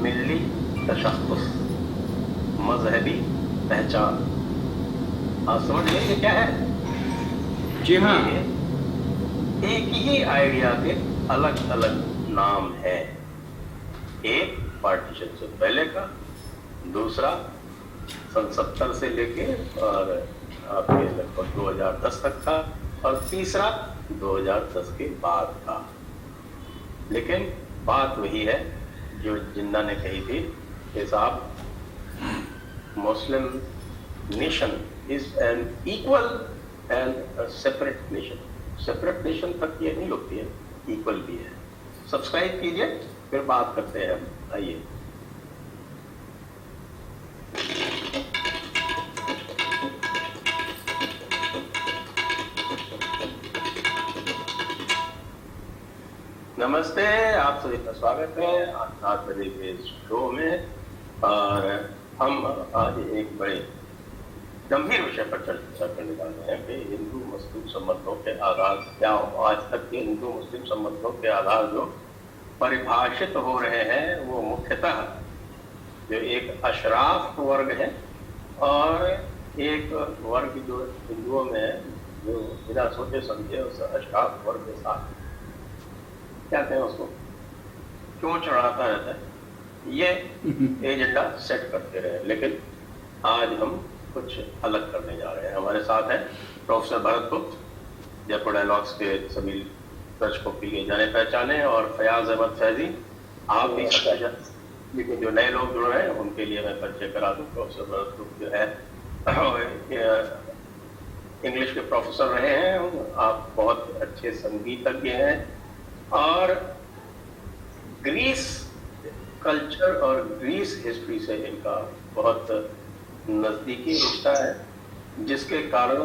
मिल्ली तशख्खुस, मजहबी पहचान। आप समझ गए ये क्या है? जी हाँ। एक ही आइडिया के अलग अलग नाम है। एक पार्टीशन से पहले का, दूसरा सन 70 से लेके और आपके लगभग 2010 तक था, और तीसरा 2010 के बाद था। लेकिन बात वही है जो जिन्ना ने कही थी कि साहब, Muslim nation is an equal and separate nation. Separate nation तक ये नहीं होती है, इक्वल भी है। सब्सक्राइब कीजिए, फिर बात करते हैं हम। आइए। नमस्ते, आप सभी का स्वागत है आज 7 बजे के शो में। और हम आज एक बड़े गंभीर विषय पर चर्चा करने वाले हैं कि हिंदू मुस्लिम संबंधों के आधार क्या हो। आज तक के हिंदू मुस्लिम संबंधों के आधार जो परिभाषित हो रहे हैं वो मुख्यतः जो एक अशराफ वर्ग है और एक वर्ग जो हिंदुओं में है, जो बिना सोचे समझे उस अशराफ वर्ग के साथ क्या कहें उसको क्यों चढ़ाता रहता है, ये एजेंडा सेट करते रहे। लेकिन आज हम कुछ अलग करने जा रहे हैं। हमारे साथ हैं प्रोफेसर भरत गुप्त, जयपुर डायलॉग्स के सभी दर्शकों के लिए जाने पहचाने, और फयाज अहमद फैजी। आप भी लेकिन जो नए लोग जुड़ रहे हैं उनके लिए मैं परिचय करा दूं। प्रोफेसर भरत गुप्त जो है इंग्लिश के प्रोफेसर रहे हैं, आप बहुत अच्छे संगीतज्ञ हैं, और ग्रीस कल्चर और ग्रीस हिस्ट्री से इनका बहुत नजदीकी रिश्ता है, जिसके कारण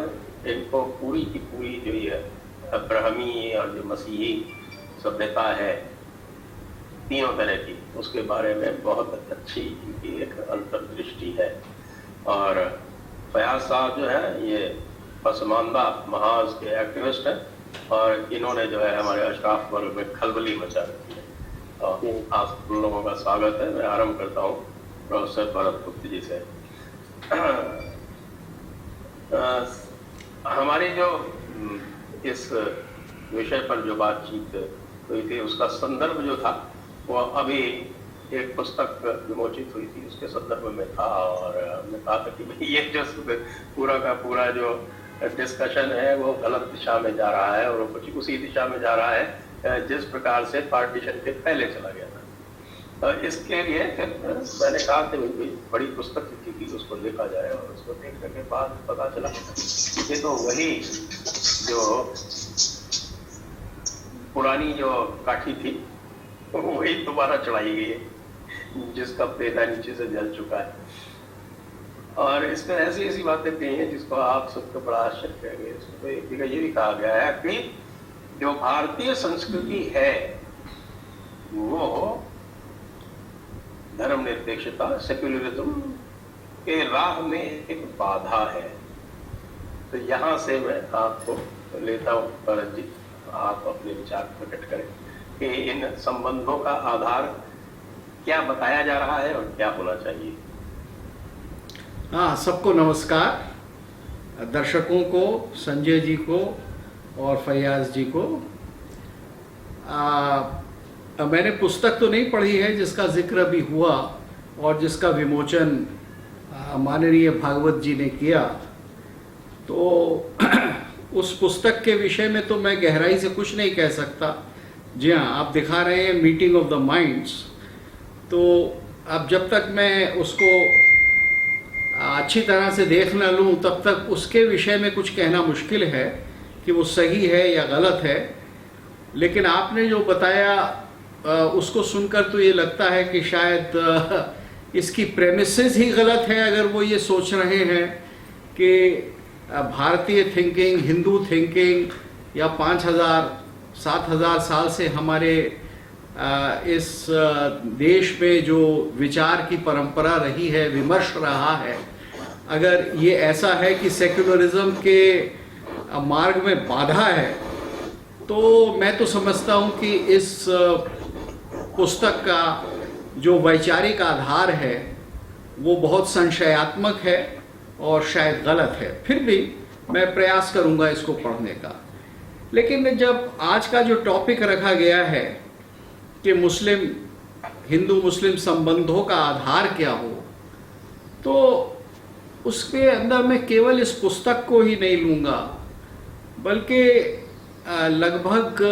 इनको पूरी की पूरी जो ये अब्राहमी और जो मसीही सभ्यता है तीनों तरह की, उसके बारे में बहुत अच्छी इनकी एक अंतर्दृष्टि है। और फयाज साहब जो है ये पसमानदा महाज के एक्टिविस्ट हैं, और इन्होंने जो है हमारे अशराफ वर्ग में खलबली मचा रखी है। और आप लोगों का स्वागत है। मैं आरंभ करता हूँ प्रोफेसर भरत गुप्त जी से। हमारी जो इस विषय पर जो बातचीत हुई थी उसका संदर्भ जो था वो अभी एक पुस्तक विमोचित हुई थी उसके संदर्भ में था, और हमने कहा था कि ये जो पूरा का पूरा जो डिस्कशन है वो गलत दिशा में जा रहा है, और वो कुछ उसी दिशा में जा रहा है जिस प्रकार से पार्टीशन के पहले चला गया था। इसके लिए मैंने कहा कि बड़ी पुस्तक लिखी थी, उसको देखा जाए, और उसको देखने के बाद पता चला ये तो वही जो पुरानी जो काठी थी वही दोबारा चढ़ाई गई है, जिसका पेटा नीचे से जल चुका है। और इसमें ऐसी ऐसी बातें कही हैं जिसको आप सबको बड़ा आश्चर्य करेंगे। इसमें एक जगह ये भी कहा गया है कि जो भारतीय संस्कृति है वो धर्मनिरपेक्षता, सेक्युलरिज्म के राह में एक बाधा है। तो यहाँ से मैं आपको लेता हूँ भरत जी, आप अपने विचार प्रकट करें कि इन संबंधों का आधार क्या बताया जा रहा है और क्या होना चाहिए। हाँ, सबको नमस्कार, दर्शकों को, संजय जी को और फयाज जी को। मैंने पुस्तक तो नहीं पढ़ी है जिसका जिक्र अभी हुआ और जिसका विमोचन माननीय भागवत जी ने किया, तो उस पुस्तक के विषय में तो मैं गहराई से कुछ नहीं कह सकता। जी हाँ, आप दिखा रहे हैं मीटिंग ऑफ द माइंड्स, तो अब जब तक मैं उसको अच्छी तरह से देख न लूँ तब तक उसके विषय में कुछ कहना मुश्किल है कि वो सही है या गलत है। लेकिन आपने जो बताया उसको सुनकर तो ये लगता है कि शायद इसकी प्रेमिसेस ही गलत है, अगर वो ये सोच रहे हैं कि भारतीय थिंकिंग, हिंदू थिंकिंग या 5000-7000 साल से हमारे इस देश में जो विचार की परंपरा रही है, विमर्श रहा है, अगर ये ऐसा है कि सेक्युलरिज्म के मार्ग में बाधा है, तो मैं तो समझता हूँ कि इस पुस्तक का जो वैचारिक आधार है वो बहुत संशयात्मक है और शायद गलत है। फिर भी मैं प्रयास करूंगा इसको पढ़ने का। लेकिन जब आज का जो टॉपिक रखा गया है कि हिंदू मुस्लिम संबंधों का आधार क्या हो, तो उसके अंदर मैं केवल इस पुस्तक को ही नहीं लूँगा, बल्कि लगभग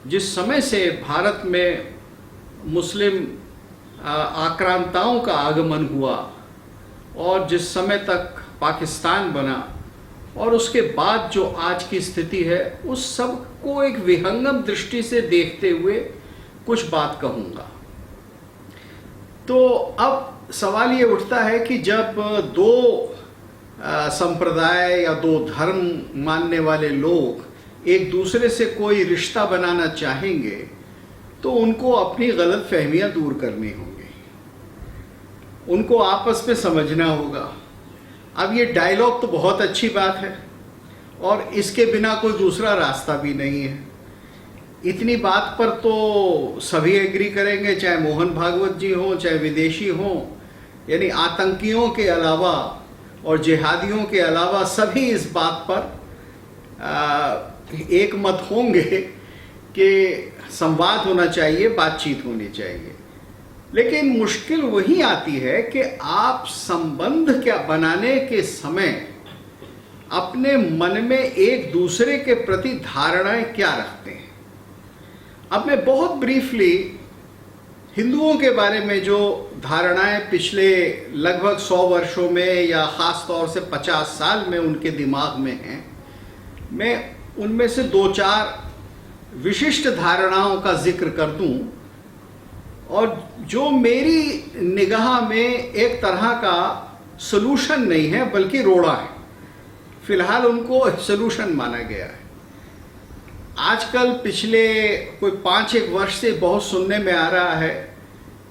जिस समय से भारत में मुस्लिम आक्रांताओं का आगमन हुआ और जिस समय तक पाकिस्तान बना और उसके बाद जो आज की स्थिति है, उस सब को एक विहंगम दृष्टि से देखते हुए कुछ बात कहूँगा। तो अब सवाल ये उठता है कि जब दो संप्रदाय या दो धर्म मानने वाले लोग एक दूसरे से कोई रिश्ता बनाना चाहेंगे तो उनको अपनी गलत फहमियाँ दूर करनी होंगी, उनको आपस में समझना होगा। अब ये डायलॉग तो बहुत अच्छी बात है और इसके बिना कोई दूसरा रास्ता भी नहीं है। इतनी बात पर तो सभी एग्री करेंगे, चाहे मोहन भागवत जी हों, चाहे विदेशी हों, यानी आतंकियों के अलावा और जिहादियों के अलावा सभी इस बात पर एक मत होंगे कि संवाद होना चाहिए, बातचीत होनी चाहिए। लेकिन मुश्किल वही आती है कि आप संबंध क्या बनाने के समय अपने मन में एक दूसरे के प्रति धारणाएं क्या रखते हैं। अब मैं बहुत ब्रीफली हिंदुओं के बारे में जो धारणाएं पिछले लगभग 100 वर्षों में या ख़ास तौर से 50 साल में उनके दिमाग में हैं, मैं उनमें से 2-4 विशिष्ट धारणाओं का जिक्र कर दूं और जो मेरी निगाह में एक तरह का सलूशन नहीं है बल्कि रोड़ा है। फिलहाल उनको सलूशन माना गया है। आजकल पिछले कोई 5-1 वर्ष से बहुत सुनने में आ रहा है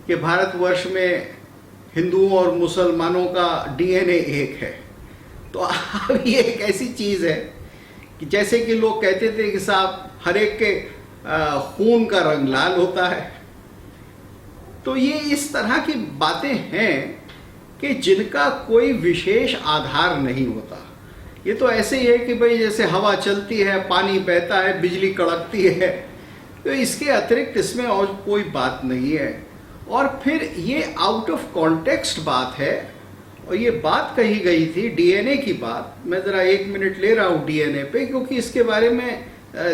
कि भारतवर्ष में हिंदुओं और मुसलमानों का डीएनए एक है। तो अब ये एक ऐसी चीज़ है कि जैसे कि लोग कहते थे कि साहब हर एक के खून का रंग लाल होता है। तो ये इस तरह की बातें हैं कि जिनका कोई विशेष आधार नहीं होता। ये तो ऐसे ही है कि भाई जैसे हवा चलती है, पानी बहता है, बिजली कड़कती है, तो इसके अतिरिक्त इसमें और कोई बात नहीं है। और फिर ये आउट ऑफ कॉन्टेक्स्ट बात है और ये बात कही गई थी डीएनए की बात। मैं ज़रा 1 मिनट ले रहा हूँ डीएनए पे, क्योंकि इसके बारे में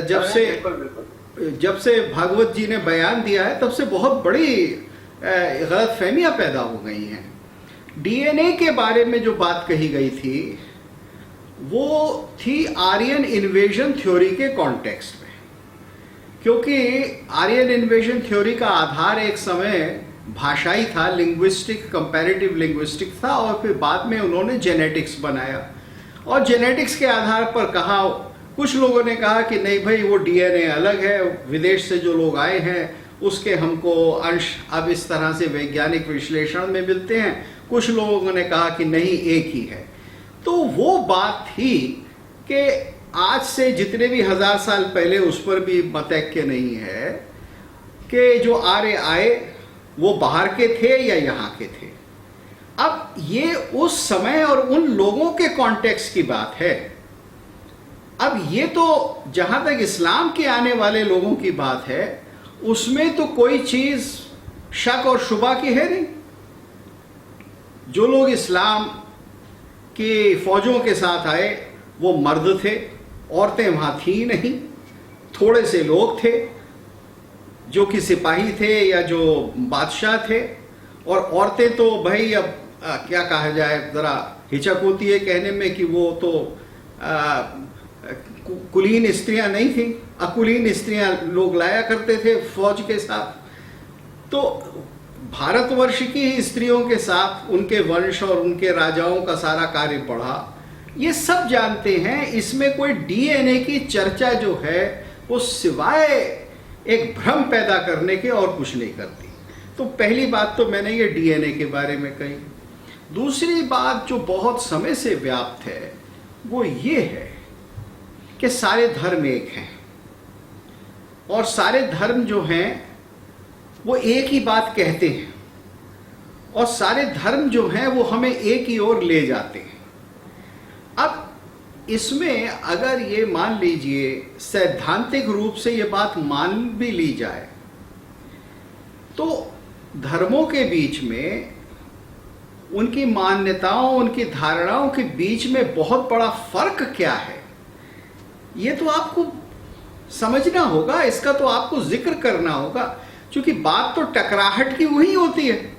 जब से भागवत जी ने बयान दिया है तब से बहुत बड़ी गलतफहमियाँ पैदा हो गई हैं। डीएनए के बारे में जो बात कही गई थी वो थी आर्यन इन्वेजन थ्योरी के कॉन्टेक्स्ट में, क्योंकि आर्यन इन्वेजन थ्योरी का आधार एक समय भाषाई था, लिंग्विस्टिक, कंपैरेटिव लिंग्विस्टिक था, और फिर बाद में उन्होंने जेनेटिक्स बनाया और जेनेटिक्स के आधार पर कहा, कुछ लोगों ने कहा कि नहीं भाई वो डीएनए अलग है, विदेश से जो लोग आए हैं उसके हमको अंश अब इस तरह से वैज्ञानिक विश्लेषण में मिलते हैं। कुछ लोगों ने कहा कि नहीं एक ही है। तो वो बात थी कि आज से जितने भी 1000 साल पहले, उस पर भी मतैक्य नहीं है कि जो आर्य आए वो बाहर के थे या यहाँ के थे। अब ये उस समय और उन लोगों के कॉन्टेक्स्ट की बात है। अब ये तो जहाँ तक इस्लाम के आने वाले लोगों की बात है, उसमें तो कोई चीज़ शक और शुबा की है नहीं। जो लोग इस्लाम की फौजों के साथ आए वो मर्द थे, औरतें वहाँ थी नहीं, थोड़े से लोग थे जो कि सिपाही थे या जो बादशाह थे, और औरतें तो भाई अब क्या कहा जाए, ज़रा हिचक होती है कहने में कि वो तो कुलीन स्त्रियां नहीं थी, अकुलीन स्त्रियां लोग लाया करते थे फौज के साथ। तो भारतवर्ष की स्त्रियों के साथ उनके वंश और उनके राजाओं का सारा कार्य पढ़ा, ये सब जानते हैं। इसमें कोई डीएनए की चर्चा जो है वो सिवाय एक भ्रम पैदा करने के और कुछ नहीं करती। तो पहली बात तो मैंने ये डीएनए के बारे में कही। दूसरी बात जो बहुत समय से व्याप्त है वो ये है कि सारे धर्म एक हैं, और सारे धर्म जो हैं वो एक ही बात कहते हैं और सारे धर्म जो हैं वो हमें एक ही ओर ले जाते हैं। अब इसमें अगर ये मान लीजिए सैद्धांतिक रूप से ये बात मान भी ली जाए तो धर्मों के बीच में, उनकी मान्यताओं, उनकी धारणाओं के बीच में बहुत बड़ा फर्क क्या है, ये तो आपको समझना होगा, इसका तो आपको जिक्र करना होगा, क्योंकि बात तो टकराहट की वही होती है,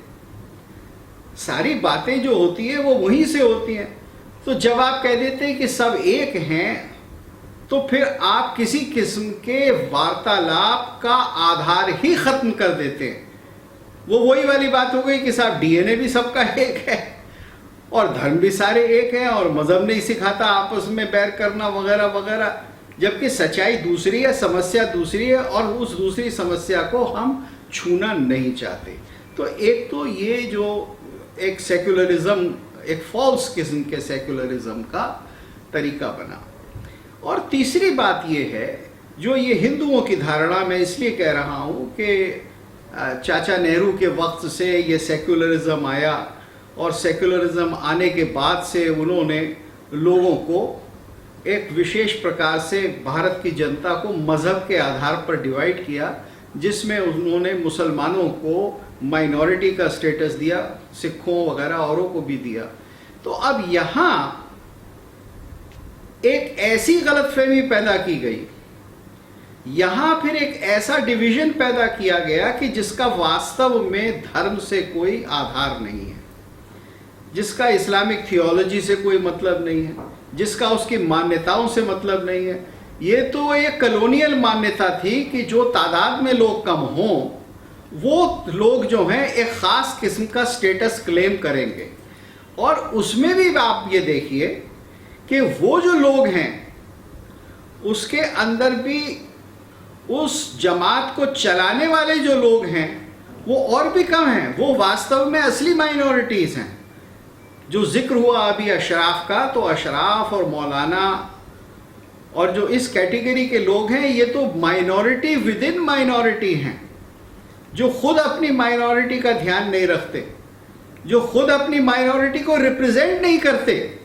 सारी बातें जो होती है वो वहीं से होती हैं। तो जब आप कह देते हैं कि सब एक हैं, तो फिर आप किसी किस्म के वार्तालाप का आधार ही खत्म कर देते हैं। वो वही वाली बात हो गई कि साहब डीएनए भी सबका एक है और धर्म भी सारे एक हैं और मजहब नहीं सिखाता आपस में बैर करना वगैरह वगैरह, जबकि सच्चाई दूसरी है, समस्या दूसरी है और उस दूसरी समस्या को हम छूना नहीं चाहते। तो एक तो ये जो एक सेक्युलरिज्म, एक फॉल्स किस्म के सेक्युलरिज्म का तरीका बना। और तीसरी बात ये है, जो ये हिंदुओं की धारणा, मैं इसलिए कह रहा हूँ कि चाचा नेहरू के वक्त से ये सेक्युलरिज्म आया और सेक्युलरिज्म आने के बाद से उन्होंने लोगों को एक विशेष प्रकार से, भारत की जनता को मजहब के आधार पर डिवाइड किया, जिसमें उन्होंने मुसलमानों को माइनॉरिटी का स्टेटस दिया, सिखों वगैरह औरों को भी दिया। तो अब यहां एक ऐसी गलतफहमी पैदा की गई, यहां फिर एक ऐसा डिवीजन पैदा किया गया कि जिसका वास्तव में धर्म से कोई आधार नहीं है, जिसका इस्लामिक थियोलॉजी से कोई मतलब नहीं है, जिसका उसकी मान्यताओं से मतलब नहीं है। ये तो एक कॉलोनियल मान्यता थी कि जो तादाद में लोग कम हों, वो लोग जो हैं एक खास किस्म का स्टेटस क्लेम करेंगे। और उसमें भी आप ये देखिए कि वो जो लोग हैं उसके अंदर भी उस जमात को चलाने वाले जो लोग हैं वो और भी कम हैं, वो वास्तव में असली माइनॉरिटीज हैं। जो जिक्र हुआ अभी अशराफ का, तो अशराफ और मौलाना और जो इस कैटेगरी के लोग हैं, ये तो माइनॉरिटी विद इन माइनॉरिटी हैं, जो खुद अपनी माइनॉरिटी का ध्यान नहीं रखते, जो खुद अपनी माइनॉरिटी को रिप्रेजेंट नहीं करते,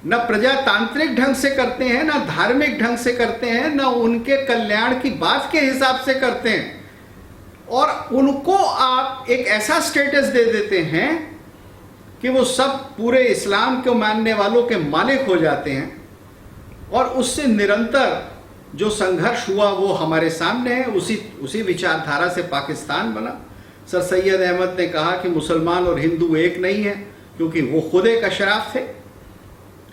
न प्रजातांत्रिक ढंग से करते हैं, न धार्मिक ढंग से करते हैं, न उनके कल्याण की बात के हिसाब से करते हैं, और उनको आप एक ऐसा स्टेटस दे देते हैं कि वो सब पूरे इस्लाम को मानने वालों के मालिक हो जाते हैं। और उससे निरंतर जो संघर्ष हुआ वो हमारे सामने है। उसी विचारधारा से पाकिस्तान बना। सर सैयद अहमद ने कहा कि मुसलमान और हिंदू एक नहीं है, क्योंकि वो खुद एक अशराफ थे।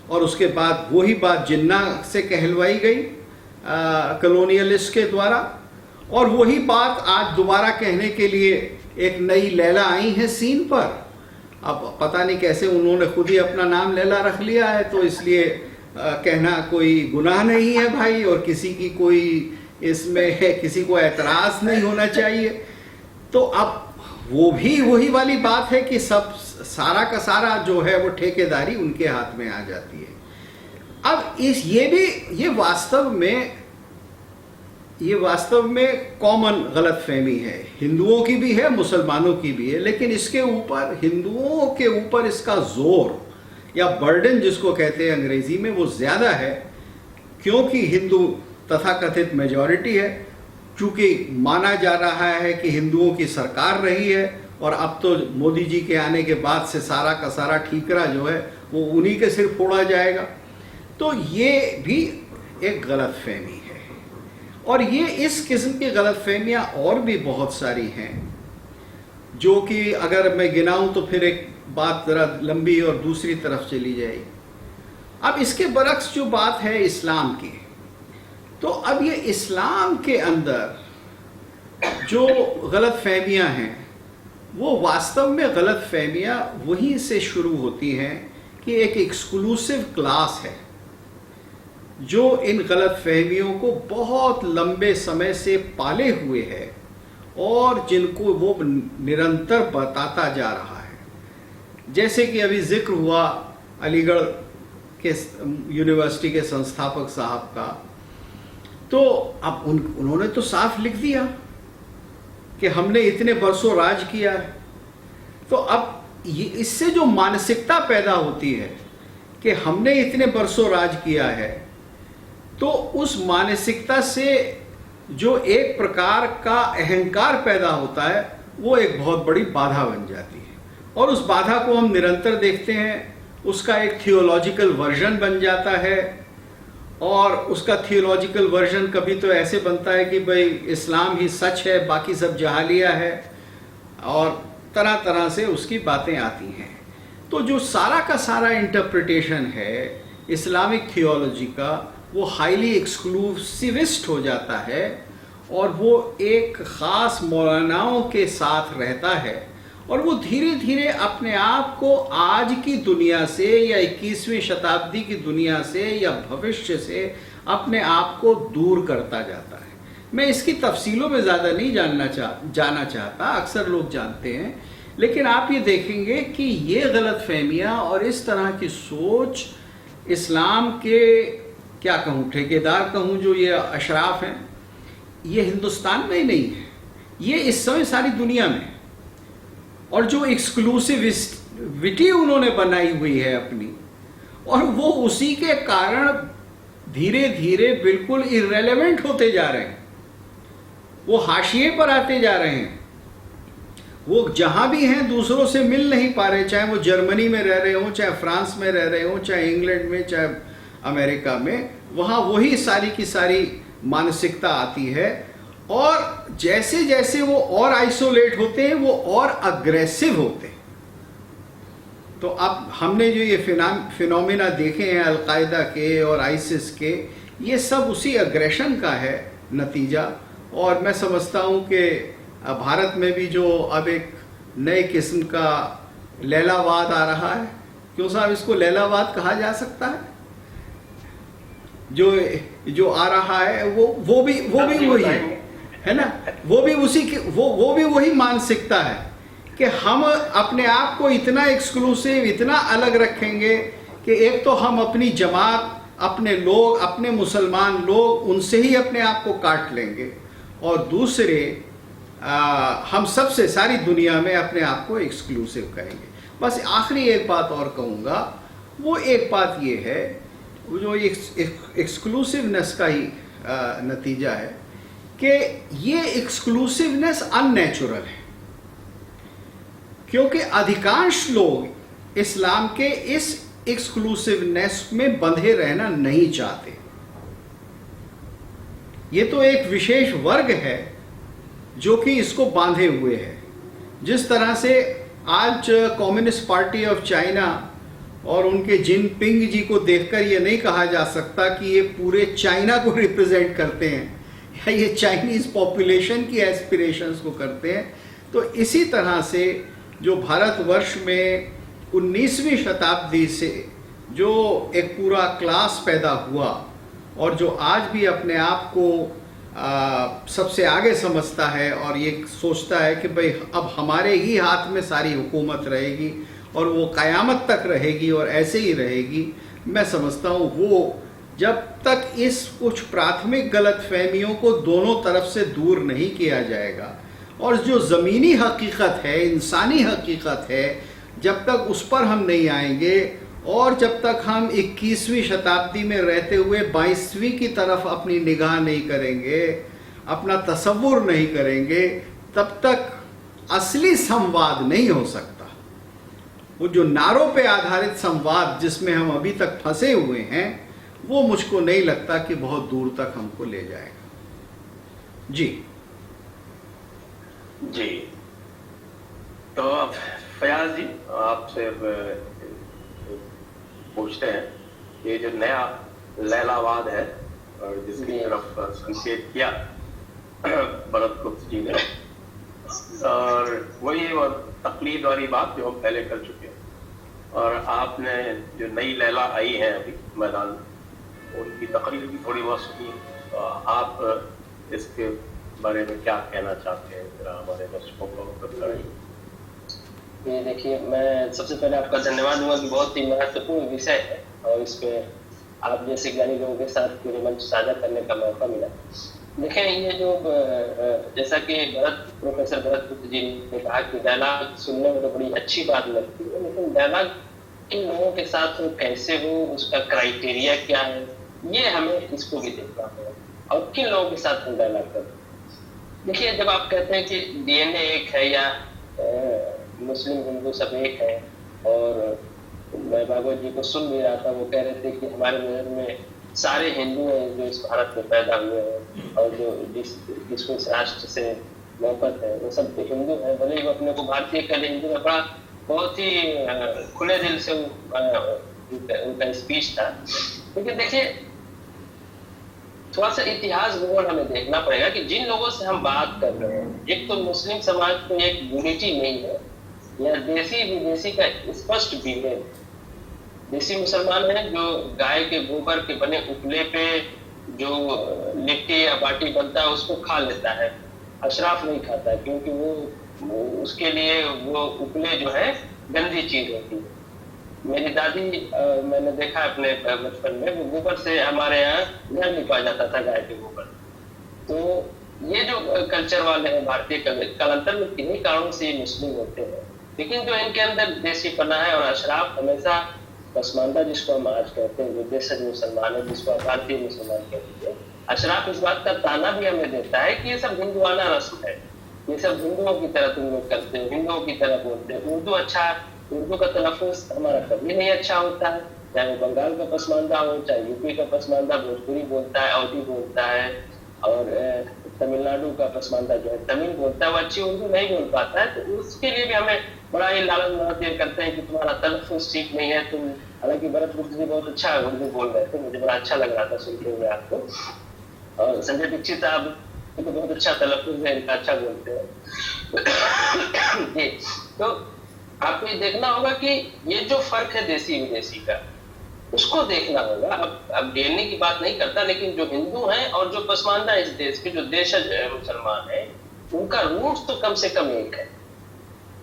और उसके बाद वही बात जिन्ना से कहलवाई गई कॉलोनियलिस्ट के द्वारा, और वही बात आज दोबारा कहने के लिए एक नई लैला आई है सीन पर। अब पता नहीं कैसे उन्होंने खुद ही अपना नाम लैला रख लिया है, तो इसलिए कहना कोई गुनाह नहीं है भाई, और किसी की कोई इसमें है, किसी को एतराज नहीं होना चाहिए। तो अब वो भी वही वाली बात है कि सब सारा का सारा जो है वो ठेकेदारी उनके हाथ में आ जाती है। अब ये वास्तव में कॉमन गलतफहमी है, हिंदुओं की भी है, मुसलमानों की भी है, लेकिन इसके ऊपर, हिंदुओं के ऊपर इसका जोर या बर्डन जिसको कहते हैं अंग्रेजी में, वो ज्यादा है, क्योंकि हिंदू तथाकथित मेजॉरिटी है। चूंकि माना जा रहा है कि हिंदुओं की सरकार रही है, और अब तो मोदी जी के आने के बाद से सारा का सारा ठीकरा जो है वो उन्हीं के सिर फोड़ा जाएगा। तो ये भी एक गलतफहमी है। और ये इस किस्म की गलतफहमियां और भी बहुत सारी हैं, जो कि अगर मैं गिनाऊं तो फिर एक बात जरा लंबी और दूसरी तरफ चली जाएगी। अब इसके बरक्स जो बात है इस्लाम की, तो अब ये इस्लाम के अंदर जो गलतफहमियां हैं, वो वास्तव में गलतफहमियां वहीं से शुरू होती हैं कि एक एक्सक्लूसिव क्लास है जो इन गलतफहमियों को बहुत लंबे समय से पाले हुए है और जिनको वो निरंतर बताता जा रहा है। जैसे कि अभी जिक्र हुआ अलीगढ़ के यूनिवर्सिटी के संस्थापक साहब का, तो अब उन्होंने तो साफ लिख दिया कि हमने इतने बरसों राज किया है। तो अब ये इससे जो मानसिकता पैदा होती है कि हमने इतने बरसों राज किया है, तो उस मानसिकता से जो एक प्रकार का अहंकार पैदा होता है वो एक बहुत बड़ी बाधा बन जाती है, और उस बाधा को हम निरंतर देखते हैं। उसका एक थियोलॉजिकल वर्जन बन जाता है, और उसका थियोलॉजिकल वर्जन कभी तो ऐसे बनता है कि भाई इस्लाम ही सच है, बाकी सब जहालिया है, और तरह तरह से उसकी बातें आती हैं। तो जो सारा का सारा इंटरप्रिटेशन है इस्लामिक थियोलॉजी का, वो हाईली एक्सक्लूसिविस्ट हो जाता है, और वो एक ख़ास मौलानाओं के साथ रहता है, और वो धीरे धीरे अपने आप को आज की दुनिया से या 21वीं शताब्दी की दुनिया से या भविष्य से अपने आप को दूर करता जाता है। मैं इसकी तफसीलों में ज़्यादा नहीं जाना चाहता, अक्सर लोग जानते हैं, लेकिन आप ये देखेंगे कि ये गलतफहमियाँ और इस तरह की सोच इस्लाम के, क्या कहूँ, ठेकेदार कहूँ, जो ये अशराफ हैं, ये हिंदुस्तान में ही नहीं है, ये इस समय सारी दुनिया में। और जो एक्सक्लूसिविटी उन्होंने बनाई हुई है अपनी, और वो उसी के कारण धीरे धीरे बिल्कुल इर्रेलेवेंट होते जा रहे हैं, वो हाशिए पर आते जा रहे हैं। वो जहाँ भी हैं दूसरों से मिल नहीं पा रहे, चाहे वो जर्मनी में रह रहे हों, चाहे फ्रांस में रह रहे हों, चाहे इंग्लैंड में, चाहे अमेरिका में, वहाँ वही सारी की सारी मानसिकता आती है। और जैसे जैसे वो और आइसोलेट होते हैं वो और अग्रेसिव होते हैं। तो अब हमने जो ये फिनोमिना देखे हैं अलकायदा के और आइसिस के, ये सब उसी अग्रेशन का है नतीजा। और मैं समझता हूँ कि भारत में भी जो अब एक नए किस्म का लैलावाद आ रहा है, क्यों साहब इसको लैलावाद कहा जा सकता है, जो आ रहा है वो भी वही है ना, वो भी उसी की वो भी वही मानसिकता है कि हम अपने आप को इतना एक्सक्लूसिव, इतना अलग रखेंगे कि एक तो हम अपनी जमात, अपने लोग, अपने मुसलमान लोग, उनसे ही अपने आप को काट लेंगे, और दूसरे हम सबसे सारी दुनिया में अपने आप को एक्सक्लूसिव करेंगे। बस आखिरी एक बात और कहूँगा, वो एक बात ये है, जो एक्सक्लूसिवनेस का ही नतीजा है कि ये एक्सक्लूसिवनेस अननेचुरल है, क्योंकि अधिकांश लोग इस्लाम के इस एक्सक्लूसिवनेस में बंधे रहना नहीं चाहते। ये तो एक विशेष वर्ग है जो कि इसको बांधे हुए है। जिस तरह से आज कम्युनिस्ट पार्टी ऑफ चाइना और उनके जिनपिंग जी को देखकर ये नहीं कहा जा सकता कि ये पूरे चाइना को रिप्रेजेंट करते हैं या ये चाइनीज पॉपुलेशन की एस्पिरेशंस को करते हैं, तो इसी तरह से जो भारतवर्ष में 19वीं शताब्दी से जो एक पूरा क्लास पैदा हुआ और जो आज भी अपने आप को सबसे आगे समझता है और ये सोचता है कि भाई अब हमारे ही हाथ में सारी हुकूमत रहेगी और वो क़यामत तक रहेगी और ऐसे ही रहेगी, मैं समझता हूँ वो जब तक इस कुछ प्राथमिक गलतफहमियों को दोनों तरफ से दूर नहीं किया जाएगा और जो ज़मीनी हकीकत है, इंसानी हकीकत है, जब तक उस पर हम नहीं आएंगे और जब तक हम 21वीं शताब्दी में रहते हुए 22वीं की तरफ अपनी निगाह नहीं करेंगे, अपना तसव्वुर नहीं करेंगे, तब तक असली संवाद नहीं हो सकता। वो जो नारों पे आधारित संवाद जिसमें हम अभी तक फंसे हुए हैं, वो मुझको नहीं लगता कि बहुत दूर तक हमको ले जाएगा। जी जी, तो अब फयाज जी आपसे पूछते हैं ये जो नया लैलावाद है और जिसकी तरफ संकेत किया भरत गुप्त जी ने, और वही वो तकलीद वाली बात जो हम पहले कर चुके हैं, और आपने जो नई लैला आई है अभी मैदान में, उनकी तकरीर भी थोड़ी बहुत सुनी, तो आप इसके बारे में क्या कहना चाहते हैं, जरा हमारे दर्शकों को अवगत कराइए। ये देखिए, मैं सबसे पहले आपका धन्यवाद दूंगा कि बहुत ही महत्वपूर्ण विषय है और इस पे आप जैसे ज्ञानी लोगों के साथ पूरे मंच साझा करने का मौका मिला। देखें, ये जो जैसा कि प्रोफेसर भरत गुप्त जी ने कहा कि डायलॉग सुनने में तो बड़ी अच्छी बात लगती है, लेकिन डायलॉग किन लोगों के साथ हो, कैसे हो, उसका क्राइटेरिया क्या है, ये हमें इसको भी देखना होगा और किन लोगों के साथ हम डायलॉग करते हैं। देखिए, जब आप कहते हैं कि डीएनए एक है या मुस्लिम हिंदू सब एक है, और मैं भागवत जी को सुन भी रहा था, वो कह रहे थे कि हमारे नजर में सारे हिंदू हैं जो इस भारत में पैदा हुए हैं और जो जिसको इस राष्ट्र से मोहब्बत है, वो सब हिंदू हैं, भले ही वो अपने को भारतीय कह लें। हिंदू में बड़ा बहुत ही खुले दिल से उनका स्पीच था। लेकिन देखिए, थोड़ा सा इतिहास भूगोल हमें देखना पड़ेगा कि जिन लोगों से हम बात कर रहे हैं, एक तो मुस्लिम समाज को एक यूनिटी नहीं है, या देसी विदेशी का स्पष्ट विभेद। देसी मुसलमान है जो गाय के गोबर के बने उपले पे जो लिट्टी या बाटी बनता है उसको खा लेता है, अशराफ नहीं खाता है, क्योंकि वो उसके लिए वो उपले जो है गंदी चीज होती है। मेरी दादी मैंने देखा अपने बचपन में, वो गोबर से हमारे यहाँ घर लिपा जाता था, गाय के गोबर। तो ये जो कल्चर वाले हैं भारतीय कालांतर में किन्हीं कारणों से ये मुस्लिम होते हैं, लेकिन जो इनके अंदर देसीपना है और अशराफ हमेशा पसमानदा, जिसको हम आज कहते हैं, जो देशज मुसलमान है, जिसको भारतीय मुसलमान कहते हैं, अशराफ इस बात का ताना भी हमें देता है कि ये सब हिंदुआना रस्म है, ये सब हिंदुओं की तरह तुम लोग करते हो, हिंदुओं की तरह बोलते हो। उर्दू का तलफ़ुज़ हमारा कभी नहीं अच्छा होता है, चाहे वो बंगाल का पसमानदा हो, चाहे यूपी का पसमानदा भोजपुरी बोलता है, अवधी बोलता है, और तमिलनाडु का पसमानदा जो है तमिल बोलता है, वो अच्छी उर्दू नहीं बोल पाता है। तो उसके लिए भी हमें बड़ा ही लालच करते हैं कि तुम्हारा तलफ़ुज़ ठीक नहीं है, तुम। हालांकि भरत गुप्त जी बहुत अच्छा उर्दू बोल रहे थे, मुझे बड़ा अच्छा लग रहा था सुनते हुए आपको। और संजय दीक्षित साहब तो बहुत अच्छा तलफ़ुज़ है इनका, अच्छा बोलते हैं। तो आपको ये देखना होगा कि ये जो फर्क है देसी विदेशी का, उसको देखना होगा। अब डीएनए की बात नहीं करता, लेकिन जो हिंदू हैं और जो पसमानदा इस देश के, जो देशज मुसलमान हैं, उनका रूट तो कम से कम एक है,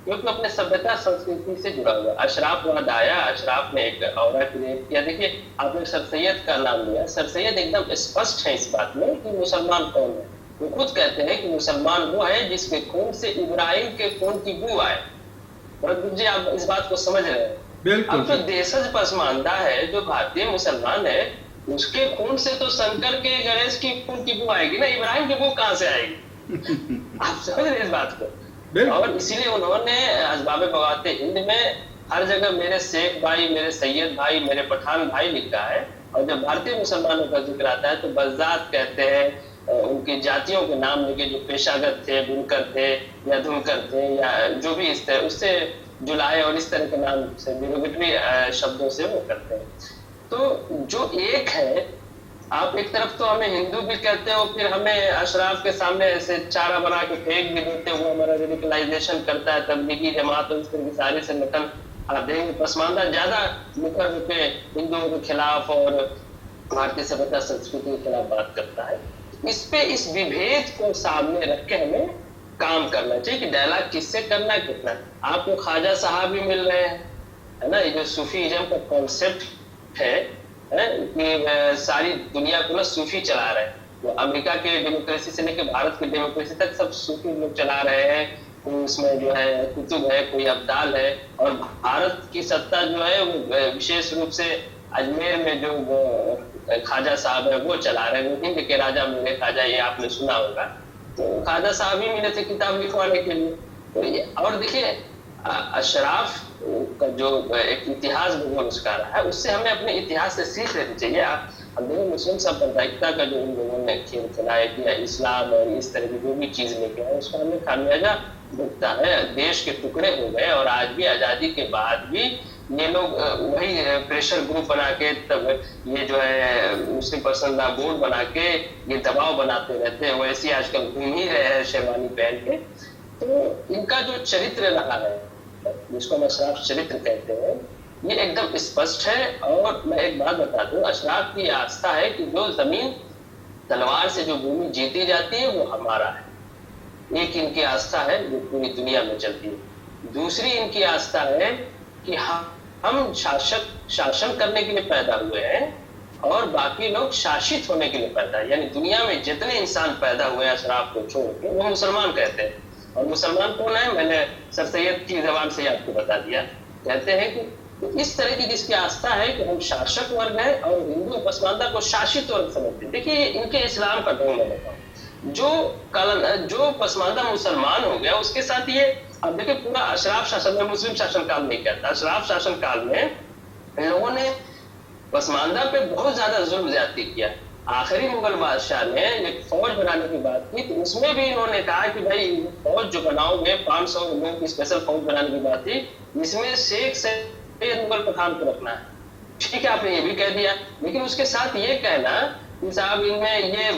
क्योंकि अपने सभ्यता संस्कृति से जुड़ा हुआ। अशराफ वहां आया, अशराफ ने एक औरत रेप किया। देखिए, आपने सर सैयद का नाम लिया, सर सैयद एकदम स्पष्ट है इस बात में कि मुसलमान कौन है। वो खुद कहते हैं कि मुसलमान वो है जिसके खून से इब्राहिम के खून की बू आए। जी, आप इस बात को समझ रहे हैं। अब जो देशज पसमानदा है, जो भारतीय मुसलमान है, उसके खून से तो शंकर के, गणेश की खून की बू आएगी ना, इब्राहिम की बू कहां से आएगी? आप समझ रहे इस बात को? और इसीलिए उन्होंने असबाब बगावत हिंद में हर जगह मेरे शेख भाई, मेरे सैयद भाई, मेरे पठान भाई लिखा है। और जब भारतीय मुसलमानों का जिक्र आता है तो बज़ात कहते हैं, उनकी जातियों के नाम लेके, जो पेशागत थे, बुनकर थे या धुनकर थे, या जो भी इस तरह उससे जुलाए और इस तरह के नाम से डिरोगेटरी शब्दों से वो करते हैं। तो जो एक है, आप एक तरफ तो हमें हिंदू भी कहते हो, फिर हमें अशराफ के सामने ऐसे चारा बना के फेंक भी देते हो, हमारा रेडिकलाइजेशन करता है तबलीगी जमात और इस तरह की सारे संगठन। आप देखेंगे पसमानदा ज्यादा मुखर होकर हिंदुओं के खिलाफ और भारतीय सभ्यता संस्कृति के खिलाफ बात करता है। इस विभेद को सामने रख के हमें काम करना चाहिए कि डायलॉग किससे करना है, कितना। आपको ख्वाजा साहब भी मिल रहे हैं, है ना। ये जो सूफीइज्म का कॉन्सेप्ट है कि सारी दुनिया को ना सूफी चला रहे हैं। वो अमेरिका के डेमोक्रेसी से लेकर भारत की डेमोक्रेसी तक सब सूफी लोग चला रहे हैं। कोई उसमें जो है कुतुब है, कोई अब्दाल है, और भारत की सत्ता जो है वो विशेष रूप से अजमेर में जो ख्वाजा साहब है वो चला रहे हैं। वो हिंद के राजा मिले ख्वाजा, ये आपने सुना होगा। तो ख्वाजा साहब ही मिले थे किताब लिखवाने के लिए। तो और देखिए, अशराफ का जो एक इतिहास भूगोल उसका रहा है, उससे हमें अपने इतिहास से सीख लेनी चाहिए। अब देखो, मुस्लिम सांप्रदायिकता का जो इन लोगों ने खेल खिलाया किया, इस्लाम और इस तरह की जो भी चीज लेके आए, उसका हमें खामियाजा भुगता है। देश के टुकड़े हो गए, और आज भी आजादी के बाद भी ये लोग वही प्रेशर ग्रुप बना के, तब ये जो है मुस्लिम पर्सनल बोर्ड बना के ये दबाव बनाते रहते हैं। वैसे ही आजकल घूम ही रहे हैं शेरवानी पहन के। तो इनका जो चरित्र रहा है, जिसको हम अशराफ चरित्र कहते हैं, ये एकदम स्पष्ट है। और मैं एक बात बता दूं, अशराफ की आस्था है कि जो जमीन तलवार से जो भूमि जीती जाती है वो हमारा है। एक इनकी आस्था है जो पूरी दुनिया में चलती है। दूसरी इनकी आस्था है कि हम शासन करने के लिए पैदा हुए हैं, और बाकी लोग शासित होने के लिए पैदा है। यानी दुनिया में जितने इंसान पैदा हुए अशराफ को छोड़ के वो मुसलमान कहते हैं। और मुसलमान कौन है, मैंने सर सैयद की जबान से आपको बता दिया। कहते हैं कि तो इस तरह की जिसकी आस्था है कि हम शासक वर्ग है और हिंदू पसमानदा को शासित वर्ग समझते हैं। देखिए इनके इस्लाम का ढंग मैं बताऊं, जो पसमानदा मुसलमान हो गया उसके साथ ये, अब देखिए पूरा अशराफ शासन में, मुस्लिम शासन काल नहीं कहता, अशराफ शासन काल में इन लोगों ने पसमानदा पे बहुत ज्यादा जुल्म ज्यादती किया। आखिरी मुगल बादशाह ने एक फौज बनाने की बात की तो उसमें भी इन्होंने कहा कि भाई फौज जो बनाओगे 500 लोगों की स्पेशल फौज बनाने की बात थी, इसमें शेख सैयद मुगल पठान को रखना है। ठीक है, आपने ये भी कह दिया, लेकिन उसके साथ ये कहना कि साहब इनमें ये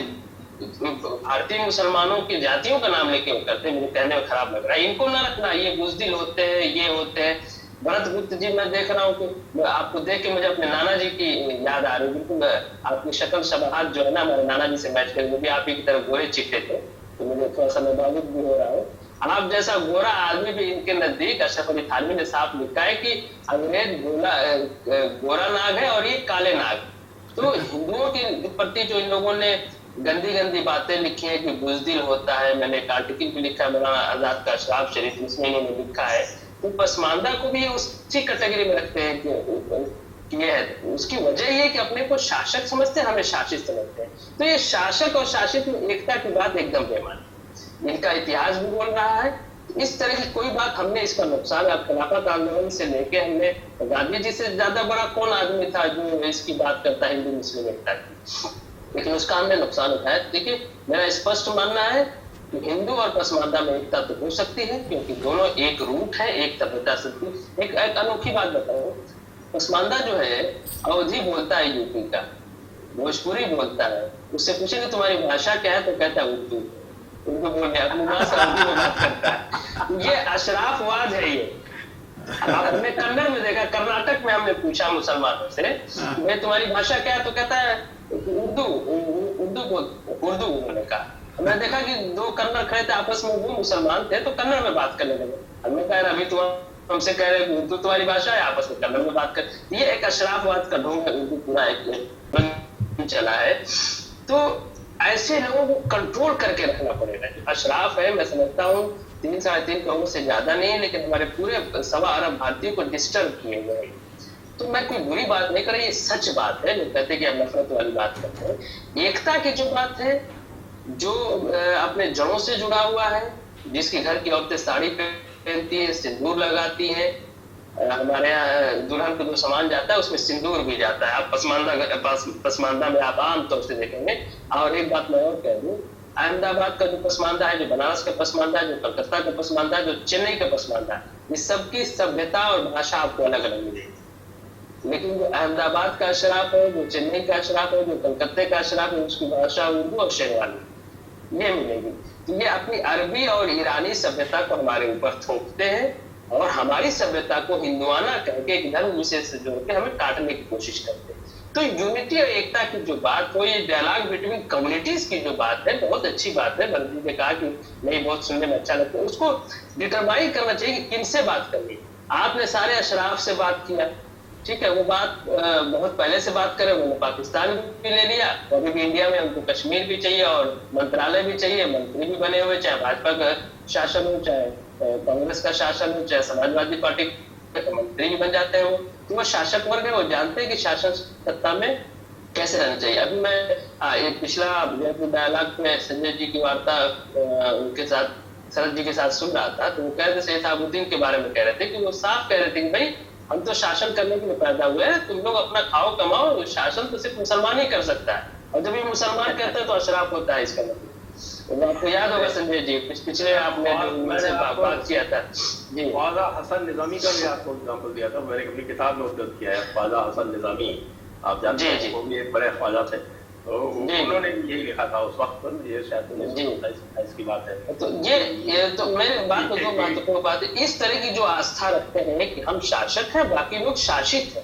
भारतीय मुसलमानों की जातियों का नाम लेके करते हैं, मुझे कहने में खराब लग रहा है, इनको ना रखना, ये बुजदिल होते हैं, ये होते हैं। भरत गुप्त जी, मैं देख रहा हूँ कि आपको देख के मुझे अपने नाना जी की याद आ रही है। बिल्कुल आपकी शक्ल शबाहत जो है ना हमारे नाना जी से मैच कर, वो भी आप ही की तरह गोरे चिट्टे थे, तो मुझे थोड़ा सा मैं भावुक भी हो रहा हूँ। आप जैसा गोरा आदमी भी इनके नजदीक, अशरफ अली थानवी ने साफ लिखा है कि अंग्रेज गोरा नाग है और ये काले नाग। तो हिंदुओं के प्रति जो इन लोगों ने गंदी गंदी बातें लिखी है कि बुजदिल होता है, मैंने एक आर्टिकल भी लिखा है मौलाना आजाद का अशराफ शरीफ, उसमें इन्होंने लिखा है, तो पसमानदा को भी उसी कैटेगरी में रखते हैं कि ये है। उसकी वजह ये कि अपने को शासक समझते हैं, हमें शासित समझते हैं। तो ये शासक और शासित में एकता की बात एकदम बेमानी, इनका इतिहास भी बोल रहा है। इस तरह की कोई बात हमने इसका नुकसान, अब खिलाफत आंदोलन से लेके हमने, गांधी जी से ज्यादा बड़ा कौन आदमी था जो इसकी बात करता है हिंदू मुस्लिम एकता की, लेकिन उसका हमने नुकसान उठाया। देखिए मेरा स्पष्ट मानना है कि हिंदू और पसमानदा में एकता तो हो सकती है क्योंकि दोनों एक रूट है, एक सभ्यता से। एक अनोखी बात बताऊं, पसमानदा जो है अवधी बोलता है यूपी का, भोजपुरी बोलता है, उससे पूछेंगे तुम्हारी भाषा क्या है तो कहता है उर्दू, उर्दू बोलने अपनी माँ से उर्दू में बात करता है। ये अशराफवाद है। ये हमने कन्नड़ में देखा, कर्नाटक में हमने पूछा मुसलमानों से मैं तुम्हारी भाषा क्या है तो कहता है उर्दू, उर्दू उन्होंने कहा। हमने देखा कि दो कन्नड़ खड़े थे आपस में, वो मुसलमान थे तो कन्नड़ में बात करने लगे। हमने कहा अभी तुम हमसे कह रहे हैं उर्दू तुम्हारी भाषा है, आपस में कन्नड़ में बात कर। ये एक अशराफवाद का ढोंग है, उर्दू पूरा एक चला है। तो ऐसे लोगों को कंट्रोल करके रखना पड़ेगा। अशराफ है, मैं समझता हूँ 3-3.5 करोड़ से ज्यादा नहीं है, लेकिन हमारे पूरे 1.25 अरब भारतीयों को डिस्टर्ब किए हुए हैं। तो मैं कोई बुरी बात नहीं कर रही, ये सच बात है। जो कहते हैं कि हम नफरत वाली बात करते हैं, एकता की जो बात है, जो अपने जड़ों से जुड़ा हुआ है, जिसकी घर की औरतें साड़ी पहनती है, सिंदूर लगाती है, हमारे यहाँ दुल्हन को जो सामान जाता है उसमें सिंदूर भी जाता है। आप पसमानदा में आप आमतौर से देखेंगे। और एक बात मैं और कह दूं, अहमदाबाद का जो पसमानदा है, जो बनारस का पसमानदा है, जो कलकत्ता का पसमानदा है, जो चेन्नई का पसमानदा है, इस सबकी सभ्यता और भाषा आपको अलग अलग मिलेगी। लेकिन जो अहमदाबाद का अशराफ है, जो चेन्नई का अशराफ है, जो कलकत्ते का अशराफ है, उसकी भाषा उर्दू और शेरवानी ये मिलेगी। तो ये अपनी अरबी और ईरानी सभ्यता को हमारे ऊपर थोपते हैं और हमारी सभ्यता को हिंदुआना करके एक धर्म विशेष से जोड़ के हमें काटने की कोशिश करते हैं। तो यूनिटी और एकता की जो बात हो, ये डायलॉग बिटवीन कम्युनिटीज की जो बात है, बहुत अच्छी बात है। भरत जी ने कहा कि नहीं, बहुत सुनने में अच्छा लगता है। उसको डिटरमाइन करना चाहिए कि किनसे बात करनी। आपने सारे अशराफ से बात किया, ठीक है, वो बात बहुत पहले से बात करें, उन्होंने पाकिस्तान भी ले लिया, तो अभी भी इंडिया में उनको कश्मीर भी चाहिए और मंत्रालय भी चाहिए, मंत्री भी बने हुए, चाहे भाजपा का शासन हो, चाहे कांग्रेस का शासन हो, चाहे समाजवादी पार्टी का मंत्री भी बन जाते हैं। वो तो वो शासक वर्ग है, वो जानते हैं कि शासन सत्ता में कैसे रहना चाहिए। अभी मैं एक पिछला डायलॉग में संजय जी की वार्ता उनके साथ, शरद जी के साथ सुन रहा था, तो वो कह रहे थे सैयद के बारे में कह रहे थे कि वो साफ कह रहे थे कि भाई हम तो शासन करने के लिए पैदा हुए हैं, तुम लोग अपना खाओ कमाओ, शासन तो सिर्फ मुसलमान ही कर सकता है। और जब ये मुसलमान कहते हैं तो अशराफ होता है इसका मतलब। तो आपको याद होगा संजय जी, पिछले आपने उनसे बात किया था जी, ख्वाजा हसन निजामी का भी आपको एग्जाम्पल दिया था, मैंने अपनी किताब में उद्धृत किया है। ख्वाजा हसन निजामी आप जानते हैं, वो भी एक बड़े ख्वाजा थे, तो उन्होंने भी यही लिखा था उस वक्त पर। ये शायद 1927 की बात है। तो ये तो मेरे बात को दो महत्वपूर्ण बात है। इस तरह की जो आस्था रखते हैं कि हम शासक हैं, बाकी लोग शासित हैं,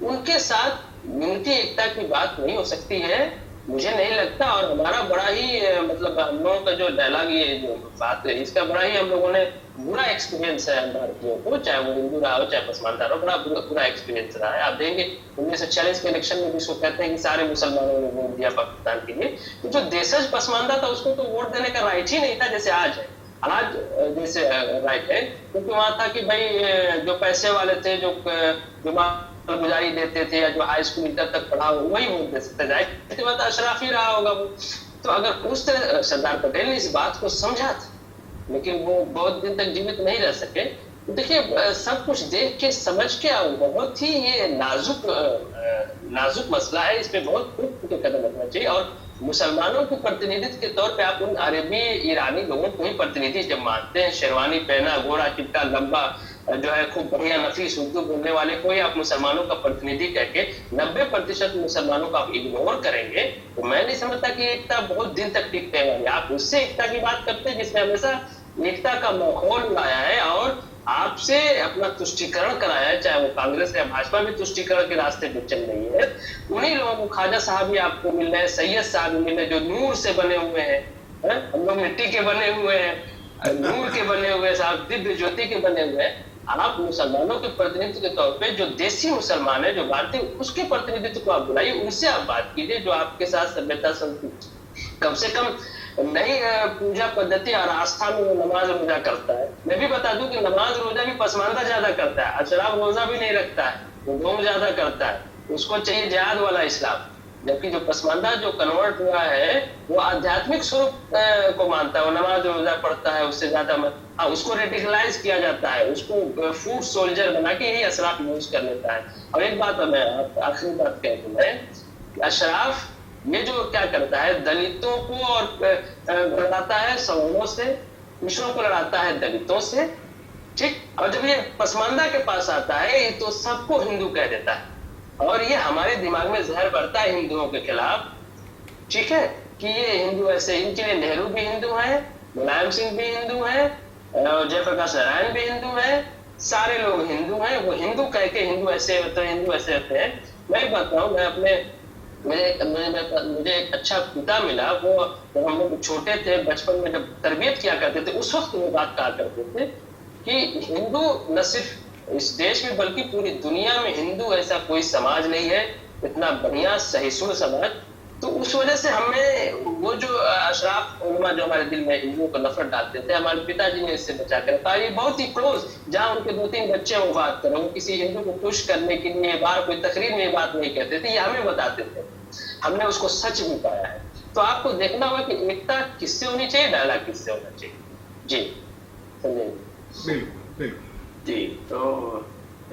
उनके साथ यूनिटी एकता की बात नहीं हो सकती है। मुझे नहीं लगता। और हमारा बड़ा ही मतलब हम लोगों का जो डायलॉग, ये जो बात है, इसका बड़ा ही हम लोगों ने बुरा एक्सपीरियंस है हम भारतीयोों को, चाहे वो हिंदू रहा हो चाहे पसमानदा रहा हो, बड़ा बुरा एक्सपीरियंस रहा है। आप देखेंगे 1946 के इलेक्शन में जिसको कहते हैं कि सारे मुसलमानों ने वोट दिया पाकिस्तान के लिए, तो जो देशज पसमानदा था उसको तो वोट देने का राइट ही नहीं था जैसे आज है। आज जैसे राइट है, क्योंकि वहां था कि भाई जो पैसे वाले थे, जो गुजारी देते थे, या जो हाई स्कूल इंटर तक पढ़ा हो वही वोट दे सकते थे। बात अशराफ ही रहा होगा वो। तो अगर उस तरह सरदार पटेल ने इस बात को समझा था, लेकिन वो बहुत दिन तक जीवित नहीं रह सके। तो देखिए सब कुछ देख के समझ के, बहुत ही ये नाजुक मसला है, इस पे बहुत खुद कदम रखना चाहिए। और मुसलमानों को प्रतिनिधित्व के तौर पे आप उन अरबी ईरानी लोगों को ही प्रतिनिधि जब मानते हैं, शेरवानी पहना, गोरा चिट्टा लंबा, जो है खूब बढ़िया नफीस उर्दू बोलने वाले को ही आप मुसलमानों का प्रतिनिधि कहके 90% मुसलमानों को आप इग्नोर करेंगे, तो मैं नहीं समझता कि एकता बहुत दिन तक टिकने वाली। आप उससे एकता की बात करते हैं जिसने हमेशा एकता का माहौल उड़ाया है और आपसे अपना तुष्टिकरण कराया है, चाहे वो कांग्रेस या भाजपा भी तुष्टिकरण के रास्ते पे चल रही है। उन्हीं लोगों को, ख्वाजा साहब भी आपको मिल रहे हैं, सैयद साहब मिल रहे हैं, जो नूर से बने हुए हैं, हम लोग मिट्टी के बने हुए हैं, नूर के बने हुए साहब, दिव्य ज्योति के बने हुए हैं। आप मुसलमानों के प्रतिनिधित्व के तौर पे जो देसी मुसलमान है, जो भारतीय, उसके प्रतिनिधित्व को आप बुलाइए, उनसे आप बात कीजिए, जो आपके साथ सभ्यता संस्कृति कम से कम नई पूजा पद्धति और आस्था में वो नमाज रोजा करता है। मैं भी बता दूं कि नमाज रोजा भी पसमानदा ज्यादा करता है, अशराफ रोजा भी नहीं रखता है, वो ढोंग ज्यादा करता है, उसको चाहिए जिहाद वाला इस्लाम। जबकि जो पसमानदा जो कन्वर्ट हुआ है वो आध्यात्मिक स्वरूप को मानता है, वो नमाज रोजा पढ़ता है, उससे ज्यादा उसको रेडिकलाइज किया जाता है, उसको फूड सोल्जर बना के यही अशराफ यूज कर लेता है। और एक बात मैं आखिरी बात कह दूं मैं, अशराफ ये जो क्या करता है, दलितों को और लड़ाता है सवर्णों से, पिछड़ों को लड़ाता है दलितों से, ठीक। और जब ये पसमानदा के पास आता है तो सबको हिंदू कह देता है, और ये हमारे दिमाग में जहर भरता है हिंदुओं के खिलाफ, ठीक है, कि ये हिंदू ऐसे। इनके लिए नेहरू भी हिंदू है, मुलायम सिंह भी हिंदू है, जयप्रकाश नारायण भी हिंदू है, सारे लोग हिंदू हैं। वो हिंदू कह के हिंदू ऐसे होते हैं, हिंदू ऐसे होते हैं। मैं बताऊं, मैं अपने मुझे एक अच्छा पिता मिला, वो जब हम लोग छोटे थे, बचपन में जब तरबियत किया करते थे, उस वक्त वो बात कहा करते थे कि हिंदू न सिर्फ इस देश में बल्कि पूरी दुनिया में हिंदू ऐसा कोई समाज नहीं है इतना बढ़िया सहिष्णु समाज। तो उस वजह से हमें वो जो अशराफ उलमा जो हमारे दिल में हिंदुओं को नफरत डालते थे, हमारे पिताजी ने इससे बचा कर रखा। ये बहुत ही क्लोज, जहाँ उनके 2-3 बच्चे वो बात करें, वो किसी हिंदू को खुश करने के लिए बाहर कोई तकरीर में ये बात नहीं कहते थे, ये हमें बताते थे, हमने उसको सच भी पाया है। तो आपको देखना होगा कि एकता किससे होनी चाहिए, डायलॉग किससे होना चाहिए। जी बिल्कुल बिल्कुल जी। तो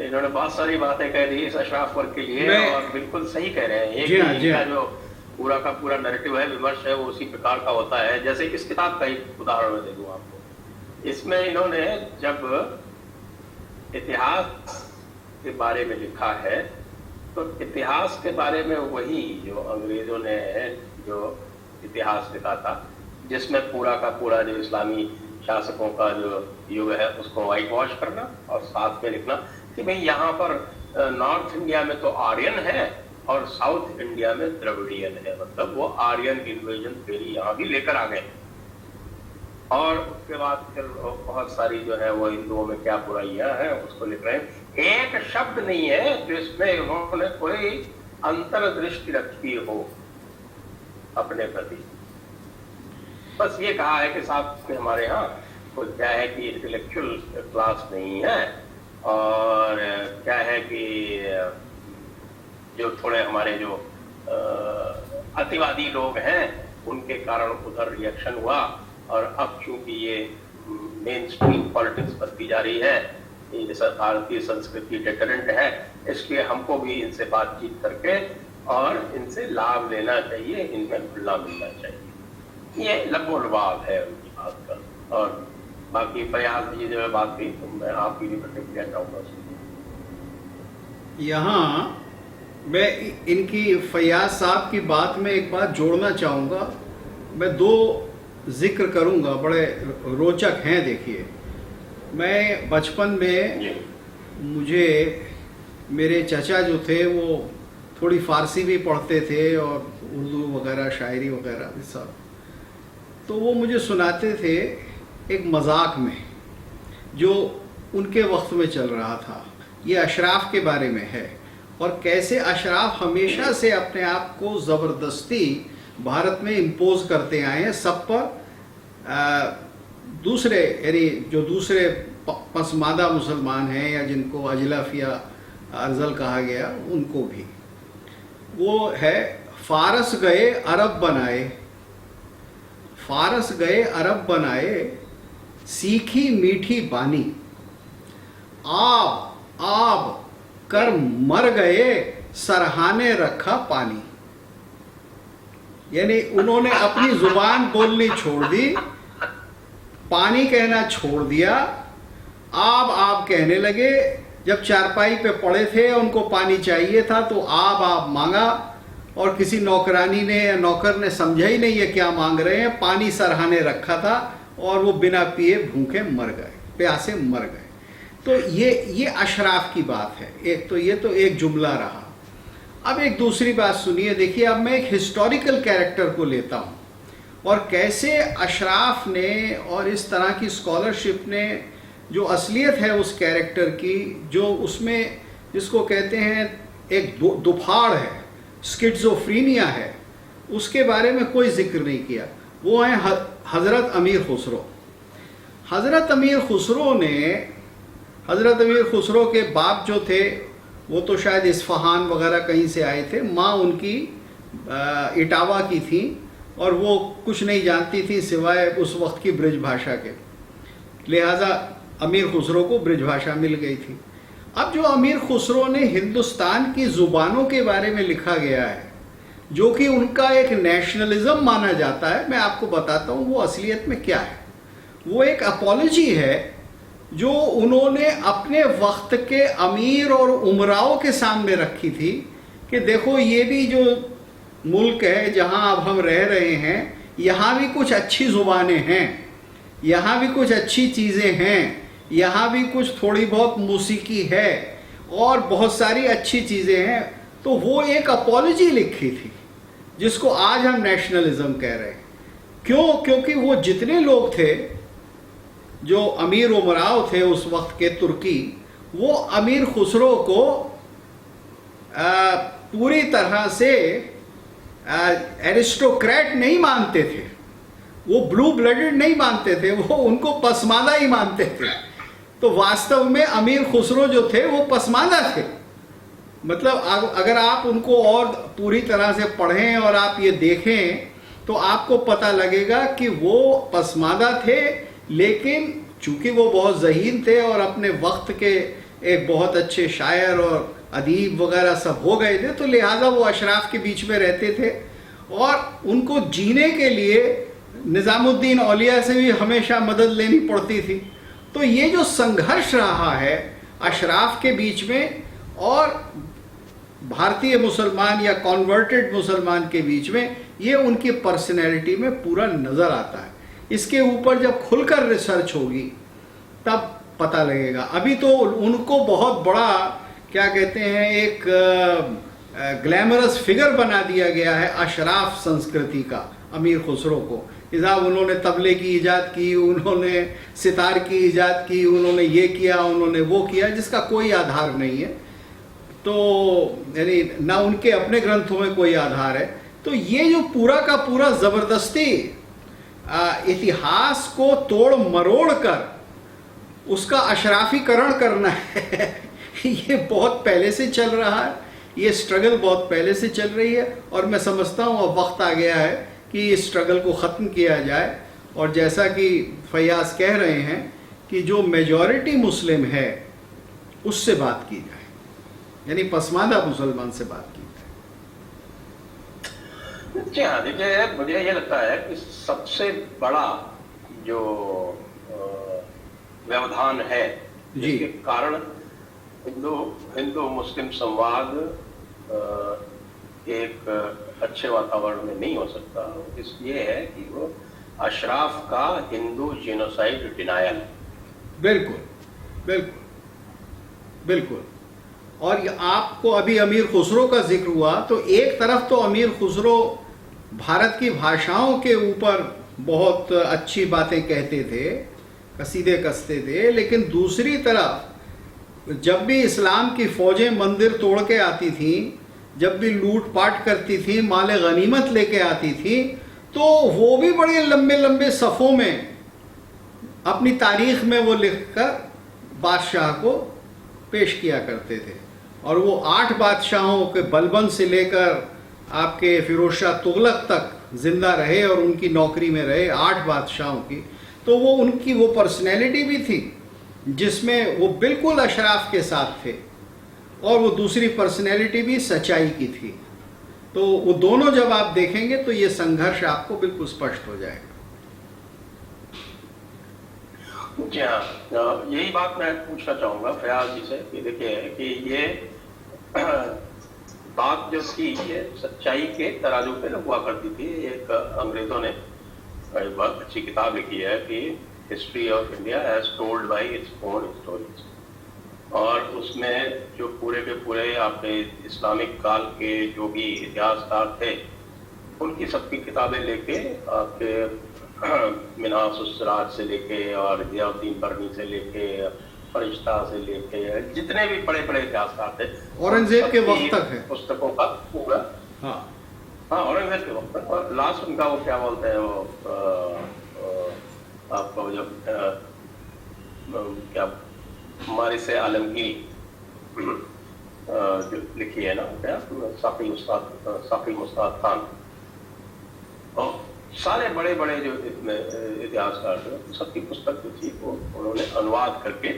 इन्होंने बहुत सारी बातें कह दी इस अशराफ वर्ग के लिए, और बिल्कुल सही कह रहे हैं। इनका जो पूरा का पूरा नैरेटिव है, विमर्श है, वो उसी प्रकार का होता है। जैसे इस किताब का एक उदाहरण मैं दे दूं आपको। इसमें इन्होंने जब इतिहास के बारे में लिखा है, तो इतिहास के बारे में वही जो अंग्रेजों ने जो इतिहास लिखा था, जिसमें पूरा का पूरा जो इस्लामी शासकों का जो युग है उसको वाइट वॉश करना, और साथ में लिखना कि भाई यहाँ पर नॉर्थ इंडिया में तो आर्यन है और साउथ इंडिया में द्रविडियन है, मतलब वो आर्यन इन्वेजन थ्योरी यहाँ भी लेकर आ गए। और उसके बाद फिर बहुत सारी जो है वो हिंदुओं में क्या बुराइयां हैं उसको लिख रहे हैं। एक शब्द नहीं है जिसमें उन्होंने कोई अंतर्दृष्टि रखी हो अपने प्रति। बस ये कहा है कि साहब हमारे यहाँ कुछ क्या है कि इंटेलेक्चुअल क्लास नहीं है, और क्या है कि जो थोड़े हमारे जो अतिवादी लोग हैं उनके कारण उधर रिएक्शन हुआ, और अब चूंकि ये मेन स्ट्रीम पॉलिटिक्स बनती जा रही है, ये भारतीय संस्कृति डेटरेंट है, इसलिए हमको भी इनसे बातचीत करके और इनसे लाभ लेना चाहिए, इनमें खुला मिलना चाहिए। ये लगभग है उनकी बात का। और बाकी फयाज जी जो बात की, तो मैं आपकी भी प्रतिक्रिया चाहूंगा। यहाँ मैं इनकी फयाज साहब की बात में एक बात जोड़ना चाहूँगा। मैं 2 जिक्र करूँगा, बड़े रोचक हैं। देखिए, मैं बचपन में मुझे मेरे चाचा जो थे वो थोड़ी फारसी भी पढ़ते थे और उर्दू वगैरह शायरी वगैरह भी सब। तो वो मुझे सुनाते थे एक मजाक में जो उनके वक्त में चल रहा था। ये अशराफ के बारे में है और कैसे अशराफ हमेशा से अपने आप को ज़बरदस्ती भारत में इम्पोज करते आए हैं सब पर। दूसरे यानी जो दूसरे पसमादा मुसलमान हैं या जिनको अजलफ या अर्जल कहा गया उनको भी। वो है फारस गए अरब बनाए, फारस गए अरब बनाए, सीखी मीठी बानी, आब आब कर मर गए, सरहाने रखा पानी। यानी उन्होंने अपनी जुबान बोलनी छोड़ दी, पानी कहना छोड़ दिया, आब आब कहने लगे। जब चारपाई पे पड़े थे उनको पानी चाहिए था तो आब आब मांगा और किसी नौकरानी ने या नौकर ने समझा ही नहीं है क्या मांग रहे हैं, पानी सरहाने रखा था और वो बिना पिए भूखे मर गए, प्यासे मर गए। तो ये अशराफ की बात है। एक तो ये तो एक जुमला रहा। अब एक दूसरी बात सुनिए। देखिए, अब मैं एक हिस्टोरिकल कैरेक्टर को लेता हूँ और कैसे अशराफ ने और इस तरह की स्कॉलरशिप ने जो असलियत है उस कैरेक्टर की, जो उसमें जिसको कहते हैं एक दुफाड़ है, स्किज़ोफ्रीनिया है, उसके बारे में कोई जिक्र नहीं किया। वो हैं हज़रत अमीर खुसरो। हज़रत अमीर खुसरो ने, हज़रत अमीर खुसरो के बाप जो थे वो तो शायद इस्फहान वगैरह कहीं से आए थे, माँ उनकी इटावा की थी और वो कुछ नहीं जानती थी सिवाय उस वक्त की ब्रिज भाषा के, लिहाजा अमीर खुसरो को ब्रिज भाषा मिल गई थी। अब जो अमीर खुसरो ने हिंदुस्तान की ज़ुबानों के बारे में लिखा गया है जो कि उनका एक नेशनलिज्म माना जाता है, मैं आपको बताता हूँ वो असलियत में क्या है। वो एक अपॉलजी है जो उन्होंने अपने वक्त के अमीर और उमराओं के सामने रखी थी कि देखो ये भी जो मुल्क है जहाँ अब हम रह रहे हैं, यहाँ भी कुछ अच्छी ज़ुबानें हैं, यहाँ भी कुछ अच्छी चीज़ें हैं, यहाँ भी कुछ थोड़ी बहुत मौसीकी है और बहुत सारी अच्छी चीज़ें हैं। तो वो एक अपॉलजी लिखी थी जिसको आज हम नेशनलिज्म कह रहे हैं। क्यों? क्योंकि वो जितने लोग थे जो अमीर उमराव थे उस वक्त के तुर्की, वो अमीर खुसरो को पूरी तरह से एरिस्टोक्रेट नहीं मानते थे, वो ब्लू ब्लडेड नहीं मानते थे, वो उनको पसमानदा ही मानते थे। तो वास्तव में अमीर खुसरो जो थे वो पसमानदा थे। मतलब अगर आप उनको और पूरी तरह से पढ़ें और आप ये देखें तो आपको पता लगेगा कि वो पसमानदा थे, लेकिन चूंकि वो बहुत ज़हीन थे और अपने वक्त के एक बहुत अच्छे शायर और अदीब वगैरह सब हो गए थे, तो लिहाजा वो अशराफ के बीच में रहते थे और उनको जीने के लिए निज़ामुद्दीन औलिया से भी हमेशा मदद लेनी पड़ती थी। तो ये जो संघर्ष रहा है अशराफ के बीच में और भारतीय मुसलमान या कन्वर्टेड मुसलमान के बीच में, ये उनकी पर्सनैलिटी में पूरा नज़र आता है। इसके ऊपर जब खुलकर रिसर्च होगी तब पता लगेगा। अभी तो उनको बहुत बड़ा क्या कहते हैं एक ग्लैमरस फिगर बना दिया गया है अशराफ संस्कृति का, अमीर खुसरो को। इज़ाब उन्होंने तबले की ईजाद की, उन्होंने सितार की ईजाद की, उन्होंने ये किया, उन्होंने वो किया, जिसका कोई आधार नहीं है। तो यानी ना उनके अपने ग्रंथों में कोई आधार है। तो ये जो पूरा का पूरा ज़बरदस्ती इतिहास को तोड़ मरोड़ कर उसका अशराफीकरण करना है ये बहुत पहले से चल रहा है, ये स्ट्रगल बहुत पहले से चल रही है और मैं समझता हूँ अब वक्त आ गया है कि इस स्ट्रगल को ख़त्म किया जाए। और जैसा कि फैयाज कह रहे हैं कि जो मेजॉरिटी मुस्लिम है उससे बात की जाए, यानी पसमानदा मुसलमान से बात की जाए। जी हाँ, देखिए मुझे ये लगता है कि सबसे बड़ा जो व्यवधान है जिसके कारण हिंदू मुस्लिम संवाद एक अच्छे वातावरण में नहीं हो सकता, इसलिए है कि वो अशराफ का हिंदू जीनोसाइड डिनायल। बिल्कुल बिल्कुल बिल्कुल। और आपको अभी अमीर खुसरो का जिक्र हुआ, तो एक तरफ तो अमीर खुसरो भारत की भाषाओं के ऊपर बहुत अच्छी बातें कहते थे, कसीदे कसते थे, लेकिन दूसरी तरफ जब भी इस्लाम की फौजें मंदिर तोड़ के आती थीं, जब भी लूटपाट करती थी, माले गनीमत लेके आती थी, तो वो भी बड़े लंबे लंबे सफ़ों में अपनी तारीख में वो लिखकर बादशाह को पेश किया करते थे। और वो 8 बादशाहों के बलबन से लेकर आपके फिरोज शाह तुगलक तक जिंदा रहे और उनकी नौकरी में रहे, 8 बादशाहों की। तो वो उनकी वो पर्सनैलिटी भी थी जिसमें वो बिल्कुल अशराफ के साथ थे, और वो दूसरी पर्सनैलिटी भी सच्चाई की थी। तो वो दोनों जब आप देखेंगे तो ये संघर्ष आपको बिल्कुल स्पष्ट हो जाएगा। जी हाँ, यही बात मैं पूछना चाहूंगा फयाज जी से कि देखिए कि ये बात जो थी ये सच्चाई के तराजू पे हुआ करती थी। एक अंग्रेजों ने एक बहुत अच्छी किताब लिखी है कि history of India as told by its own stories, और उसमें जो पूरे के पूरे आपके इस्लामिक काल के जो भी इतिहासकार थे उनकी सबकी किताबें लेके आपके मिनास उस-सिराज से लेके और जियाउद्दीन बरनी से लेके फरिश्ता से लेके जितने भी बड़े बड़े इतिहासकार थे, औरंगजेब के वक्त तक है पुस्तकों का पूरा। हाँ, औरंगजेब के वक्त तक। और लास्ट उनका वो क्या बोलते हैं वो आपको जो क्या हमारे से आलमगीरी जो लिखी है ना, क्या साफी मुस्ताद खान, और सारे बड़े बड़े जो इतिहासकार थे सबकी पुस्तक जो थी वो उन्होंने अनुवाद करके,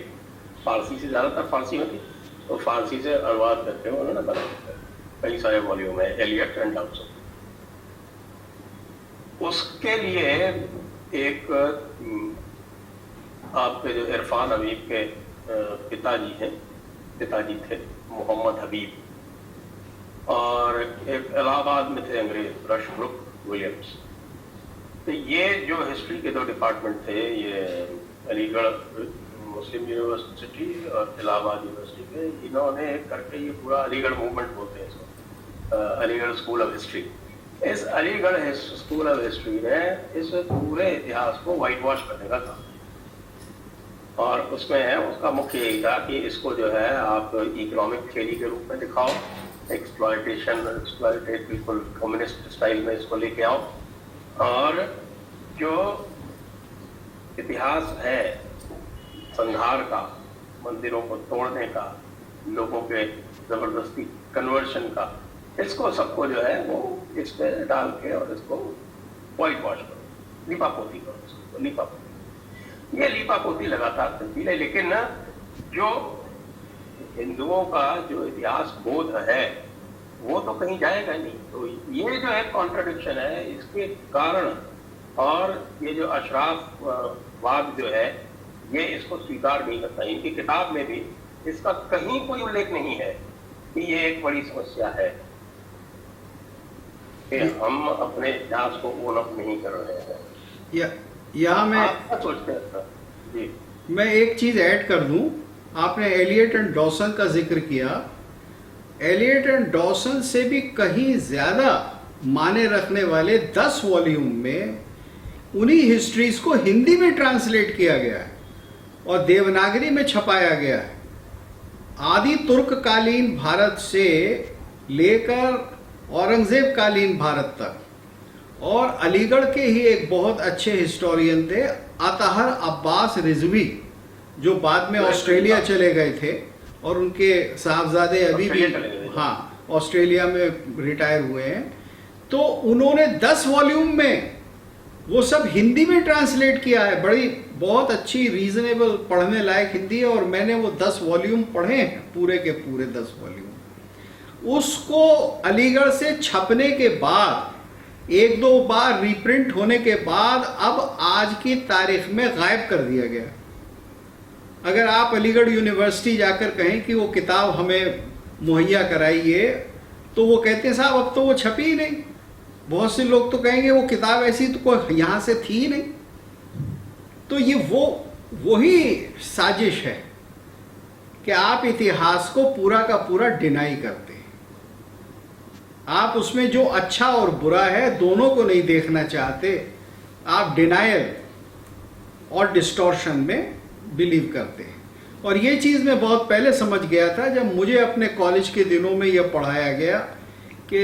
फारसी से ज़्यादातर फारसी में थी, तो फारसी से अनुवाद करके उन्होंने बनाया कई सारे वॉल्यूम है, एलियट एंड डॉक्सन। उसके लिए एक आपके जो इरफान हबीब के पिताजी थे मोहम्मद हबीब, और एक इलाहाबाद में थे अंग्रेज रशब्रुक विलियम्स। तो ये जो हिस्ट्री के 2 डिपार्टमेंट थे, ये अलीगढ़ मुस्लिम यूनिवर्सिटी और इलाहाबाद यूनिवर्सिटी के, इन्होंने करके ये पूरा अलीगढ़ मूवमेंट बोलते हैं इसको, अलीगढ़ स्कूल ऑफ हिस्ट्री। इस अलीगढ़ स्कूल ऑफ हिस्ट्री ने इस पूरे इतिहास को वाइट वॉश करने का काम, और उसमें है उसका मुख्य यही था कि इसको जो है आप इकोनॉमिक थ्योरी के रूप में दिखाओ, एक्सप्लॉइटेड बिल्कुल कम्युनिस्ट स्टाइल में इसको लेके आओ, और जो इतिहास है संहार का, मंदिरों को तोड़ने का, लोगों के जबरदस्ती कन्वर्शन का, इसको सबको जो है वो इस पे डाल के और इसको व्हाइट वॉश करो, लिपापोती करो, इसको लिपापोती। ये लिपापोती लगातार चलती है, लेकिन ना जो हिंदुओं का जो इतिहास बोध है वो तो कहीं जाएगा नहीं। तो ये जो है कॉन्ट्रडिक्शन है, इसके कारण, और ये जो अशराफ वाद जो है ये इसको स्वीकार नहीं करता। इनकी किताब में भी इसका कहीं कोई उल्लेख नहीं है कि ये एक बड़ी समस्या है कि हम अपने इतिहास को ओन अप नहीं कर रहे हैं। यहाँ मैं क्या सोचते हैं जी? मैं एक चीज ऐड कर दूं, आपने एलियट एंड डॉसन का जिक्र किया। एलियट एंड डॉसन से भी कहीं ज्यादा माने रखने वाले 10 वॉल्यूम में उन्हीं हिस्ट्रीज को हिंदी में ट्रांसलेट किया गया है और देवनागरी में छपाया गया है। आदि तुर्क कालीन भारत से लेकर औरंगजेब कालीन भारत तक, और अलीगढ़ के ही एक बहुत अच्छे हिस्टोरियन थे अतहर अब्बास रिजवी, जो बाद में ऑस्ट्रेलिया चले गए थे, और उनके साहबजादे अभी भी ऑस्ट्रेलिया में रिटायर हुए हैं। तो उन्होंने 10 वॉल्यूम में वो सब हिंदी में ट्रांसलेट किया है, बड़ी बहुत अच्छी रीजनेबल पढ़ने लायक हिंदी है, और मैंने वो 10 वॉल्यूम पढ़े हैं, पूरे के पूरे 10 वॉल्यूम। उसको अलीगढ़ से छपने के बाद 1-2 बार रीप्रिंट होने के बाद अब आज की तारीख में गायब कर दिया गया। अगर आप अलीगढ़ यूनिवर्सिटी जाकर कहें कि वो किताब हमें मुहैया कराइए, तो वो कहते हैं साहब अब तो वो छपी ही नहीं। बहुत से लोग तो कहेंगे वो किताब ऐसी तो कोई यहाँ से थी ही नहीं। तो ये वही साजिश है कि आप इतिहास को पूरा का पूरा डिनाई करते हैं। आप उसमें जो अच्छा और बुरा है दोनों को नहीं देखना चाहते, आप डिनायल और डिस्टॉर्शन में बिलीव करते हैं। और ये चीज़ मैं बहुत पहले समझ गया था जब मुझे अपने कॉलेज के दिनों में यह पढ़ाया गया कि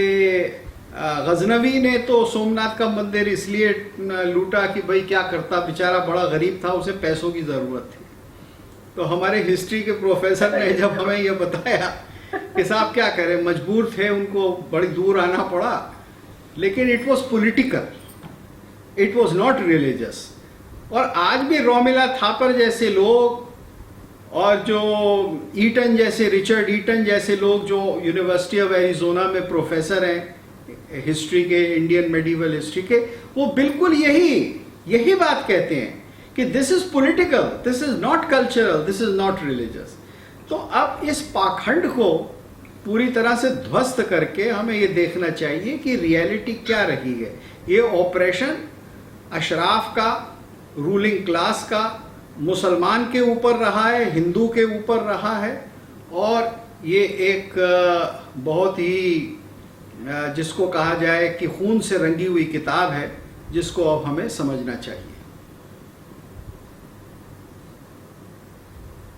गजनवी ने तो सोमनाथ का मंदिर इसलिए लूटा कि भाई क्या करता, बेचारा बड़ा गरीब था, उसे पैसों की ज़रूरत थी। तो हमारे हिस्ट्री के प्रोफेसर ने जब हमें यह बताया कि साहब क्या करें, मजबूर थे, उनको बड़ी दूर आना पड़ा, लेकिन it was political, it was not religious. और आज भी रोमिला थापर जैसे लोग और जो ईटन जैसे, रिचर्ड ईटन जैसे लोग जो यूनिवर्सिटी ऑफ एरिजोना में प्रोफेसर हैं हिस्ट्री के, इंडियन मेडिवल हिस्ट्री के, वो बिल्कुल यही बात कहते हैं कि this is political, this is not cultural, this is not religious. तो अब इस पाखंड को पूरी तरह से ध्वस्त करके हमें ये देखना चाहिए कि रियलिटी क्या रही है। ये ऑपरेशन अशराफ का, रूलिंग क्लास का, मुसलमान के ऊपर रहा है, हिंदू के ऊपर रहा है, और ये एक बहुत ही जिसको कहा जाए कि खून से रंगी हुई किताब है, जिसको अब हमें समझना चाहिए।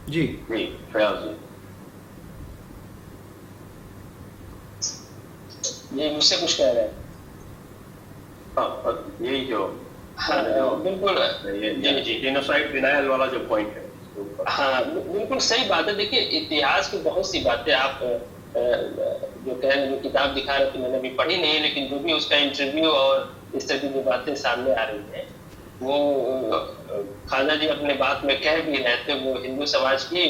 जी फयाज जी, ये मुझसे कुछ कह रहे हैं? हाँ, यही जो हाँ बिल्कुल, ये जेनोसाइड डिनायल वाला जो पॉइंट है, हाँ बिल्कुल सही बात है। देखिए इतिहास की बहुत सी बातें आप जो कह रहे, जो किताब दिखा रहे थे मैंने अभी पढ़ी नहीं है, लेकिन जो भी उसका इंटरव्यू और इस तरह की जो बातें सामने आ रही हैं, वो खाजा जी अपने बात में कह भी रहे थे, वो हिंदू समाज की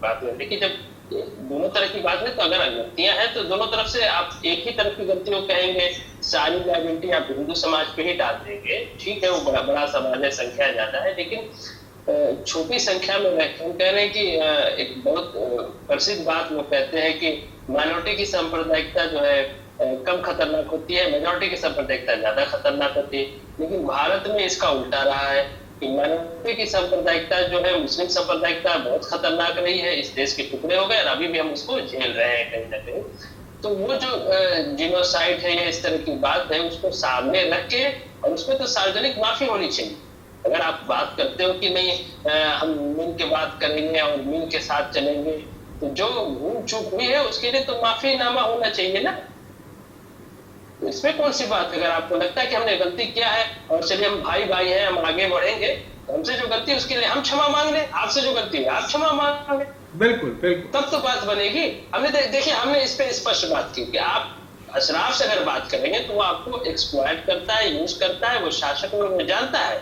बात में। देखिए जब दोनों तरह की बात है, तो अगर गलतियां हैं तो दोनों तरफ से आप एक ही तरफ की गलतियों कहेंगे, सारी लायबिलिटी आप हिंदू समाज पे ही डाल देंगे। ठीक है, वो बड़ा समाज है, संख्या ज्यादा है, लेकिन छोटी संख्या में रहकर हम कह रहे हैं कि एक बहुत प्रसिद्ध बात वो कहते हैं कि माइनॉरिटी की सांप्रदायिकता जो है कम खतरनाक होती है, मेजॉरिटी की सांप्रदायिकता ज्यादा खतरनाक होती है। लेकिन भारत में इसका उल्टा रहा है कि माइनॉरिटी की सांप्रदायिकता जो है, मुस्लिम सांप्रदायिकता बहुत खतरनाक रही है, इस देश के टुकड़े हो गए और अभी भी हम उसको झेल रहे हैं कहीं ना कहीं। तो वो जो जीनोसाइड है या इस तरह की बात है, उसको सामने रख के, और उसमें तो सार्वजनिक माफी होनी चाहिए। अगर आप बात करते हो कि नहीं हम मिल के बात करेंगे और मिल के साथ चलेंगे, तो जो भूल चूक हुई है उसके लिए तो माफीनामा होना चाहिए ना। तो इसमें कौन सी बात? अगर आपको लगता है कि हमने गलती किया है और चलिए हम भाई भाई हैं, हम आगे बढ़ेंगे, तो हमसे जो गलती है उसके लिए हम क्षमा मांग लें, आपसे जो गलती है आप क्षमा मांग लें, बिल्कुल बिल्कुल, तब तो बात बनेगी। हमने देखिए हमने इस पे स्पष्ट बात की कि आप अशराफ से अगर बात करेंगे तो वो आपको एक्सप्लॉइट करता है, यूज करता है, वो शासक में जानता है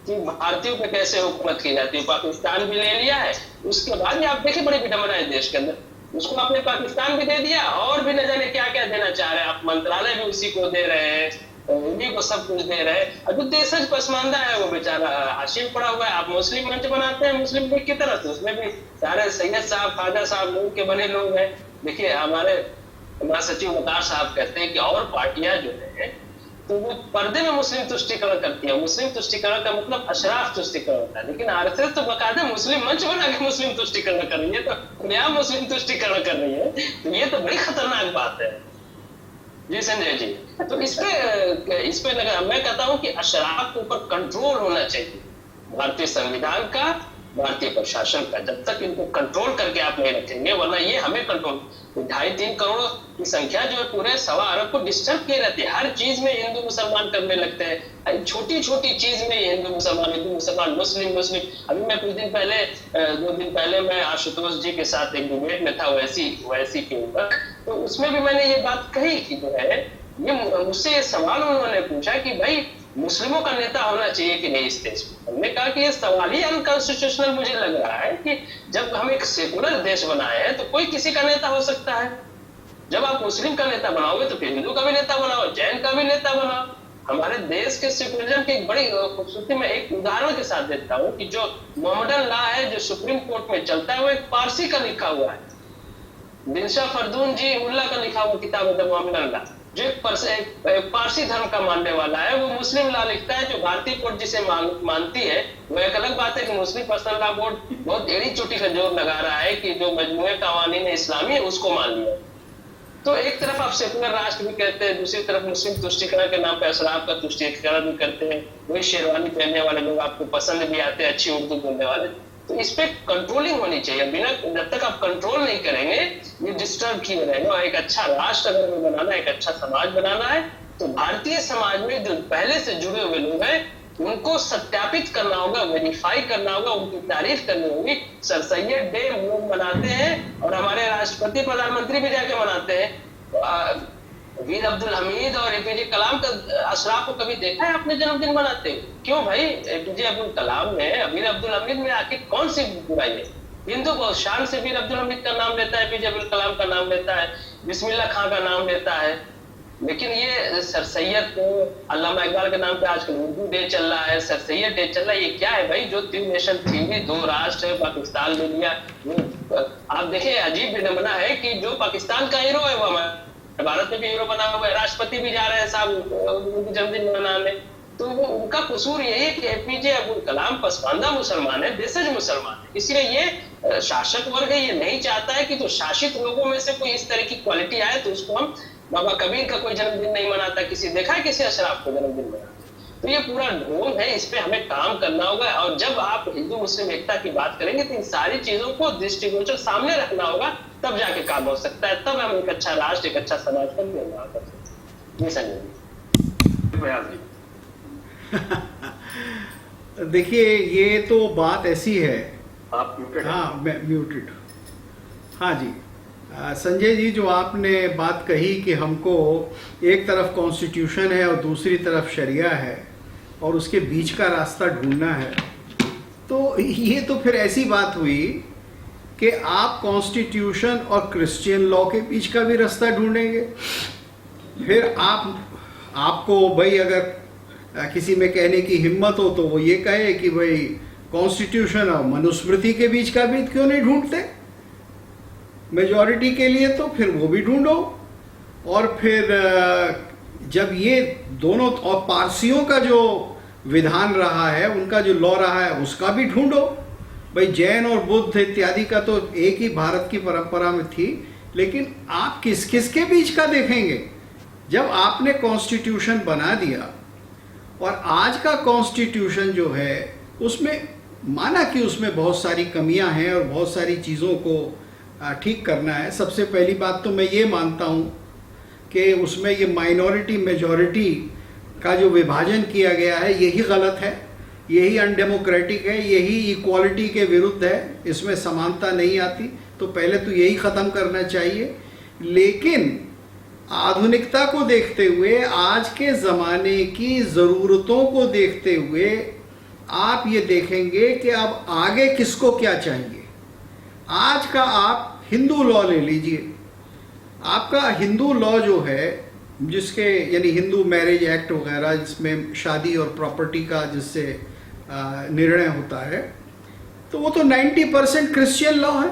कि भारतीयों पे कैसे हुकूमत की जाती है। पाकिस्तान भी ले लिया है, उसके बाद भी आप देखिए बड़ी विडंबना है देश के अंदर, उसको आपने पाकिस्तान भी दे दिया और भी न जाने क्या क्या देना चाह रहे हैं आप, मंत्रालय भी उसी को दे रहे हैं, उन्हीं को सब कुछ दे रहे हैं। अब देश पसमानदा है वो बेचारा हाशिम पड़ा हुआ है। आप मुस्लिम मंच बनाते हैं मुस्लिम लीग की तरफ, तो उसमें भी सारे सैयद साहब, खाजा साहब लोग के बने लोग हैं। देखिए हमारे महासचिव वकार साहब कहते हैं कि और पार्टियां जो है तो वो पर्दे में मुस्लिम तुष्टिकरण करती है। मुस्लिम तुष्टिकरण का मतलब अशराफ तुष्टिकरण होता है, लेकिन आरएसएस तो बकायदा मुस्लिम मंच बना के मुस्लिम तुष्टिकरण कर रही है, तो नया मुस्लिम तुष्टिकरण कर रही है, तो ये तो बड़ी खतरनाक बात है जी संजय जी। तो इस पे मैं कहता हूं कि अशराफ के ऊपर कंट्रोल होना चाहिए भारतीय संविधान का, भारतीय प्रशासन का। जब तक इनको कंट्रोल करके आप नहीं रखेंगे, वरना ये हमें कंट्रोल, 2.5-3 करोड़ की संख्या जो है पूरे 1.25 अरब को डिस्टर्ब किए रहती है। हर चीज में हिंदू मुसलमान करने लगते हैं, छोटी छोटी चीज में हिंदू मुसलमान मुस्लिम। अभी मैं कुछ दिन पहले 2 दिन पहले मैं आशुतोष जी के साथ एक डिबेट में था वैसी के ऊपर, तो उसमें भी मैंने ये बात कही कि जो है ये मुझसे ये सवाल उन्होंने पूछा कि भाई मुस्लिमों का नेता होना चाहिए कि नहीं इस देश में। हमने कहा कि ये सवाल ही अनकॉन्स्टिट्यूशनल मुझे लग रहा है कि जब हम एक सेकुलर देश बनाए हैं तो कोई किसी का नेता हो सकता है। जब आप मुस्लिम का नेता बनाओगे तो फिर हिंदू का भी नेता बनाओ, जैन का भी नेता बनाओ। हमारे देश के सेकुलरिज्म की एक बड़ी खूबसूरती मैं एक उदाहरण के साथ देता हूँ कि जो मोहम्मदन लॉ है जो सुप्रीम कोर्ट में चलता है वो एक पारसी का लिखा हुआ है। दिलशाह फरदून जी मुल्ला का लिखा हुआ किताब है मोहम्मदन लॉ, जो एक पारसी धर्म का मानने वाला है, वो मुस्लिम लॉ लिखता है जो भारतीय कोर्ट जिसे मानती है। वो एक अलग बात है कि मुस्लिम पर्सनल लॉ बोर्ड बहुत एड़ी चोटी का जोर लगा रहा है कि जो मजमूए कवानीन इस्लामी है उसको मान लिया। तो एक तरफ आप सेकुलर राष्ट्र भी कहते हैं, दूसरी तरफ मुस्लिम तुष्टीकरण के नाम पे अशराफ का तुष्टीकरण भी करते हैं। वही शेरवानी पहनने वाले लोग आपको पसंद भी आते हैं, अच्छी उर्दू बोलने वाले। तो इस पे कंट्रोलिंग होनी चाहिए। बिना जब तक आप कंट्रोल नहीं करेंगे ये डिस्टर्ब किए रहेंगे। और एक अच्छा राष्ट्र अगर हमें बनाना है, एक अच्छा समाज बनाना है, तो भारतीय समाज में जो पहले से जुड़े हुए लोग हैं उनको सत्यापित करना होगा, वेरीफाई करना होगा, उनकी तारीफ करनी होगी। सर सैयद डे हम लोग मनाते हैं और हमारे राष्ट्रपति प्रधानमंत्री भी जाके मनाते हैं। वीर अब्दुल हमीद और एपीजे कलाम का अशराफ को कभी देखा है आपने जन्मदिन मनाते? क्यों भाई? एपीजे अब्दुल कलाम में, वीर अब्दुल हमीद में आखिर कौन सी बुराई है? हिंदू बहुत शान से वीर अब्दुल हमीद का नाम लेता है, एपीजे अब्दुल कलाम का नाम लेता है, बिस्मिल्लाह खां का नाम लेता है। लेकिन ये सर सैयद को, अल्लामा इकबाल के नाम पे आजकल उर्दू डे चल रहा है, सर सैयद डे चल रहा है। ये क्या है भाई? जो 3 नेशन थी, 2 राष्ट्र है, पाकिस्तान ले लिया। आप देखें अजीब विडंबना है कि जो पाकिस्तान का हीरो है वो हमारे भारत में भी हीरो बना हुआ है। राष्ट्रपति भी जा रहे हैं साहब उनकी जन्मदिन मनाने। तो वो उनका कसूर यही है कि एपीजे अब्दुल कलाम पसमानदा मुसलमान है, देशज मुसलमान है। इसलिए ये शासक वर्ग है, ये नहीं चाहता है कि जो शासित लोगों में से कोई इस तरह की क्वालिटी आए तो उसको हम, बाबा कबीर का कोई जन्मदिन नहीं मनाता, किसी देखा है किसी अशराफ को जन्मदिन मनाता? तो ये पूरा ढोंग है, इस पे हमें काम करना होगा। और जब आप हिंदू मुस्लिम एकता की बात करेंगे तो इन सारी चीजों को दृष्टिगोचर सामने रखना होगा, तब जाके काम हो सकता है। तब हम एक अच्छा राष्ट्र, एक अच्छा समाज का निर्माण कर सकते हैं। ये संजय देखिए, ये तो बात ऐसी है। आप म्यूटेड? हाँ, मैं म्यूटेड। हाँ जी, संजय जी, जो आपने बात कही कि हमको एक तरफ कॉन्स्टिट्यूशन है और दूसरी तरफ शरिया है और उसके बीच का रास्ता ढूंढना है, तो ये तो फिर ऐसी बात हुई कि आप कॉन्स्टिट्यूशन और क्रिश्चियन लॉ के बीच का भी रास्ता ढूंढेंगे। फिर आपको भाई अगर किसी में कहने की हिम्मत हो तो वो ये कहे कि भाई कॉन्स्टिट्यूशन और मनुस्मृति के बीच का भी क्यों नहीं ढूंढते मेजॉरिटी के लिए, तो फिर वो भी ढूंढो। और फिर जब ये दोनों, और पारसियों का जो विधान रहा है, उनका जो लॉ रहा है, उसका भी ढूंढो। भाई जैन और बुद्ध इत्यादि का तो एक ही भारत की परंपरा में थी, लेकिन आप किस किस के बीच का देखेंगे? जब आपने कॉन्स्टिट्यूशन बना दिया और आज का कॉन्स्टिट्यूशन जो है उसमें माना कि उसमें बहुत सारी कमियां हैं और बहुत सारी चीज़ों को ठीक करना है। सबसे पहली बात तो मैं ये मानता हूँ कि उसमें ये माइनॉरिटी मेजॉरिटी का जो विभाजन किया गया है यही गलत है, यही अनडेमोक्रेटिक है, यही इक्वालिटी के विरुद्ध है, इसमें समानता नहीं आती। तो पहले तो यही ख़त्म करना चाहिए। लेकिन आधुनिकता को देखते हुए, आज के ज़माने की ज़रूरतों को देखते हुए आप ये देखेंगे कि अब आगे किसको क्या चाहिए। आज का आप हिंदू लॉ ले लीजिए। आपका हिंदू लॉ जो है, जिसके यानी हिंदू मैरिज एक्ट वगैरह, जिसमें शादी और प्रॉपर्टी का जिससे निर्णय होता है, तो वो तो 90% क्रिश्चियन लॉ है,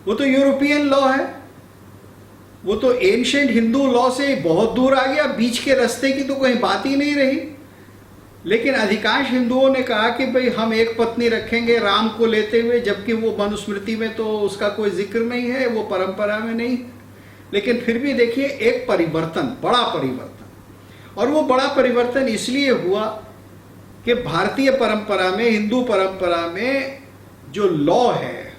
वो तो यूरोपियन लॉ है, वो तो एंशिएंट हिंदू लॉ से बहुत दूर आ गया। बीच के रास्ते की तो कोई बात ही नहीं रही। लेकिन अधिकांश हिंदुओं ने कहा कि भाई हम एक पत्नी रखेंगे राम को लेते हुए, जबकि वो मनुस्मृति में तो उसका कोई जिक्र नहीं है, वो परंपरा में नहीं। लेकिन फिर भी देखिए एक परिवर्तन, बड़ा परिवर्तन। और वो बड़ा परिवर्तन इसलिए हुआ कि भारतीय परंपरा में, हिंदू परंपरा में जो लॉ है,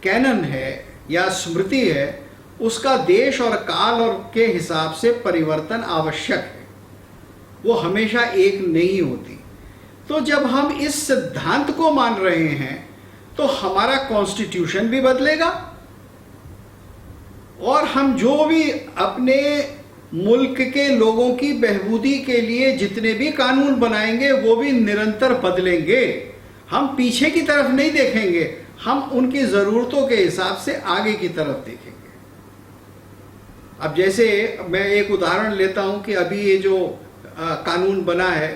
कैनन है या स्मृति है, उसका देश और काल और के हिसाब से परिवर्तन आवश्यक है। वो हमेशा एक नहीं होती। तो जब हम इस सिद्धांत को मान रहे हैं तो हमारा कॉन्स्टिट्यूशन भी बदलेगा और हम जो भी अपने मुल्क के लोगों की बहबूदी के लिए जितने भी कानून बनाएंगे वो भी निरंतर बदलेंगे। हम पीछे की तरफ नहीं देखेंगे, हम उनकी ज़रूरतों के हिसाब से आगे की तरफ देखेंगे। अब जैसे मैं एक उदाहरण लेता हूं कि अभी ये जो कानून बना है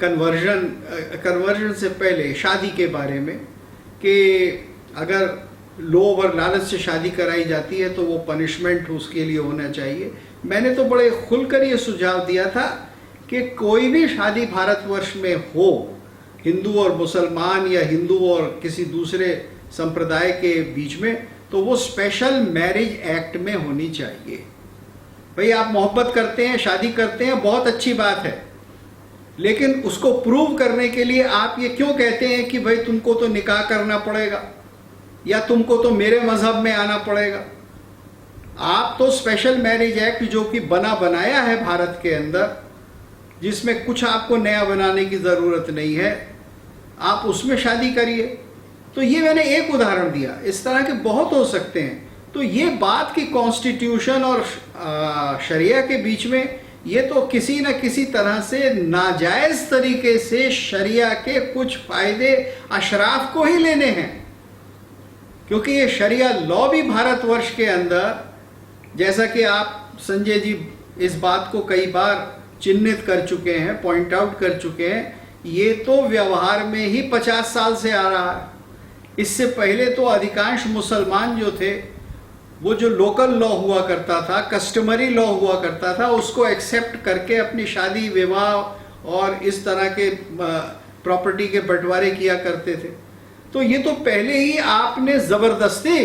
कन्वर्जन से पहले शादी के बारे में, कि अगर लोभ और लालच से शादी कराई जाती है तो वो पनिशमेंट उसके लिए होना चाहिए। मैंने तो बड़े खुलकर ये सुझाव दिया था कि कोई भी शादी भारतवर्ष में हो, हिंदू और मुसलमान या हिंदू और किसी दूसरे संप्रदाय के बीच में, तो वो स्पेशल मैरिज एक्ट में होनी चाहिए। भाई आप मोहब्बत करते हैं, शादी करते हैं, बहुत अच्छी बात है, लेकिन उसको प्रूव करने के लिए आप ये क्यों कहते हैं कि भाई तुमको तो निकाह करना पड़ेगा या तुमको तो मेरे मजहब में आना पड़ेगा। आप तो स्पेशल मैरिज एक्ट जो कि बना बनाया है भारत के अंदर, जिसमें कुछ आपको नया बनाने की ज़रूरत नहीं है, आप उसमें शादी करिए। तो ये मैंने एक उदाहरण दिया, इस तरह के बहुत हो सकते हैं। तो ये बात कि कॉन्स्टिट्यूशन और शरिया के बीच में, ये तो किसी न किसी तरह से नाजायज़ तरीके से शरिया के कुछ फ़ायदे अशराफ को ही लेने हैं, क्योंकि ये शरिया लॉ भी भारतवर्ष के अंदर, जैसा कि आप संजय जी इस बात को कई बार चिन्हित कर चुके हैं, पॉइंट आउट कर चुके हैं, ये तो व्यवहार में ही 50 साल से आ रहा है। इससे पहले तो अधिकांश मुसलमान जो थे, वो जो लोकल लॉ हुआ करता था, कस्टमरी लॉ हुआ करता था, उसको एक्सेप्ट करके अपनी शादी विवाह और इस तरह के प्रॉपर्टी के बंटवारे किया करते थे। तो ये तो पहले ही आपने ज़बरदस्ती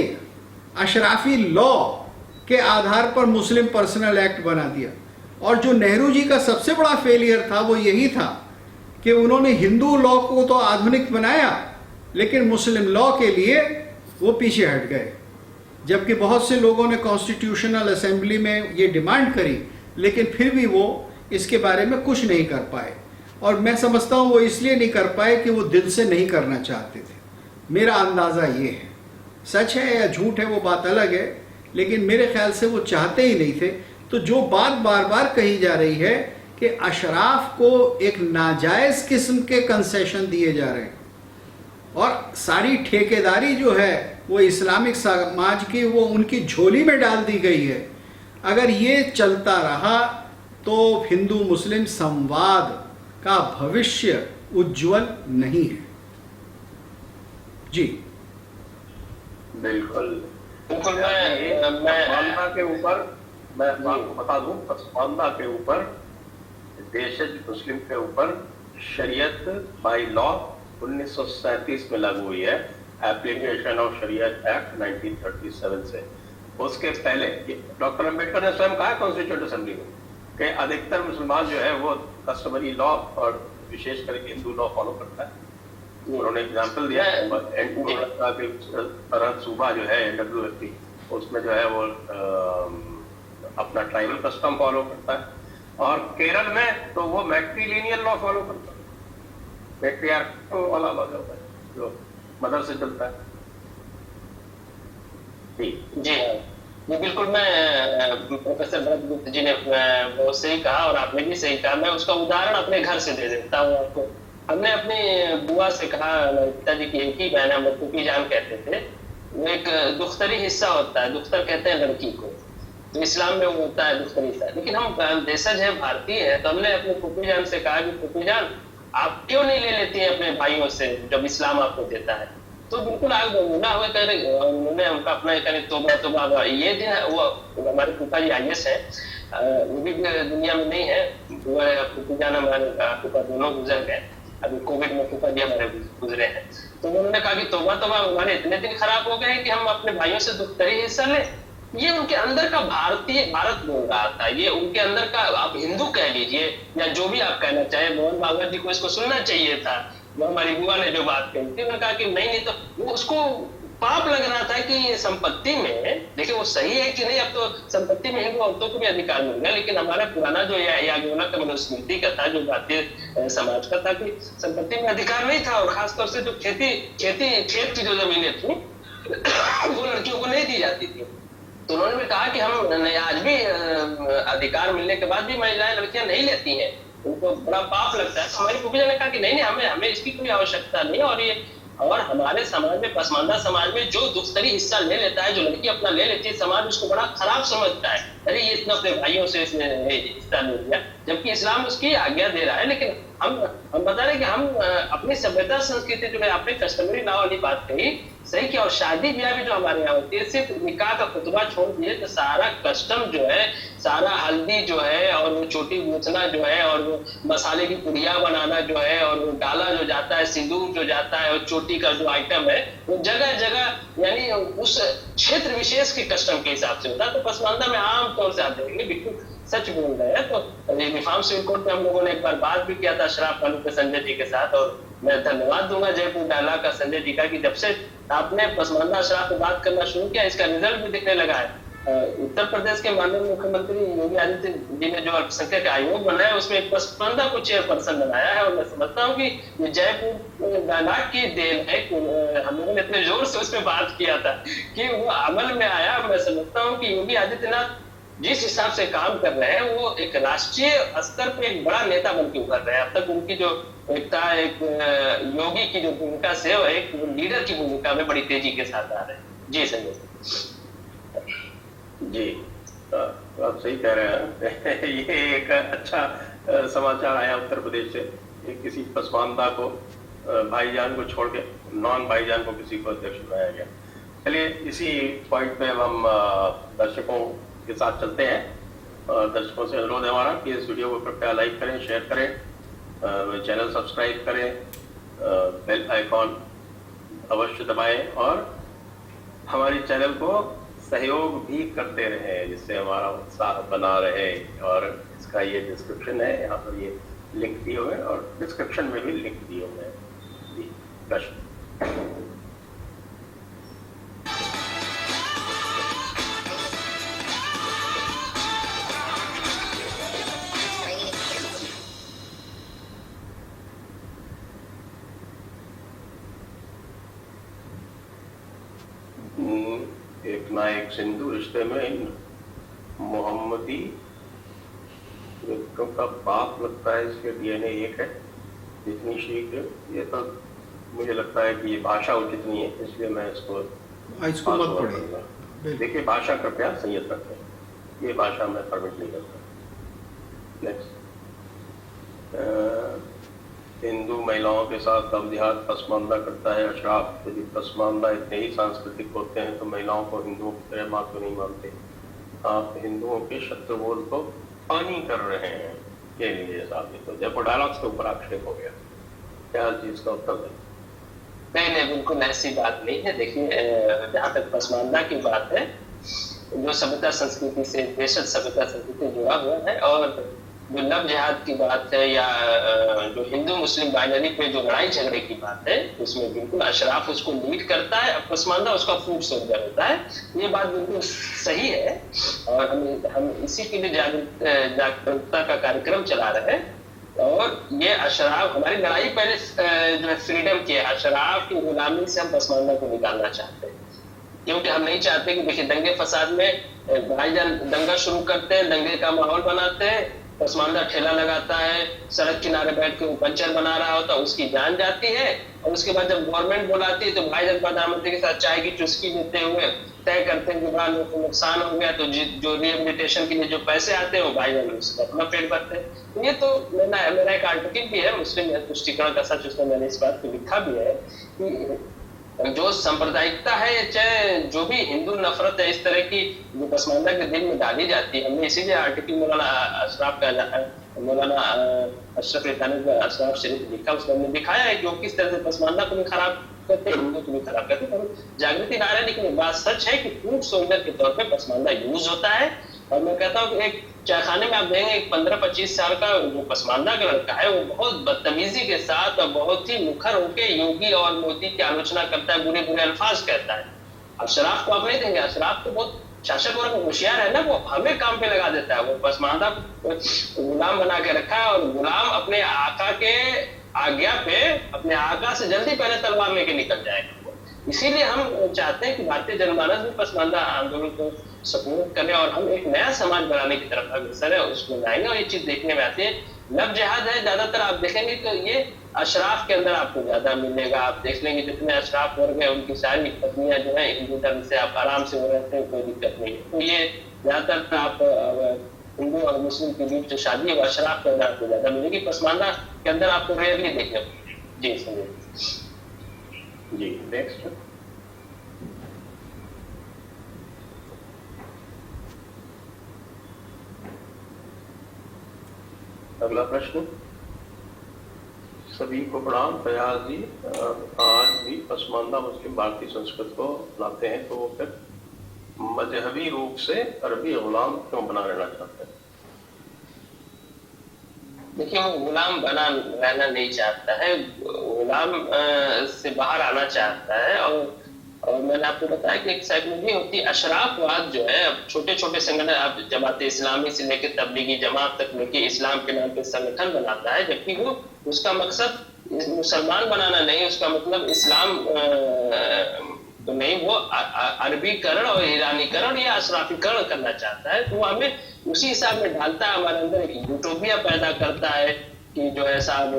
अशराफी लॉ के आधार पर मुस्लिम पर्सनल एक्ट बना दिया। और जो नेहरू जी का सबसे बड़ा फेलियर था वो यही था कि उन्होंने हिंदू लॉ को तो आधुनिक बनाया, लेकिन मुस्लिम लॉ के लिए वो पीछे हट गए। जबकि बहुत से लोगों ने कॉन्स्टिट्यूशनल असेंबली में ये डिमांड करी, लेकिन फिर भी वो इसके बारे में कुछ नहीं कर पाए। और मैं समझता हूँ वो इसलिए नहीं कर पाए कि वो दिल से नहीं करना चाहते थे। मेरा अंदाज़ा ये है, सच है या झूठ है वो बात अलग है, लेकिन मेरे ख्याल से वो चाहते ही नहीं थे। तो जो बात बार बार कही जा रही है कि अशराफ को एक नाजायज़ किस्म के कंसेशन दिए जा रहे हैं और सारी ठेकेदारी जो है वो इस्लामिक समाज की, वो उनकी झोली में डाल दी गई है। अगर ये चलता रहा तो हिंदू मुस्लिम संवाद का भविष्य उज्जवल नहीं है। जी बिल्कुल। मैं के ऊपर मैं आपको बता दूं, पसमानदा के ऊपर, देशज मुस्लिम के ऊपर शरीयत बाय लॉ 1937 में लागू हुई है, एप्लीकेशन ऑफ शरीयत एक्ट 1937 से। उसके पहले डॉक्टर अंबेडकर ने स्वयं कहा कॉन्स्टिट्यूंट असेंबली में कि अधिकतर मुसलमान जो है वो कस्टमरी लॉ और विशेष करके हिंदू लॉ फॉलो करता है। उन्होंने एग्जाम्पल दिया सरहद सूबा जो है NWFP, उसमें जो है वो अपना ट्राइबल कस्टम फॉलो करता है। और केरल में तो वो मैट्रिलिनियल लॉ फॉलो करता है, मैट्रियार्क वाला लॉ जो है जो मदर से चलता है। जी बिल्कुल। मैं प्रोफेसर भरत गुप्ता जी ने बहुत सही कहा और आपने भी सही कहा। मैं उसका उदाहरण अपने घर से दे देता हूँ आपको। हमने अपनी बुआ से कहा, पिताजी की एक ही बहन, हम लोग फूफी जान कहते थे, वो एक दुख्तरी हिस्सा होता है, दुख्तर कहते हैं लड़की को, तो इस्लाम में वो होता है दुख्तरी हिस्सा। लेकिन हम देशज है, भारतीय है, तो हमने अपने फूफी जान से कहा कि फूफी जान आप क्यों नहीं ले लेती हैं अपने भाइयों से जब इस्लाम आपको देता है। तो बिल्कुल आग बंगूला हुए कह रहे, उन्होंने हमको अपना कह रहे तोबा ये दिन वो हमारे फूफा जी IAS है, वो भी दुनिया में नहीं है, फूफी जान हमारे फूफा दोनों गुजर गए, अभी कोविड में फूफा जी हमारे गुजरे हैं। तो उन्होंने कहा कि तोबा हमारे इतने दिन खराब हो गए कि हम अपने भाइयों से दुख्तरी हिस्सा लें। ये उनके अंदर का भारत बोल रहा था, ये उनके अंदर का, आप हिंदू कह लीजिए या जो भी आप कहना चाहे, मोहन भागवत जी को इसको सुनना चाहिए था। वो हमारी बुआ ने जो बात कही थी, उन्होंने कहा कि नहीं तो वो उसको पाप लग रहा था कि संपत्ति में, देखिए वो सही है कि नहीं, अब तो संपत्ति में हिंदू औरतों को भी अधिकार मिल गया, लेकिन हमारा पुराना जो याज्ञवल्क्य का मनुस्मृति का था, जो भारतीय समाज का था, कि संपत्ति में अधिकार नहीं था। और खासतौर से जो खेत की जो जमीनें थी वो लड़कियों को नहीं दी जाती थी। तो उन्होंने भी कहा कि हम आज भी अधिकार मिलने के बाद भी महिलाएं लड़कियां नहीं लेती हैं, उनको बड़ा पाप लगता है। तो हमारी फूफी ने कहा कि नहीं हमें इसकी कोई आवश्यकता नहीं। और हमारे समाज में, पसमानदा समाज में, जो दुख्तरी हिस्सा ले लेता है, जो लड़की अपना ले लेती है, समाज उसको बड़ा खराब समझता है। अरे ये इतना अपने भाइयों से इसने हिस्सा ले लिया, जबकि इस्लाम उसकी आज्ञा दे रहा है। लेकिन हम बता रहे हैं कि हम अपनी सभ्यता संस्कृति जो है, आपने कस्टमरी लॉ वाली बात कही, सही किया। और शादी ब्याह भी जो हमारे यहाँ होती है, सिर्फ निकाह का खुतबा छोड़ दिए तो सारा कस्टम जो है, सारा हल्दी जो है और वो चोटी गूंथना जो है और वो मसाले की पुड़िया बनाना जो है और वो डाला जो जाता है, सिंदूर जो जाता है और चोटी का जो आइटम है, वो जगह जगह यानी उस क्षेत्र विशेष के कस्टम के हिसाब से होता है। तो पसमानदा में आमतौर से आप देखेंगे बिल्कुल सच बोल रहे हैं। तो रिफॉर्म सिविल कोर्ट में हम लोगों ने एक बार बात भी किया था अशराफ कानून के संजय जी के साथ, और मैं धन्यवाद दूंगा जयपुर डायलॉग का संजय जी का कि जब से आपने पसमानदा अशराफ पे बात करना शुरू किया, इसका रिजल्ट भी दिखने लगा है। उत्तर प्रदेश के माननीय मुख्यमंत्री योगी आदित्यनाथ जी ने जो अल्पसंख्यक आयोग बनाया है, उसमें एक पसमानदा को चेयरपर्सन बनाया है। और मैं समझता हूँ कि ये जयपुर डायलॉग की देन है कि हम लोगों ने इतने जोर से उसमें बात किया था कि वो अमल में आया। मैं समझता हूँ कि योगी आदित्यनाथ जिस हिसाब से काम कर रहे हैं, वो एक राष्ट्रीय स्तर पे एक बड़ा नेता बन के उभर रहे हैं। अब तक उनकी जो एकता, एक योगी की जो भूमिका से वो एक लीडर की भूमिका में बड़ी तेजी के साथ आ रहे हैं। जी संजय जी, आप सही कह रहे हैं। ये एक अच्छा समाचार आया उत्तर प्रदेश से, किसी पसमानदा को, भाईजान को छोड़ के नॉन भाईजान को किसी को अध्यक्ष बनाया गया। चलिए इसी पॉइंट पे हम दर्शकों के साथ चलते हैं। दर्शकों से अनुरोध है हमारा कि इस वीडियो को कृपया लाइक करें, शेयर करें, चैनल सब्सक्राइब करें, बेल आइकॉन अवश्य दबाएं और हमारे चैनल को सहयोग भी करते रहें, जिससे हमारा उत्साह बना रहे। और इसका ये डिस्क्रिप्शन है, यहाँ पर ये लिंक दिए हुए हैं और डिस्क्रिप्शन में भी लिंक दिए हुए हैं। प्रश्न एक ना एक सिंधु रिश्ते में मोहम्मदी व्यक्तियों का बाप लगता है, इसके डीएनए एक है। जितनी शीघ्र, ये तो मुझे लगता है कि ये भाषा उचित नहीं है, इसलिए मैं इसको मत पढ़िए। देखिए, भाषा कृपया संयत रखें, ये भाषा मैं परमिट नहीं करता। नेक्स्ट, हिंदू महिलाओं के साथ लव जिहाद पसमानदा करता है अशराफ। यदि पसमानदा इतने ही सांस्कृतिक होते हैं तो महिलाओं को हिंदुओं की तरह मां क्यों नहीं मानते? आप हिंदुओं के शत्रुबोध को पानी कर रहे हैं। ये लीजिए साहब, ये तो जयपुर डायलॉग्स के ऊपर आक्षेप हो गया। क्या चीज का उत्तर है? नहीं, बिल्कुल ऐसी बात नहीं है। देखिए, जहाँ तक पसमानदा की बात है, जो सभ्यता संस्कृति से, देशज सभ्यता संस्कृति जुड़ा हुआ है, और जो लव जिहाद की बात है या जो हिंदू मुस्लिम बाइनरी पे जो लड़ाई झगड़े की बात है, उसमें बिल्कुल अशराफ उसको लीड करता है, पसमानदा उसका फूड सोल्जर होता है। ये बात बिल्कुल सही है और हम इसी के लिए जागरूकता का कार्यक्रम चला रहे हैं। और ये अशराफ, हमारी लड़ाई पहले जो है फ्रीडम की है। अशराफ की गुलामी से हम पसमानदा को निकालना चाहते हैं, क्योंकि हम नहीं चाहते कि देखिए दंगे फसाद में भाईजान दंगा शुरू करते हैं, दंगे का माहौल बनाते हैं, पसमानदा ठेला लगाता है, सड़क किनारे बैठ के वो पंचर बना रहा होता है, उसकी जान जाती है। और उसके बाद जब गवर्नमेंट बुलाती है तो भाईजान प्रधानमंत्री के साथ चाय की चुस्की लेते हुए तय करते हैं कि बड़ा नुकसान हो गया, तो जो रिहेबिलिटेशन के लिए जो पैसे आते हैं वो भाईजान उसका अपना पेट भरते हैं। ये तो मेरा एक आर्टिकल भी है मुस्लिम तुष्टिकरण का सच, उसमें मैंने इस बात को लिखा भी है कि जो सांप्रदायिकता है, चाहे जो भी हिंदू नफरत है, इस तरह की जो पसमानदा के दिल में डाली जाती है। हमने इसीलिए आर्टिकल मौलाना अशराफ शरीफ लिखा, उसमें हमने दिखाया है कि वो किस तरह से पसमानदा को भी खराब करते हैं, हिंदू को भी खराब करते हैं। जागृति ला रहे हैं, लेकिन बात सच है कि फूड सोल्जर के तौर पर पसमानदा यूज होता है। और मैं कहता हूँ कि एक चायखाने में आप देंगे एक 15-25 साल का जो पसमानदा का लड़का है, वो बहुत बदतमीजी के साथ और बहुत ही मुखर होकर योगी और मोदी की आलोचना करता है, बुरे बुरे अल्फाज कहता है। अशराफ को आप नहीं देंगे, अशराफ तो बहुत शासक वर्ग होशियार है ना, वो हमें काम पे लगा देता है। वो पसमानदा गुलाम बना के रखा है और गुलाम अपने आका के आज्ञा पे अपने आका से जल्दी पहले तलवार लेके निकल जाएगा। इसीलिए हम चाहते हैं कि भारतीय जनमानस भी पसमानदा आंदोलन को सपोर्ट करें और हम एक नया समाज बनाने की तरफ अग्रसर है, उसको लाएंगे। और ये चीज देखने में आती है, लव जिहाद है, ज्यादातर आप देखेंगे तो ये अशराफ के अंदर आपको ज्यादा मिलेगा। आप देख लेंगे जितने अशराफ वर्ग है उनकी सारी पत्नियां जो है हिंदू धर्म से, आप आराम से वो रहते हैं, कोई दिक्कत नहीं है। तो ये ज्यादातर आप हिंदू और मुस्लिम के बीच जो शादी है वो अशराफ के अंदर आपको ज्यादा मिलेगी, पसमानदा के अंदर आपको रेयरली देखने को मिलेगी। जी सुनिए। जी नेक्स्ट। अगला प्रश्न। सभी को प्रणाम। फयाज जी, आज भी पसमानदा मुस्लिम भारतीय संस्कृति को अपनाते हैं, तो वो फिर मजहबी रूप से अरबी गुलाम क्यों बना रहना चाहते हैं? देखिए, वो गुलाम बना रहना नहीं चाहता है, गुलाम से बाहर आना चाहता है। और मैंने आपको बताया कि एक साइकोलॉजी होती है, अशराफवाद जो है, अब छोटे छोटे संगठन, आप जमात इस्लामी से लेकर तबलीगी जमात तक लेके इस्लाम के नाम पे संगठन बनाता है, जबकि वो उसका मकसद मुसलमान बनाना नहीं, उसका मतलब इस्लाम तो नहीं, वो अरबीकरण और ईरानीकरण या अशराफीकरण करना चाहता है। तो वो हमें उसी हिसाब में ढालता है, हमारे अंदर एक यूटोपिया पैदा करता है कि जो है साहब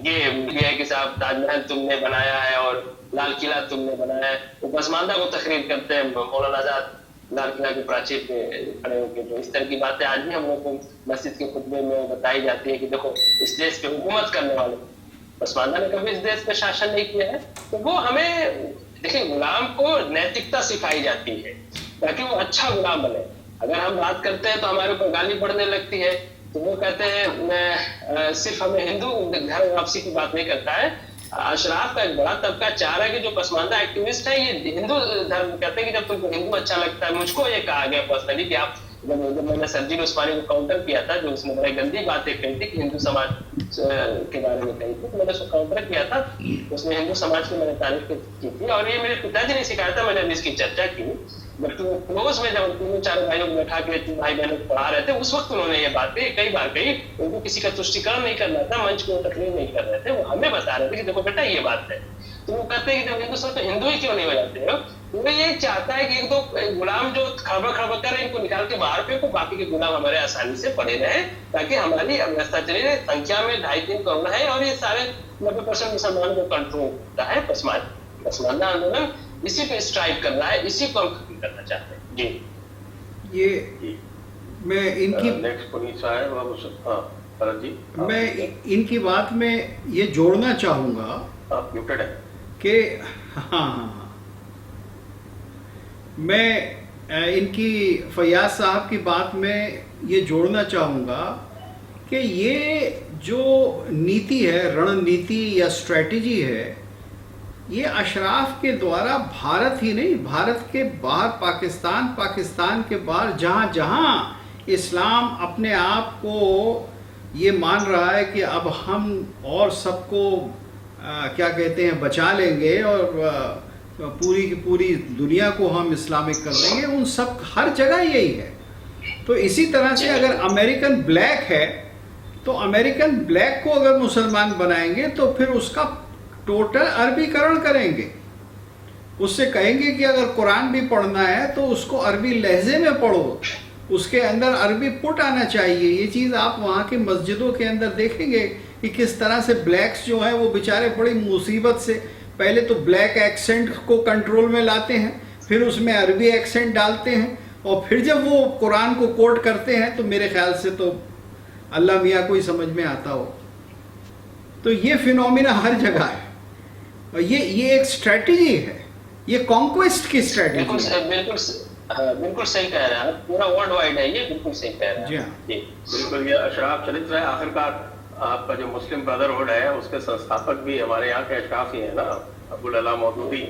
ये है कि साहब ताजमहल तुमने बनाया है और लाल किला तुमने बनाया है। वो पसमानदा को तकरीर करते हैं, मौलाना आजाद लाल किला के प्राचीर पे खड़े होकर, जो इस तरह की बातें आज भी हम लोग को मस्जिद के खुतबे में बताई जाती है कि देखो इस देश पे हुकूमत करने वाले पसमानदा ने कभी इस देश पे शासन नहीं किया है। तो वो हमें देखिए, गुलाम को नैतिकता सिखाई जाती है ताकि वो अच्छा गुलाम बने। अगर हम बात करते हैं तो हमारे ऊपर गाली पड़ने लगती है, तो वो कहते हैं सिर्फ हमें हिंदू धर्म वापसी की बात नहीं करता है। अशराफ का एक बड़ा तबका चाह रहा है कि जो पसमानदा एक्टिविस्ट है ये हिंदू धर्म कहते हैं कि जब तुमको हिंदू अच्छा लगता है, मुझको ये कहा गया पर्सनली कि आप जब मैंने सरजील उस्मानी को काउंटर किया था, जो उसने बड़ी गंदी बातें कही थी कि हिंदू समाज के बारे में कही थी, तो मैंने उसको काउंटर किया था। उसने हिंदू समाज की मैंने तारीफ की थी और ये मेरे पिताजी ने सिखाया था, मैंने इसकी चर्चा की। बल्कि वो क्लोज में जब तीनों चारों भाइयों को बैठा के भाई बहनों को पढ़ा रहे थे, उस वक्त उन्होंने ये बातें कई बार कही। उनको किसी का तुष्टिकरण नहीं करना था, मंच को तकलीफ नहीं कर रहे थे, वो हमें बता रहे थे कि देखो बेटा ये बात है। तो वो कहते हैं कि जब हिंदू सब तो हिंदू ही क्यों नहीं हो जाते हो। वो ये चाहता है कि एक दो गुलाम जो खड़बड़ खड़बड़ कर रहे हैं इनको निकाल के बाहर फेंको, बाकी के गुलाम हमारे आसानी से पड़े रहे, ताकि हमारी अव्यवस्था चली रहे। संख्या में 2.5-3 करोड़ है और ये सारे 90% मुसलमानों को कंट्रोल करता है। पसमानदा आंदोलन इसी पे स्ट्राइक कर रहा है, इसी को हम खत्म करना चाहते हैं। जी ये मैं इनकी नेक्स्ट पुनीत साहब, जी मैं इनकी बात में ये जोड़ना चाहूंगा, आप म्यूटेड है कि हाँ, मैं इनकी फयाज साहब की बात में ये जोड़ना चाहूँगा कि ये जो नीति है, रणनीति या स्ट्रैटेजी है, ये अशराफ के द्वारा भारत ही नहीं, भारत के बाहर पाकिस्तान के बाहर जहाँ जहाँ इस्लाम अपने आप को ये मान रहा है कि अब हम और सबको क्या कहते हैं बचा लेंगे और पूरी की पूरी दुनिया को हम इस्लामिक कर देंगे, उन सब हर जगह यही है। तो इसी तरह से अगर अमेरिकन ब्लैक है तो अमेरिकन ब्लैक को अगर मुसलमान बनाएंगे तो फिर उसका टोटल अरबीकरण करेंगे। उससे कहेंगे कि अगर कुरान भी पढ़ना है तो उसको अरबी लहजे में पढ़ो, उसके अंदर अरबी पुट आना चाहिए। ये चीज़ आप वहाँ की मस्जिदों के अंदर देखेंगे कि किस तरह से ब्लैक्स जो हैं वो बेचारे बड़ी मुसीबत से पहले तो ब्लैक एक्सेंट को कंट्रोल में लाते हैं, फिर उसमें अरबी एक्सेंट डालते हैं, और फिर जब वो कुरान को कोट करते हैं तो मेरे ख्याल से तो अल्लाह मियाँ को ही समझ में आता हो। तो ये फिनोमिना हर जगह है और ये एक स्ट्रेटजी है, ये कॉन्क्वेस्ट की स्ट्रेटजी है। बिल्कुल सही कह रहे हैं आप, पूरा वर्ल्ड वाइड है ये, बिल्कुल सही कह रहे हैं। जी हाँ, बिल्कुल। ये अशराफ चरित्र है। आखिरकार आपका जो मुस्लिम ब्रदरहुड है उसके संस्थापक भी हमारे यहाँ के अशराफ ही है ना, अब्दुल अला मौदूदी।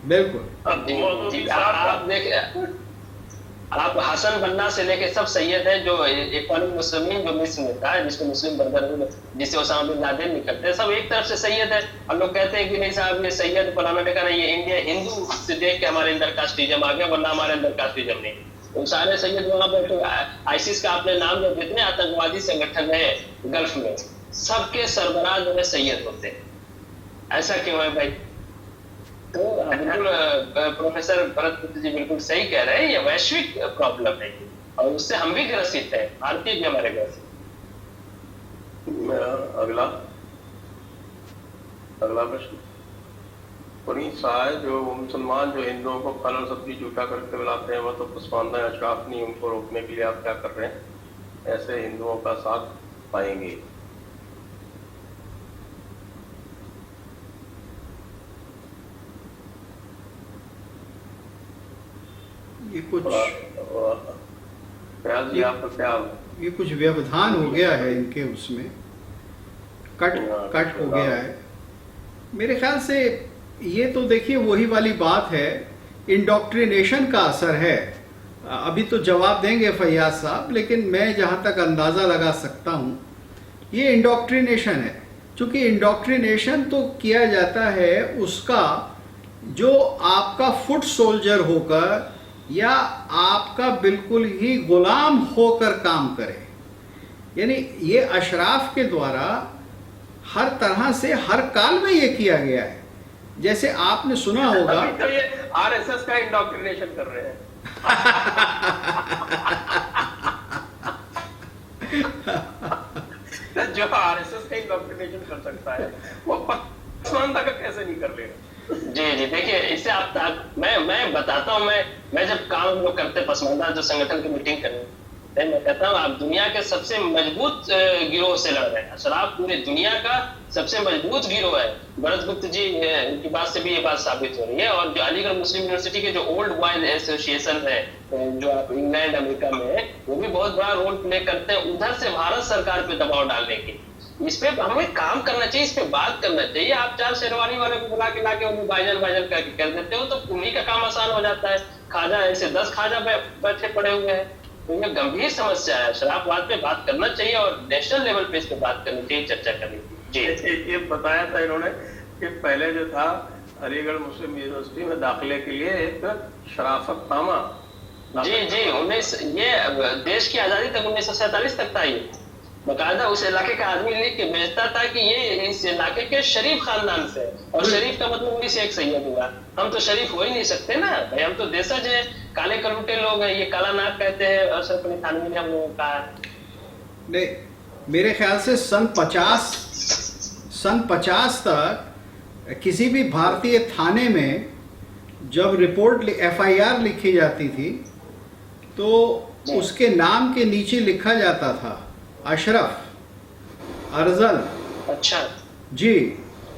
बिल्कुल। आप हसन बन्ना से लेके सब सैयद है, जो इख्वानुल मुस्लिमीन जो मिस्र में था, जिसको मुस्लिम ब्रदरहुड जिसे ओसामा बिन लादेन निकलते हैं, सब एक तरफ से सैयद है। और लोग कहते हैं कि नहीं साहब ये सैयद फलाना ने कहा ये इंडिया हिंदू से देख के हमारे अंदर कास्टिज्म आ गया, वरना हमारे अंदर कास्टिज्म नहीं। तो सारे सैयद वहां पर तो आईसिस का आपने नाम जो जितने आतंकवादी संगठन है गल्फ में, सबके सरबराह जो है सैयद होते हैं। ऐसा क्यों है भाई? तो बिल्कुल प्रोफेसर भरत गुप्ता जी बिल्कुल सही कह रहे हैं, ये वैश्विक प्रॉब्लम है और उससे हम भी ग्रसित हैं, भारतीय भी हमारे ग्रसित। अगला प्रश्न पुनीत साहब, जो मुसलमान जो हिंदुओं को फल और सब्जी जूठा करके बुलाते हैं वो तो पसमानदा अशराफ नहीं, उनको रोकने के लिए आप क्या कर रहे हैं? ऐसे हिंदुओं का साथ पाएंगे। ये कुछ प्रयास जी आपको क्या ये कुछ व्यवधान हो गया है इनके, उसमें कट हो गया है मेरे ख्याल से। ये तो देखिए वही वाली बात है, इंडोक्ट्रिनेशन का असर है। अभी तो जवाब देंगे फैयाज साहब, लेकिन मैं जहां तक अंदाजा लगा सकता हूं ये इंडोक्ट्रिनेशन है। क्योंकि इंडोक्ट्रिनेशन तो किया जाता है उसका जो आपका फुट सोल्जर होकर या आपका बिल्कुल ही गुलाम होकर काम करे। यानी ये अशराफ के द्वारा हर तरह से हर काल में ये किया गया है। जैसे आपने सुना होगा, तो ये आरएसएस का इंडोक्ट्रिनेशन कर रहे हैं। जो आरएसएस का इंडोक्ट्रिनेशन कर सकता है वो पसमानदा का कैसे नहीं कर लेगा। जी जी, देखिए इससे आप मैं बताता हूँ, मैं जब काम हम लोग करते पसमानदा जो संगठन की मीटिंग करते, मैं कहता हूँ आप दुनिया के सबसे मजबूत गिरोह से लड़ रहे हैं। अशराफ पूरे दुनिया का सबसे मजबूत गिरोह है। भरत गुप्त जी उनकी बात से भी ये बात साबित हो रही है। और जो अलीगढ़ मुस्लिम यूनिवर्सिटी के जो ओल्ड बॉयज एसोसिएशन है जो आप इंग्लैंड अमेरिका में है, वो भी बहुत बड़ा रोल प्ले करते हैं उधर से भारत सरकार पे दबाव डालने की। इस पे हमें काम करना चाहिए, इस पे बात करना चाहिए। आप 4 शेरवानी वाले को बुला के लाके उन्हें भाईजान करके कर देते हो तो उन्हीं का काम आसान हो जाता है। खाजा ऐसे 10 खाजा बैठे पड़े हुए हैं। तो ये गंभीर समस्या है, शराबवाद पे बात करना चाहिए और नेशनल लेवल पे इस पे बात करनी चाहिए, चर्चा करनी चाहिए। जी, ये बताया था इन्होंने कि पहले जो था अलीगढ़ मुस्लिम यूनिवर्सिटी में दाखिले के लिए एक शराफतनामा, जी जी, ये देश की आजादी तक 1947 तक था। ये बकायदा उस इलाके का आदमी लिख के भेजता था कि ये इस इलाके के शरीफ खानदान से, और शरीफ का मतलब वही से एक सैयद हुआ। हम तो शरीफ हो ही नहीं सकते ना भाई, हम तो देशज है, काले कलूटे लोग हैं। ये काला नाग कहते हैं अशरफ अली थानवी ने हम लोगों का। नहीं, मेरे ख्याल से सन 50 तक किसी भी भारतीय थाने में जब रिपोर्ट FIR लिखी जाती थी तो उसके नाम के नीचे लिखा जाता था अशरफ, अरजल। अच्छा जी,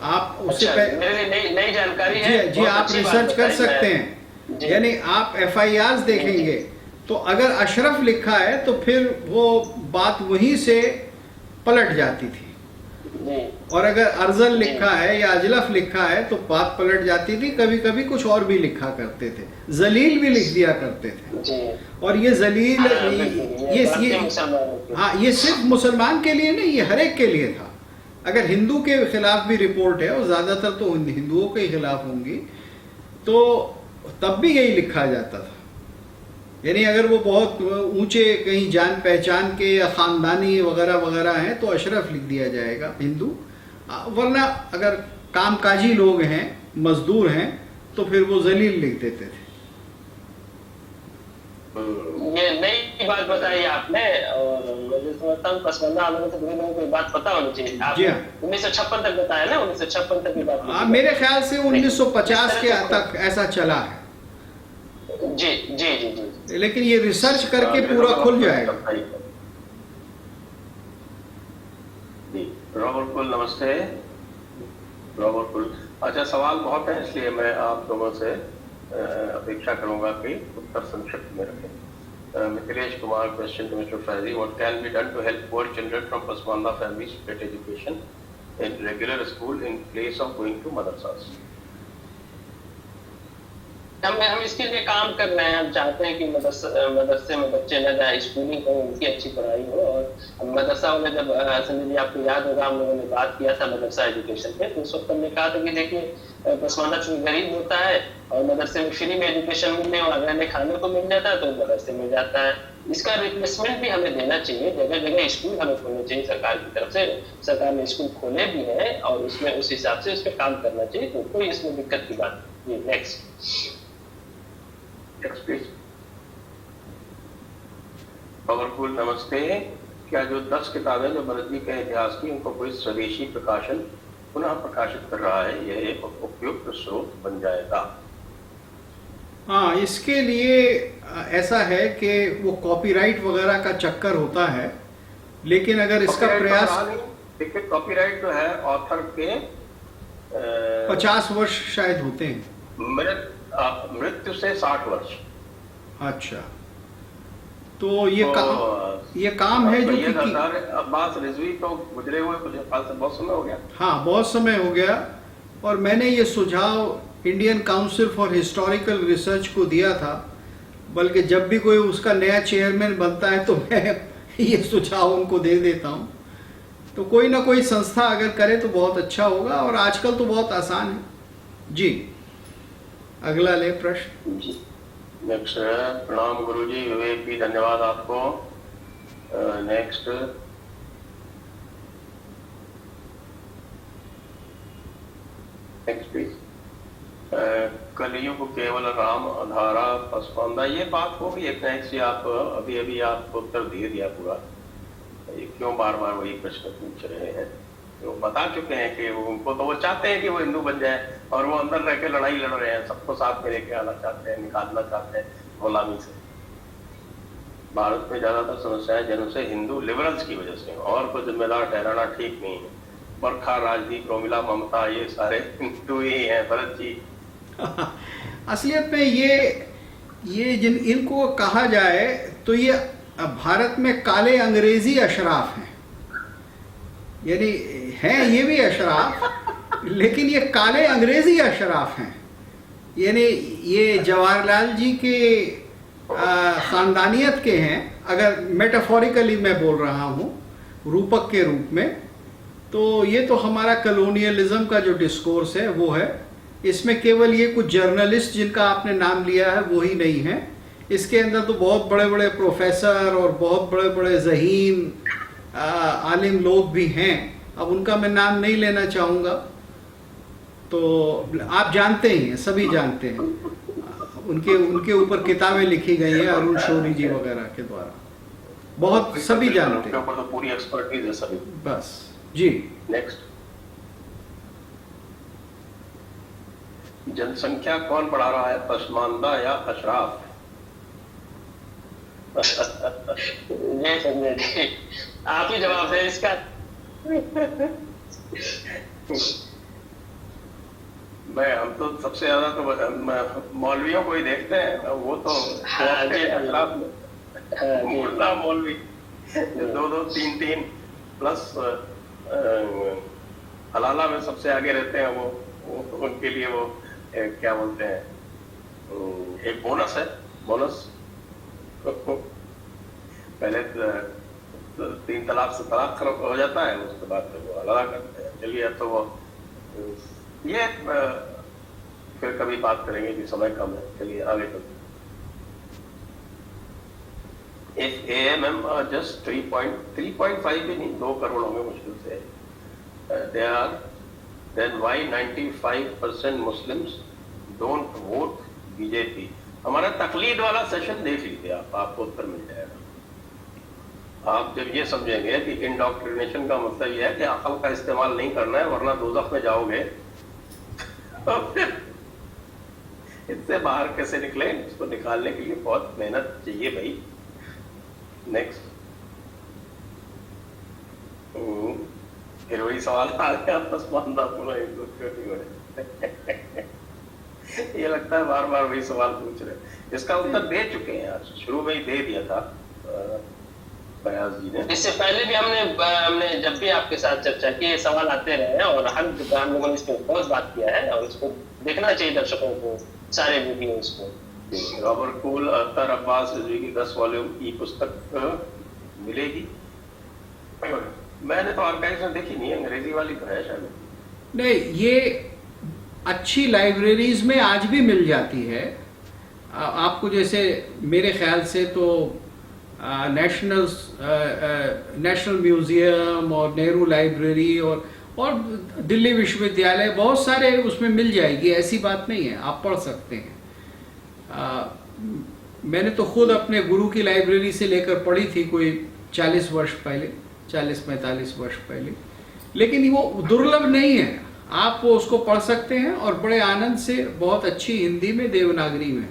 आप उससे मेरे लिए नई जानकारी है। जी आप रिसर्च कर सकते हैं। यानी आप FIRs देखेंगे तो अगर अशरफ लिखा है तो फिर वो बात वहीं से पलट जाती थी, और अगर अरजल लिखा है या अजलफ लिखा है तो बात पलट जाती थी। कभी कभी कुछ और भी लिखा करते थे, जलील भी लिख दिया करते थे। और ये जलील ये सिर्फ मुसलमान के लिए नहीं, ये हर एक के लिए था। अगर हिंदू के खिलाफ भी रिपोर्ट है, और ज्यादातर तो हिंदुओं के खिलाफ होंगी, तो तब भी यही लिखा जाता था। यानी अगर वो बहुत ऊंचे कहीं जान पहचान के या खानदानी वगैरह वगैरह हैं तो अशरफ लिख दिया जाएगा हिंदू, वरना अगर कामकाजी लोग हैं, मजदूर हैं, तो फिर वो जलील लिख देते थे। ये नई बात बताई आपने, और मुझे समझता हूँ पसमानदा आंदोलन से जुड़े लोगों को बात पता होनी चाहिए। आपने 1956 तक बताया ना, 1956 तक की बात। मेरे ख्याल से 1950 के तक ऐसा चला है। जी जी जी जी, लेकिन ये रिसर्च करके पूरा खुल जाएगा। रॉबर्ट कुल, नमस्ते रॉबर्ट कुल। अच्छा, सवाल बहुत है इसलिए मैं आप दोनों से अपेक्षा करूंगा कि उत्तर संक्षिप्त में रखें। Mithilesh Kumar, question to mister Faizi, what can be done to help poor children from Pasmanda families to get education in regular school in place of going to madrasas? हम इसके लिए काम कर रहे हैं। हम चाहते हैं कि मदरसे में बच्चे न जाए, स्कूलिंग हो, उनकी अच्छी पढ़ाई हो। और मदरसा वाले जब संजय जी आपको याद होगा हम लोगों ने बात किया था मदरसा एजुकेशन पे, तो उस वक्त हमने कहा था कि देखिए पसमानदा चूंकि गरीब होता है और मदरसे में फ्री में एजुकेशन मिलने और रहने खाने को मिल जाता है तो मदरसे में जाता है। इसका रिप्लेसमेंट भी हमें देना चाहिए। जगह जगह स्कूल हमें खोलने चाहिए सरकार की तरफ से। सरकार ने स्कूल खोले भी हैं और उसमें उस हिसाब से उस पर काम करना चाहिए, तो कोई इसमें दिक्कत की बात नहीं। नेक्स्ट पावरफुल, नमस्ते। क्या जो 10 किताबें जो भरत जी के इतिहास की, उनको कोई स्वदेशी प्रकाशन पुनः प्रकाशित कर रहा है, यह एक उपयुक्त स्रोत बन जाएगा? हाँ, इसके लिए ऐसा है कि वो कॉपीराइट वगैरह का चक्कर होता है, लेकिन अगर इसका प्रयास, देखिए कॉपीराइट जो है ऑथर के 50 वर्ष शायद होते हैं, मृत्यु से 60 वर्ष। अच्छा, तो ये काम है जो कि अब्बास रिजवी तो गुजरे हुए मुझे ख्याल से बहुत समय हो गया। हाँ, बहुत समय हो गया, और मैंने ये सुझाव Indian council for historical research को दिया था, बल्कि जब भी कोई उसका नया चेयरमैन बनता है तो मैं ये सुझाव उनको दे देता हूँ। तो कोई ना कोई संस्था अगर करे तो बहुत अच्छा होगा, और आजकल तो बहुत आसान है जी। अगला ले प्रश्न जी। नेक्स्ट है, प्रणाम गुरुजी, विवेक भी धन्यवाद आपको। Next, please. कलयुग केवल राम आधारा पसमानदा, ये बात होगी एक ना एक से। आप अभी आपको उत्तर दे दिया पूरा, ये क्यों बार बार वही प्रश्न पूछ रहे हैं? तो बता चुके हैं कि उनको तो वो चाहते हैं कि वो हिंदू बन जाए, और वो अंदर रह के लड़ाई लड़ रहे हैं, सबको साथ में लेके आना चाहते हैं, निकालना चाहते हैं गुलामी से। भारत में ज्यादातर समस्याएं जन्म से हिंदू लिबरल्स की वजह से, और को जिम्मेदार ठहराना ठीक नहीं है। बरखा, राजदीप, रोमिला, ममता, ये सारे हिंदू ही हैं भरत जी। असलियत में ये जिन इनको कहा जाए तो ये भारत में काले अंग्रेजी अशराफ हैं, यानी हैं ये भी अशराफ, लेकिन ये काले अंग्रेजी अशराफ हैं। यानी ये जवाहरलाल जी के खानदानियत के हैं, अगर मेटाफोरिकली मैं बोल रहा हूँ रूपक के रूप में, तो ये तो हमारा कलोनियलिज्म का जो डिस्कोर्स है वो है। इसमें केवल ये कुछ जर्नलिस्ट जिनका आपने नाम लिया है वो ही नहीं है, इसके अंदर तो बहुत बड़े बड़े प्रोफेसर और बहुत बड़े बड़े ज़हीन आलिम लोग भी हैं। अब उनका मैं नाम नहीं लेना चाहूँगा, तो आप जानते ही हैं, सभी जानते हैं, उनके ऊपर किताबें लिखी गई हैं अरुण शौरी जी वगैरह के द्वारा, बहुत सभी जानते हैं, तो पूरी एक्सपर्टीज है सभी। बस जी। नेक्स्ट, जनसंख्या कौन बढ़ा रहा है, पसमानदा या अशराफ? आप ही जवाब दें इसका। हम तो सबसे ज्यादा तो मौलवियों को ही देखते हैं, वो तो अशराफ मुल्ला मौलवी 2-2, 3-3 प्लस हलाला में सबसे आगे रहते हैं। वो उनके लिए वो क्या बोलते हैं, एक बोनस है, बोनस। पहले 3 तलाक से तलाक हो जाता है, उसके बाद वो हलाला करते हैं। चलिए, तो वो ये फिर कभी बात करेंगे कि समय कम है। चलिए आगे चलते। If AMM are just 3.5 भी नहीं, 2 करोड़ होंगे मुश्किल से, they are, then why 95% Muslims don't vote BJP? हमारा तकलीद वाला सेशन देख लीजिए आपको उत्तर मिल जाएगा। आप जब ये समझेंगे कि इंडॉक्ट्रिनेशन का मतलब यह है कि अकल का इस्तेमाल नहीं करना है वरना दोज़ख में जाओगे, तो फिर इससे बाहर कैसे निकले, इसको निकालने के लिए बहुत मेहनत चाहिए भाई। नेक्स्ट, फिर वही सवाल आ गया, पसमानदा पूरा हिंदू क्यों नहीं हो रहे? ये लगता है बार बार वही सवाल पूछ रहे। इसका उत्तर दे चुके हैं यार, शुरू में ही दे दिया था बयाज जी ने। इससे पहले भी हमने जब भी आपके साथ चर्चा की, ये सवाल आते रहे हैं और हम लोगों ने इस पर बहुत बात किया है, और इसको देखना चाहिए दर्शकों को, सारे वीडियोस को। रॉबर्ट कूल, अख्तर अब्बास रिजवी की 10 वॉल्यूम की पुस्तक मिलेगी? मैंने तो आर्काइव्स में देखी नहीं, अंग्रेजी वाली तो है शायद। नहीं, ये अच्छी लाइब्रेरीज में आज भी मिल जाती है आपको। जैसे मेरे ख्याल से तो नेशनल म्यूजियम और नेहरू लाइब्रेरी और दिल्ली विश्वविद्यालय, बहुत सारे उसमें मिल जाएगी, ऐसी बात नहीं है, आप पढ़ सकते हैं। मैंने तो खुद अपने गुरु की लाइब्रेरी से लेकर पढ़ी थी कोई 40 वर्ष पहले, 40-45 वर्ष पहले, लेकिन वो दुर्लभ नहीं है, आप वो उसको पढ़ सकते हैं और बड़े आनंद से, बहुत अच्छी हिंदी में, देवनागरी में।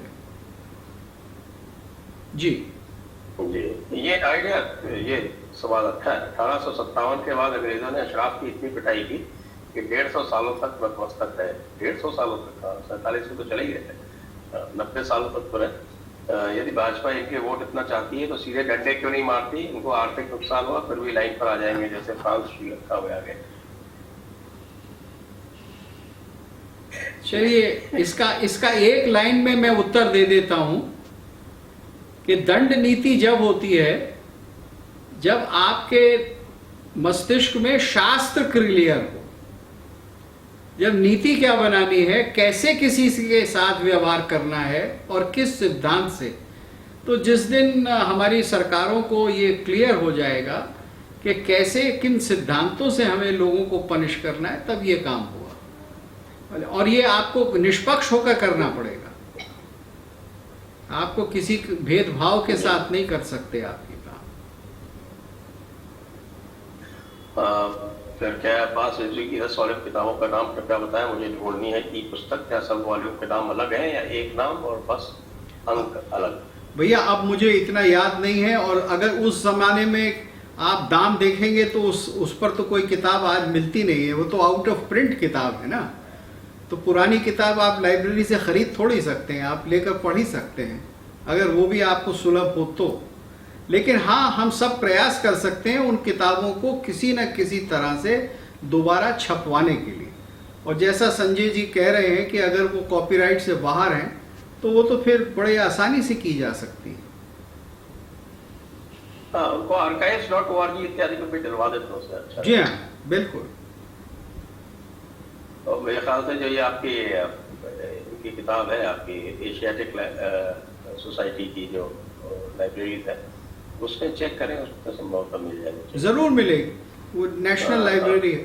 जी जी, ये आइडिया, ये सवाल अच्छा है। 1857 के बाद अंग्रेजों ने अशराफ की इतनी पिटाई की कि 150 सालों तक नतमस्तक रहे। 150 सालों तक, 47 में तो चले गए थे, 90 सालों तक तो रहे। यदि भाजपा इनके वोट इतना चाहती है तो सीधे डंडे क्यों नहीं मारती? इनको आर्थिक नुकसान हुआ फिर भी लाइन पर आ जाएंगे, जैसे फ्रांस श्रीलंका में आ गए। चलिए, इसका एक लाइन में मैं उत्तर दे देता हूं कि दंड नीति जब होती है जब आपके मस्तिष्क में शास्त्र क्लियर हो, जब नीति क्या बनानी है, कैसे किसी के साथ व्यवहार करना है और किस सिद्धांत से। तो जिस दिन हमारी सरकारों को ये क्लियर हो जाएगा कि कैसे किन सिद्धांतों से हमें लोगों को पनिश करना है, तब ये काम हुआ। और ये आपको निष्पक्ष होकर करना पड़ेगा, आपको किसी भेदभाव के साथ नहीं कर सकते आप ये काम। फिर क्या बात हिस्ट्री की 10 वॉल्यूम किताबों का नाम कृपया बताएं, मुझे ढूंढनी है कि पुस्तक क्या सब वॉल्यूम के नाम अलग हैं या एक नाम और बस अंक अलग? भैया अब मुझे इतना याद नहीं है, और अगर उस जमाने में आप दाम देखेंगे तो उस पर तो कोई किताब आज मिलती नहीं है, वो तो आउट ऑफ प्रिंट किताब है ना। तो पुरानी किताब आप लाइब्रेरी से खरीद थोड़ी सकते हैं, आप लेकर पढ़ ही सकते हैं अगर वो भी आपको सुलभ हो तो। लेकिन हाँ, हम सब प्रयास कर सकते हैं उन किताबों को किसी न किसी तरह से दोबारा छपवाने के लिए। और जैसा संजय जी कह रहे हैं कि अगर वो कॉपीराइट से बाहर हैं तो वो तो फिर बड़े आसानी से की जा सकती है। उनको archives.org इत्यादि पे भी डलवा देते हैं, अच्छा। जी हाँ, बिल्कुल। और मेरे ख्याल से जो ये आपकी इनकी किताब है, आपकी एशियाटिक सोसाइटी की जो लाइब्रेरी है, उसमें चेक करें, उसमें संभवतः मिल जाएगा। जरूर मिलेगी, वो नेशनल लाइब्रेरी है।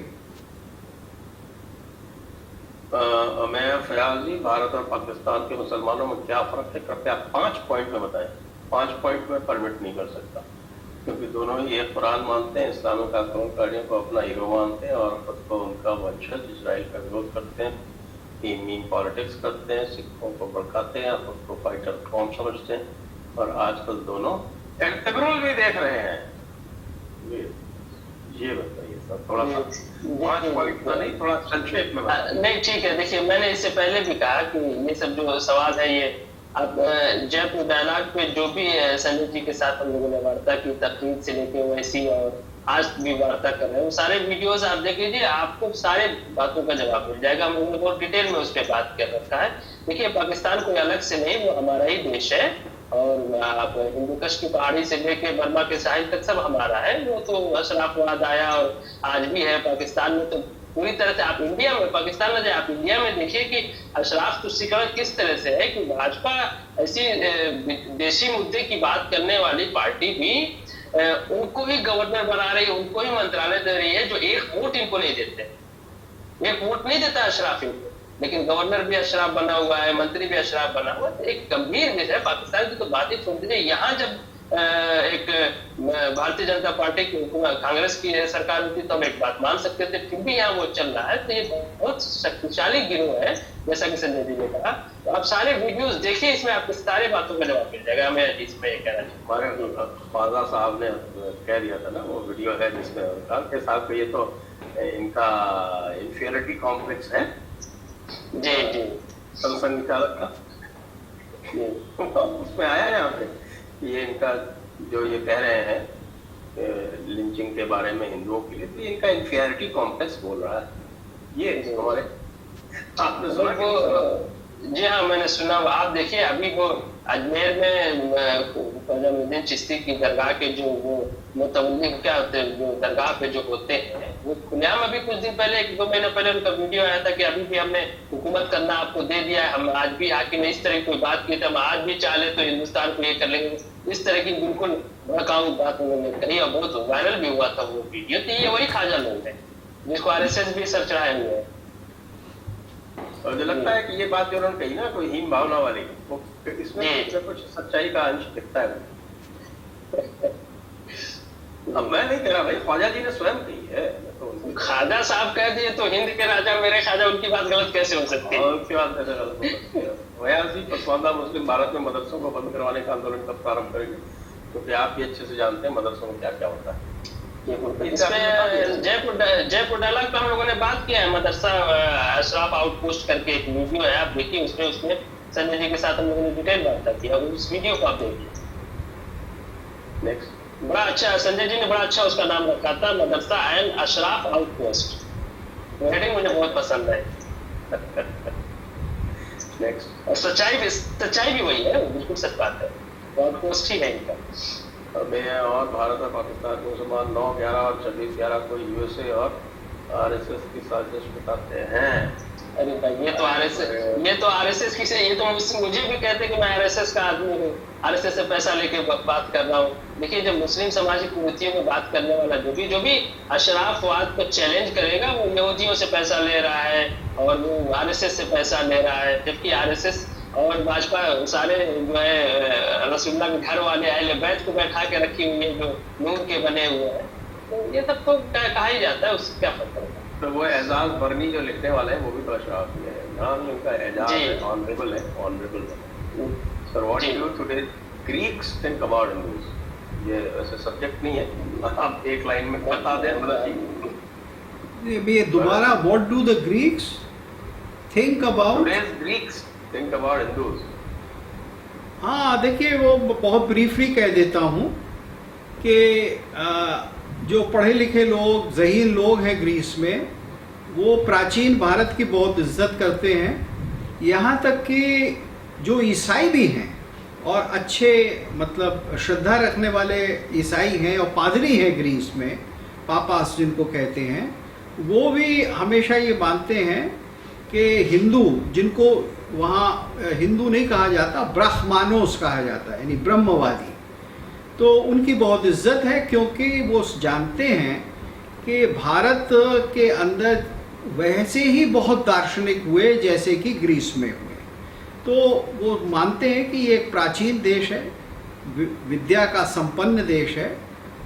मैं फयाज जी, भारत और पाकिस्तान के मुसलमानों में क्या फर्क है, कृपया 5 पॉइंट में बताएं। 5 पॉइंट में परमिट नहीं कर सकता, क्योंकि दोनों ही एक कुरान मानते हैं, इस्लामिक आक्रमणकारियों को अपना हीरो मानते हैं और खुद को उनका वंशज इजराइल का विरोध करते हैं, मीन पॉलिटिक्स करते हैं, सिखों को भड़काते हैं, खुद को फाइटर कौम समझते हैं, और आजकल दोनों लिबरल भी देख रहे हैं। ये बताइए सर, थोड़ा सा 5 पॉइंट का नहीं, थोड़ा संक्षेप में बताइए। नहीं, ठीक है। देखिए, मैंने इससे पहले भी कहा कि ये सब जो सवाल है, ये अब जयपुर डायलॉग पे जो भी संजय जी के साथ हम लोगों ने वार्ता की, तकनीक से लेके वैसी और आज भी वार्ता कर रहे हैं, वो सारे वीडियोस आप देख लीजिए, आपको सारे बातों का जवाब मिल जाएगा। हम लोगों ने बहुत डिटेल में उस पर बात कर रखा है। देखिए, पाकिस्तान कोई अलग से नहीं, वो हमारा ही देश है, और आप हिंदुकुश की पहाड़ी से लेके बर्मा के साहिल तक सब हमारा है। वो तो अशराफवाद आया और आज भी है पाकिस्तान में। तो पूरी तरह से आप इंडिया में, पाकिस्तान में जाए, आप इंडिया में देखिए कि अशराफ तुष्टिकरण किस तरह से है कि भाजपा ऐसी देशी मुद्दे की बात करने वाली पार्टी भी उनको ही गवर्नर बना रही है, उनको ही मंत्रालय दे रही है, जो एक वोट इनको नहीं देते। एक वोट नहीं देता अशराफ इनको, लेकिन गवर्नर भी अशराफ बना हुआ है, मंत्री भी अशराफ बना हुआ है। एक गंभीर विषय, पाकिस्तान की तो बात ही छोड़ दीजिए। यहाँ जब एक भारतीय जनता पार्टी की कांग्रेस की सरकार होती तो हम एक बात मान सकते थे, फिर भी यहाँ वो चल रहा है। तो ये बहुत शक्तिशाली गिरोह है, जैसा कि संजय जी ने कहा। तो आप सारे वीडियोस देखिए, इसमें आपको सारे बातों का जवाब मिल जाएगा। मैं इसमें ये कहना चाहूँ, हमारे ख्वाजा साहब ने कह दिया था ना, वो वीडियो है जिसमें के साथ ये तो इनका इंफीरियरिटी कॉम्प्लेक्स है। जी जी, संसद चालक का उसमें आया है यहाँ पे, ये इनका जो ये कह रहे हैं लिंचिंग के बारे में हिंदुओं के लिए, तो ये इनका इंफीरियरिटी कॉम्प्लेक्स बोल रहा है। ये हमारे, आपने सुना कि? जी हाँ, मैंने सुना। आप देखिए, अभी वो अजमेर में निजामुद्दीन चिश्ती की दरगाह के जो वो मुतवल्ली क्या होते हैं, जो दरगाह पे जो होते हैं, वो खुलेआम अभी कुछ दिन पहले, 1-2 महीने पहले उनका वीडियो आया था कि अभी भी हमने हुकूमत करना आपको दे दिया है, हम आज भी आके इस तरह की कोई बात की, हम आज भी चाहे तो हिंदुस्तान को ये कर लेंगे। इस तरह की बिल्कुल भड़काऊ बात उन्होंने कही और बहुत वायरल भी हुआ था वो वीडियो। तो ये वही खाजा लोग है जिसको RSS भी सर चढ़ाए हुए है। और मुझे लगता है कि ये बात जो उन्होंने कही ना, कोई हीन भावना वाली, वो इसमें कुछ सच्चाई का अंश दिखता है। अब मैं नहीं कह रहा भाई, ख्वाजा जी ने स्वयं कही है। तो ख्वाजा साहब कह दिए तो हिंद के राजा मेरे ख्वाजा, उनकी बात गलत कैसे हो सकती है? उनकी बात कैसे गलत हो सकती है? वैसे पसमानदा मुस्लिम भारत में मदरसों को बंद करवाने का आंदोलन कब प्रारंभ करेंगे? क्योंकि आप भी अच्छे से जानते हैं मदरसों में क्या क्या होता है। इसमें जयपुर डायलॉग पे हम लोगों ने बात किया है। मदरसा अशराफ आउटपोस्ट करके एक वीडियो है, आप देखिए उसमें संजय जी के साथ हम लोगों ने डिटेल वार्ता किया, उस वीडियो को आप देखिए। नेक्स्ट। बड़ा अच्छा संजय जी ने बड़ा अच्छा उसका नाम रखा था, मदरसा एंड अशराफ आउटपोस्ट। हेडिंग मुझे बहुत पसंद है। नेक्स्ट। और सच्चाई भी वही है, बिल्कुल सच बात है, आउटपोस्ट ही है इनका। और भारत और पाकिस्तान के मुसलमान 9, 11 और 26, 11 को यूएसए और आरएसएस की साजिश बताते हैं। अरे भाई ये तो आरएसएस की से, ये तो मुझे भी कहते हैं कि मैं आरएसएस का आदमी हूँ, आरएसएस से पैसा लेके बात कर रहा हूँ। देखिए जब मुस्लिम सामाजिक कुरीतियों में बात करने वाला जो भी अशराफवाद को चैलेंज करेगा वो यहूदियों से पैसा ले रहा है और वो आरएसएस से पैसा ले रहा है, जबकि आरएसएस और भाजपा सारे जो है रसूलुल्लाह के घर वाले अहले बैत को बैठा के रखी हुई है जो नूर के बने हुए हैं। तो ये सब तो कहा ही जाता है, उससे क्या फर्क पड़ता है। तो वो एजाज बर्नी जो लिखने वाले हैं वो भी तो अशराफ ही है, नाम उनका एजाज है, ऑनरेबल है, ऑनरेबल है। Sir what do today Greeks think about Hindus? ये ऐसे सब्जेक्ट नहीं है, आप एक लाइन में बता दें। ये दोबारा what do the Greeks think about? Today's Greeks think about Hindus. हाँ देखिए वो बहुत ब्रीफली कह देता हूँ कि जो पढ़े लिखे लोग ज़हीन लोग हैं ग्रीस में, वो प्राचीन भारत की बहुत इज्जत करते हैं। यहाँ तक कि जो ईसाई भी हैं और अच्छे मतलब श्रद्धा रखने वाले ईसाई हैं और पादरी हैं ग्रीस में, पापास जिनको कहते हैं, वो भी हमेशा ये मानते हैं कि हिंदू, जिनको वहाँ हिंदू नहीं कहा जाता, ब्राह्मणोस कहा जाता है, यानी ब्रह्मवादी, तो उनकी बहुत इज्जत है क्योंकि वो जानते हैं कि भारत के अंदर वैसे ही बहुत दार्शनिक हुए जैसे कि ग्रीस में हुए। तो वो मानते हैं कि ये एक प्राचीन देश है, विद्या का संपन्न देश है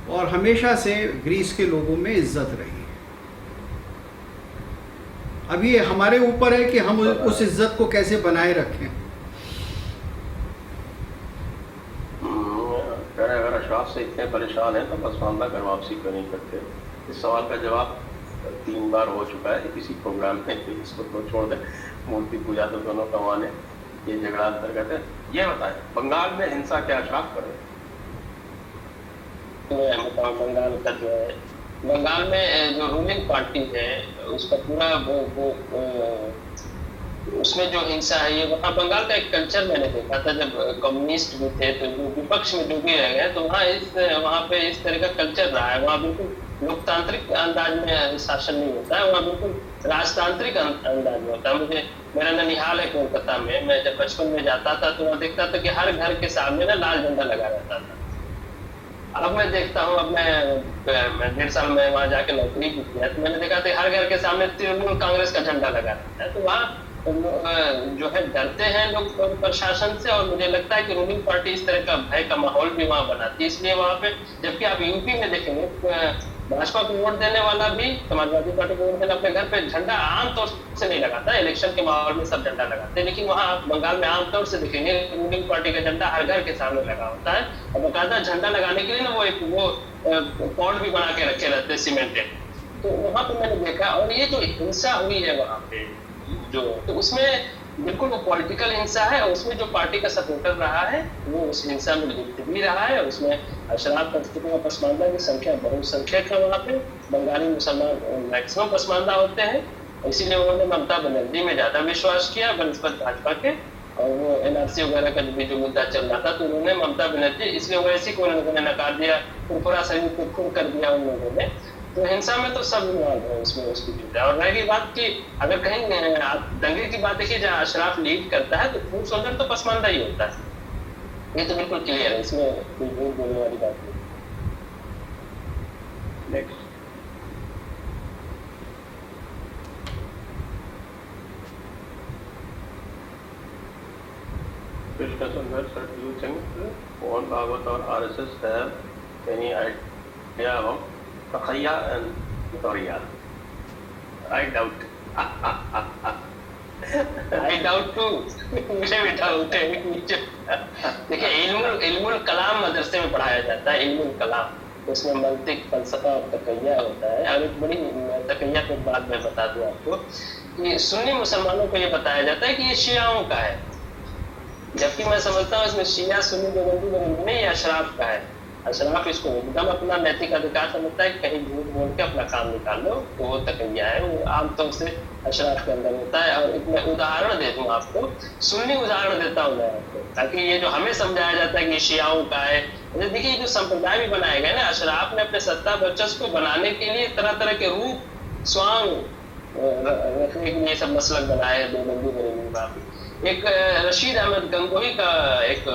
और हमेशा से ग्रीस के लोगों में इज्जत रही है। अब ये हमारे ऊपर है कि हम उस इज्जत को कैसे बनाए रखें। अगर अशराफ से इतने परेशान हैं तो पसमानदा घर वापसी क्यों नहीं करते? इस सवाल का जवाब 3 बार हो चुका है किसी प्रोग्राम में, इसको तो छोड़ दें। मूर्ति पूजा तो दोनों का माने, ये झगड़ा अंतर्गत है। ये बताएं बंगाल में हिंसा क्या अशराफ कर रहे हैं? बंगाल का जो है, बंगाल में जो रूलिंग पार्टी है उसका पूरा वो उसमें जो हिंसा है, ये वहाँ बंगाल का एक कल्चर मैंने देखा था। जब कम्युनिस्ट भी थे तो जो विपक्ष में जो भी रह गए तो वहाँ पे इस तरह का कल्चर रहा है। वहाँ बिल्कुल लोकतांत्रिक अंदाज में शासन नहीं होता है, वहाँ बिल्कुल राजतांत्रिक अंदाज में होता है। मेरा ननिहाल है कोलकाता में, मैं जब बचपन में जाता था तो वहाँ देखता था कि हर घर के सामने ना लाल झंडा लगा रहता था। अब मैं देखता हूँ, अब मैं 1.5 साल में वहाँ जाके नौकरी की किया तो मैंने देखा था हर घर के सामने तृणमूल कांग्रेस का झंडा लगा रहता है। तो वहाँ जो है डरते हैं लोग प्रशासन से, और मुझे लगता है कि रूलिंग पार्टी इस तरह का भय का माहौल भी वहाँ बनाती है। इसलिए वहाँ पे, जबकि आप यूपी में देखेंगे भाजपा को वोट देने वाला भी, समाजवादी पार्टी को वोट देने अपने घर पे झंडा आमतौर से नहीं लगाता, इलेक्शन के माहौल में सब झंडा लगाते हैं। लेकिन वहाँ आप बंगाल में आमतौर से देखेंगे रूलिंग पार्टी का झंडा हर घर के सामने लगा होता है, और बकायदा झंडा लगाने के लिए ना वो पॉड भी बना के रखे रहते हैं सीमेंटेड। तो वहाँ पे मैंने देखा, और ये जो हिंसा हुई है वहाँ पे जो, तो उसमें बिल्कुल वो पॉलिटिकल हिंसा है, और उसमें जो पार्टी का सपोर्टर रहा है वो उस हिंसा में लिप्त भी रहा है। उसमें अशराफ पसमानदा की संख्या बहुसंख्यक है वहाँ पे। बंगाली मुसलमान मैक्सिमम पसमानदा होते हैं, इसीलिए उन्होंने ममता बनर्जी में ज्यादा विश्वास किया बनस्पत भाजपा के। और वो एनआरसी वगैरह का जो मुद्दा चल रहा था तो उन्होंने ममता बनर्जी, इसलिए वैसी को उन्होंने नकार दिया, पूरा शरीर को खून कर दिया उन लोगों ने। तो हिंसा में तो सब इन्वॉल्व है उसमें, उसकी चीज़। और रही बात की, अगर कहीं आप दंगे की बात देखिए जहाँ अशराफ लीड करता है तो फूड सोल्जर तो पसमानदा ही होता है, ये तो बिल्कुल क्लियर है, इसमें कोई झूठ बोलने वाली बात नहीं। Next. Krishna Sundar, sir, do you think Mohan Bhagwat or RSS have any idea about Takhaya and Victoria? I doubt. I doubt too, मुझे भी डाउट है। देखिए इल्मुल कलाम मदरसे में पढ़ाया जाता है, इल्मुल कलाम, उसमें मंतिक, फलसफा और तकैया होता है। और एक बड़ी तकैया को बात मैं बता दूं आपको कि सुन्नी मुसलमानों को ये बताया जाता है कि ये शियाओं का है, जबकि मैं समझता हूँ इसमें शिया सुन्नी देवबंदी नहीं, ये अशराफ का है। अशराफ इसको एकदम अपना नैतिक अधिकार समझता है कि कहीं झूठ बोल के अपना काम निकाल लो, तो वो तकैया है, वो आमतौर से अशराफ के अंदर होता है। और एक मैं उदाहरण दे दूं आपको, सुन्नी उदाहरण देता हूँ मैं आपको, ताकि ये जो हमें समझाया जाता है कि शियाओं का है, देखिए जो संप्रदाय भी बनाए गए ना, अशराफ ने अपने सत्ता वर्चस्व को बनाने के लिए तरह तरह के रूप स्वांग रखने के लिए सब मसलक बनाए हैं, देवबंदी बरेलवी। एक रशीद अहमद गंगोही का एक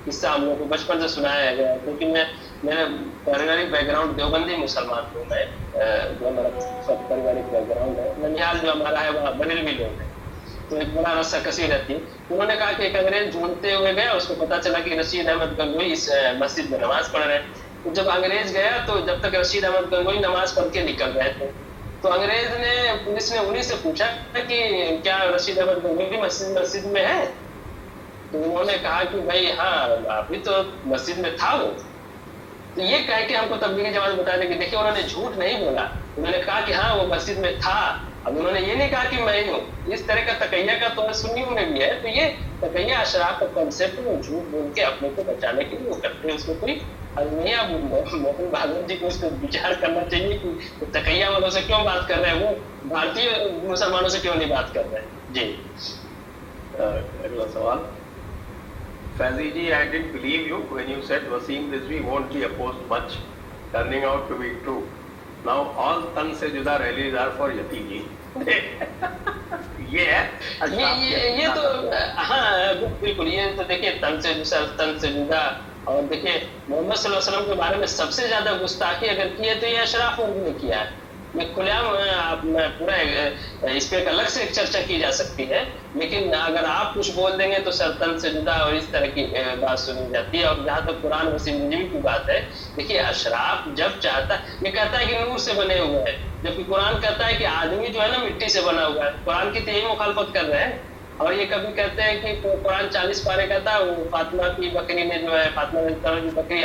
किस्सा हम लोग को बचपन से सुनाया गया, क्योंकि मेरा पारिवारिक बैकग्राउंड देवबंदी मुसलमान हूँ मैं, जो हमारा सब पारिवारिक बैकग्राउंड है, ननिहाल जो हमारा है वहाँ बरेलवी लोग हैं, तो एक बड़ा रस्सा कसी रहती है। उन्होंने कहा कि एक अंग्रेज ढूंढते हुए गया, उसको पता चला कि रशीद अहमद गंगोही इस मस्जिद में नमाज पढ़ रहे हैं। तो जब अंग्रेज गया तो जब तक रशीद अहमद गंगोही नमाज पढ़ के निकल रहे थे, तो अंग्रेज ने, पुलिस ने उन्हीं से पूछा कि क्या रशीद अहमद गंगोही मस्जिद में है? तो उन्होंने कहा कि भाई हाँ, अभी तो मस्जिद में था वो। तो ये कह के हमको तबलीगी जमात बता दें कि देखिए उन्होंने झूठ नहीं बोला, उन्होंने कहा कि हाँ वो मस्जिद में था। अब उन्होंने ये नहीं कहा कि मैं ही हूँ। इस तरह का तकैया का तो सुन्नियों में भी है। तो ये तकैया अशराफ का कॉन्सेप्ट है, झूठ बोल के अपने को बचाने के लिए वो करते हैं, उसमें कोई नहीं। आप मोहन भागवत जी को उसको विचार करना चाहिए कि तकैया वालों से क्यों बात कर रहे हैं, वो भारतीय मुसलमानों से क्यों नहीं बात कर रहे हैं। जी अगला सवाल। Faizi ji, I didn't believe you when you said Wasim Rizvi won't be opposed much, turning out to be true. Now all tan se juda rallies are for Yati ji. ये है ये तो हाँ बिल्कुल, ये तो देखिए तन से जुदा। और देखिए मोहम्मद सल्लल्लाहु अलैहि वसल्लम के बारे में सबसे ज्यादा गुस्ताखी अगर की है तो ये अशराफ वर्ग ने किया है। मैं खुलेआम पूरा इस पे एक अलग से एक चर्चा की जा सकती है, लेकिन अगर आप कुछ बोल देंगे तो सर तन से जुदा और इस तरह की बात सुनी जाती है। और जहाँ तक कुरान वसीम रिजवी की बात है, देखिए अशराफ जब चाहता, ये कहता है कि नूर से बने हुए हैं, जबकि कुरान कहता है कि आदमी जो है ना मिट्टी से बना हुआ है। कुरान की तो यही मुखालफत कर रहे हैं। और ये कभी कहते हैं कि कुरान 40 पारे का था, वो फातिमा की बकरी ने जो है, फातिमा की बकरी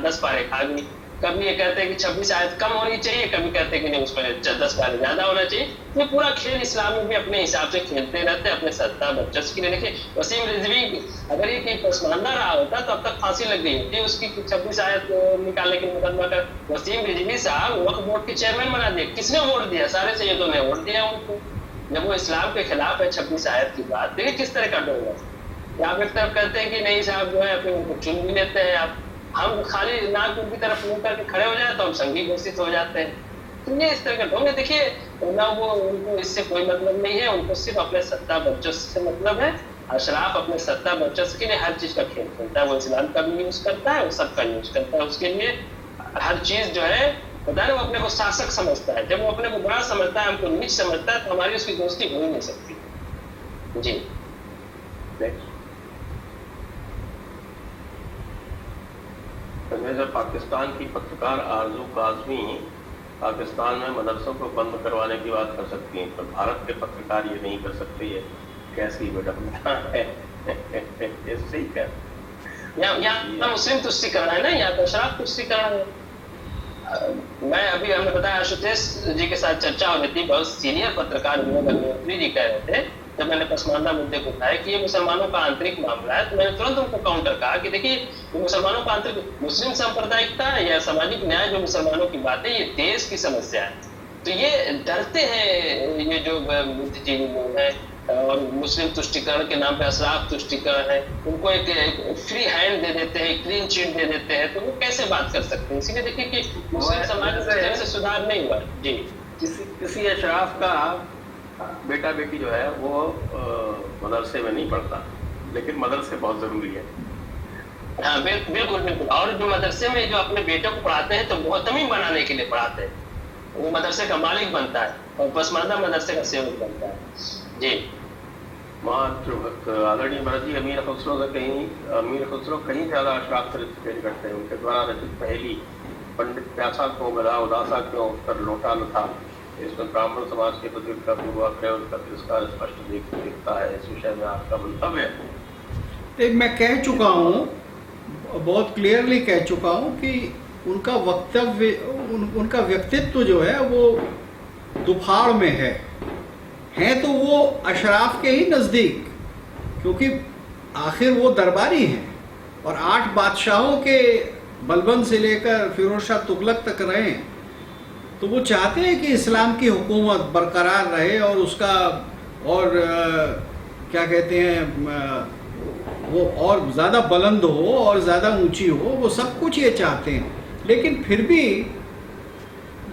10 पारे खा गई। कभी ये कहते हैं कि 26 आयत कम होनी चाहिए, कभी कहते हैं कि नहीं उसमें 10 पारे ज्यादा होना चाहिए। ये पूरा खेल इस्लाम में भी अपने हिसाब से खेलते रहते हैं, अपने सत्ता वर्चस्व के लिए। देखिए वसीम रिजवी अगर ये कोई पसमानदा रहा होता तो अब तक फांसी लग गई होती उसकी, 26 आयत निकालने के मुकदमा कर। वसीम रिजवी साहब वक्फ बोर्ड के चेयरमैन बना दिए, किसने वोट दिया? सारे सैयदों ने वोट दिया उनको, जब वो इस्लाम के खिलाफ है 26 आयत की बात। देखिए किस तरह का डोर है। आप एक तरफ कहते हैं कि नहीं साहब जो है अपने उनको चुन भी लेते हैं, आप हम खाली नाक उनकी तरफ मुंह करके खड़े हो जाए तो हम संगी घोषित हो जाते हैं। तो ये इस तरह का ढोंग है। देखिए ना वो, उनको इससे कोई मतलब नहीं है, उनको सिर्फ अपने सत्ता वर्चस्व से मतलब है। अशराफ अपने सत्ता वर्चस्व के लिए हर चीज का खेल खेलता है, वो इस्लाम का भी यूज करता है, वो सबका यूज करता है। उसके लिए हर चीज जो है पता है, वो अपने को शासक समझता है। जब वो अपने को बड़ा समझता है, हमको नीच समझता है, तो हमारी उसकी दोस्ती हो ही नहीं सकती। जी जब पाकिस्तान की पत्रकार आरजू काजमी पाकिस्तान में मदरसों को बंद करवाने की बात कर सकती हैं, तो भारत के पत्रकार ये नहीं कर सकते, ये कैसी विडंबना है। सही है, यहाँ मुस्लिम तुष्टिकरण है ना, यहाँ तो अशराफ तुष्टिकरण है। मैं अभी हमने बताया आशुतोष जी के साथ चर्चा हो रही थी, बहुत सीनियर पत्रकार विनोद अग्निहोत्री जी कह रहे थे, जब मैंने पसमानदा मुद्दे को उठाया कि ये मुसलमानों का आंतरिक मामला है, तो मैंने तुरंत उनको काउंटर कहा कि देखिए ये मुसलमानों का आंतरिक, मुस्लिम सांप्रदायिकता या सामाजिक न्याय जो मुसलमानों की बात है, ये देश की समस्या है। तो ये डरते हैं ये जो बुद्धिजीवी लोग हैं और मुस्लिम तुष्टिकरण के नाम पे अशराफ तुष्टिकरण है, उनको एक फ्री हैंड दे देते हैं, क्लीन चिट दे देते हैं, तो वो कैसे बात कर सकते हैं। इसीलिए देखिए कि मुस्लिम समाज में से सुधार नहीं हुआ। जी किसी अशराफ का बेटा बेटी जो है वो मदरसे में नहीं पढ़ता, लेकिन मदरसे बहुत जरूरी है। हाँ बिल्कुल बिल्कुल। और जो मदरसे में जो अपने बेटों को पढ़ाते हैं तो मोहतमिम बनाने के लिए पढ़ाते हैं, वो मदरसे का मालिक बनता है और पसमानदा मदरसे का सेवक बनता है। जी आदरणीय महाराज जी, अमीर खुसरो कहीं ज्यादा अशराफ पेश करते हैं। उनके द्वारा रचित पहली पंडित प्यासा क्यों गधा उदासा क्यों उत्तर लोटा न था, इसमें ब्राह्मण समाज के प्रति उनका पूर्वाग्रह, उनका तिरस्कार स्पष्ट दिखता है। इस विषय में आपका मंतव्य है? एक मैं कह चुका हूँ, बहुत क्लियरली कह चुका हूँ कि उनका वक्तव्य, उनका व्यक्तित्व जो है वो दुफाड़ में है तो वो अशराफ के ही नज़दीक, क्योंकि आखिर वो दरबारी हैं और 8 बादशाहों के बलबन से लेकर फिरोज शाह तुगलक तक रहे, तो वो चाहते हैं कि इस्लाम की हुकूमत बरकरार रहे और उसका और क्या कहते हैं वो और ज़्यादा बुलंद हो और ज़्यादा ऊंची हो, वो सब कुछ ये चाहते हैं। लेकिन फिर भी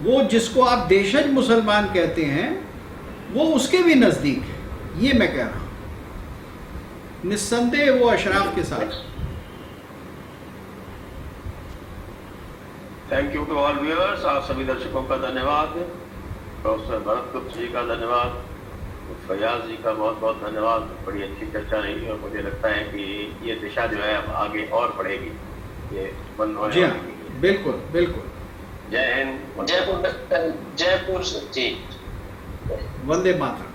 वो जिसको आप देशज मुसलमान कहते हैं वो उसके भी नज़दीक है, ये मैं कह रहा हूँ। निस्संदेह वो अशराफ के साथ। Thank you to all viewers. आप सभी दर्शकों का धन्यवाद, प्रोफेसर भरत गुप्त जी का धन्यवाद, फयाज जी का बहुत बहुत धन्यवाद। बड़ी अच्छी चर्चा रही और मुझे लगता है कि ये दिशा जो है अब आगे और बढ़ेगी, ये बंद होने वाली है। बिल्कुल बिल्कुल। जय हिंद, जयपुर जी, वंदे मातरम।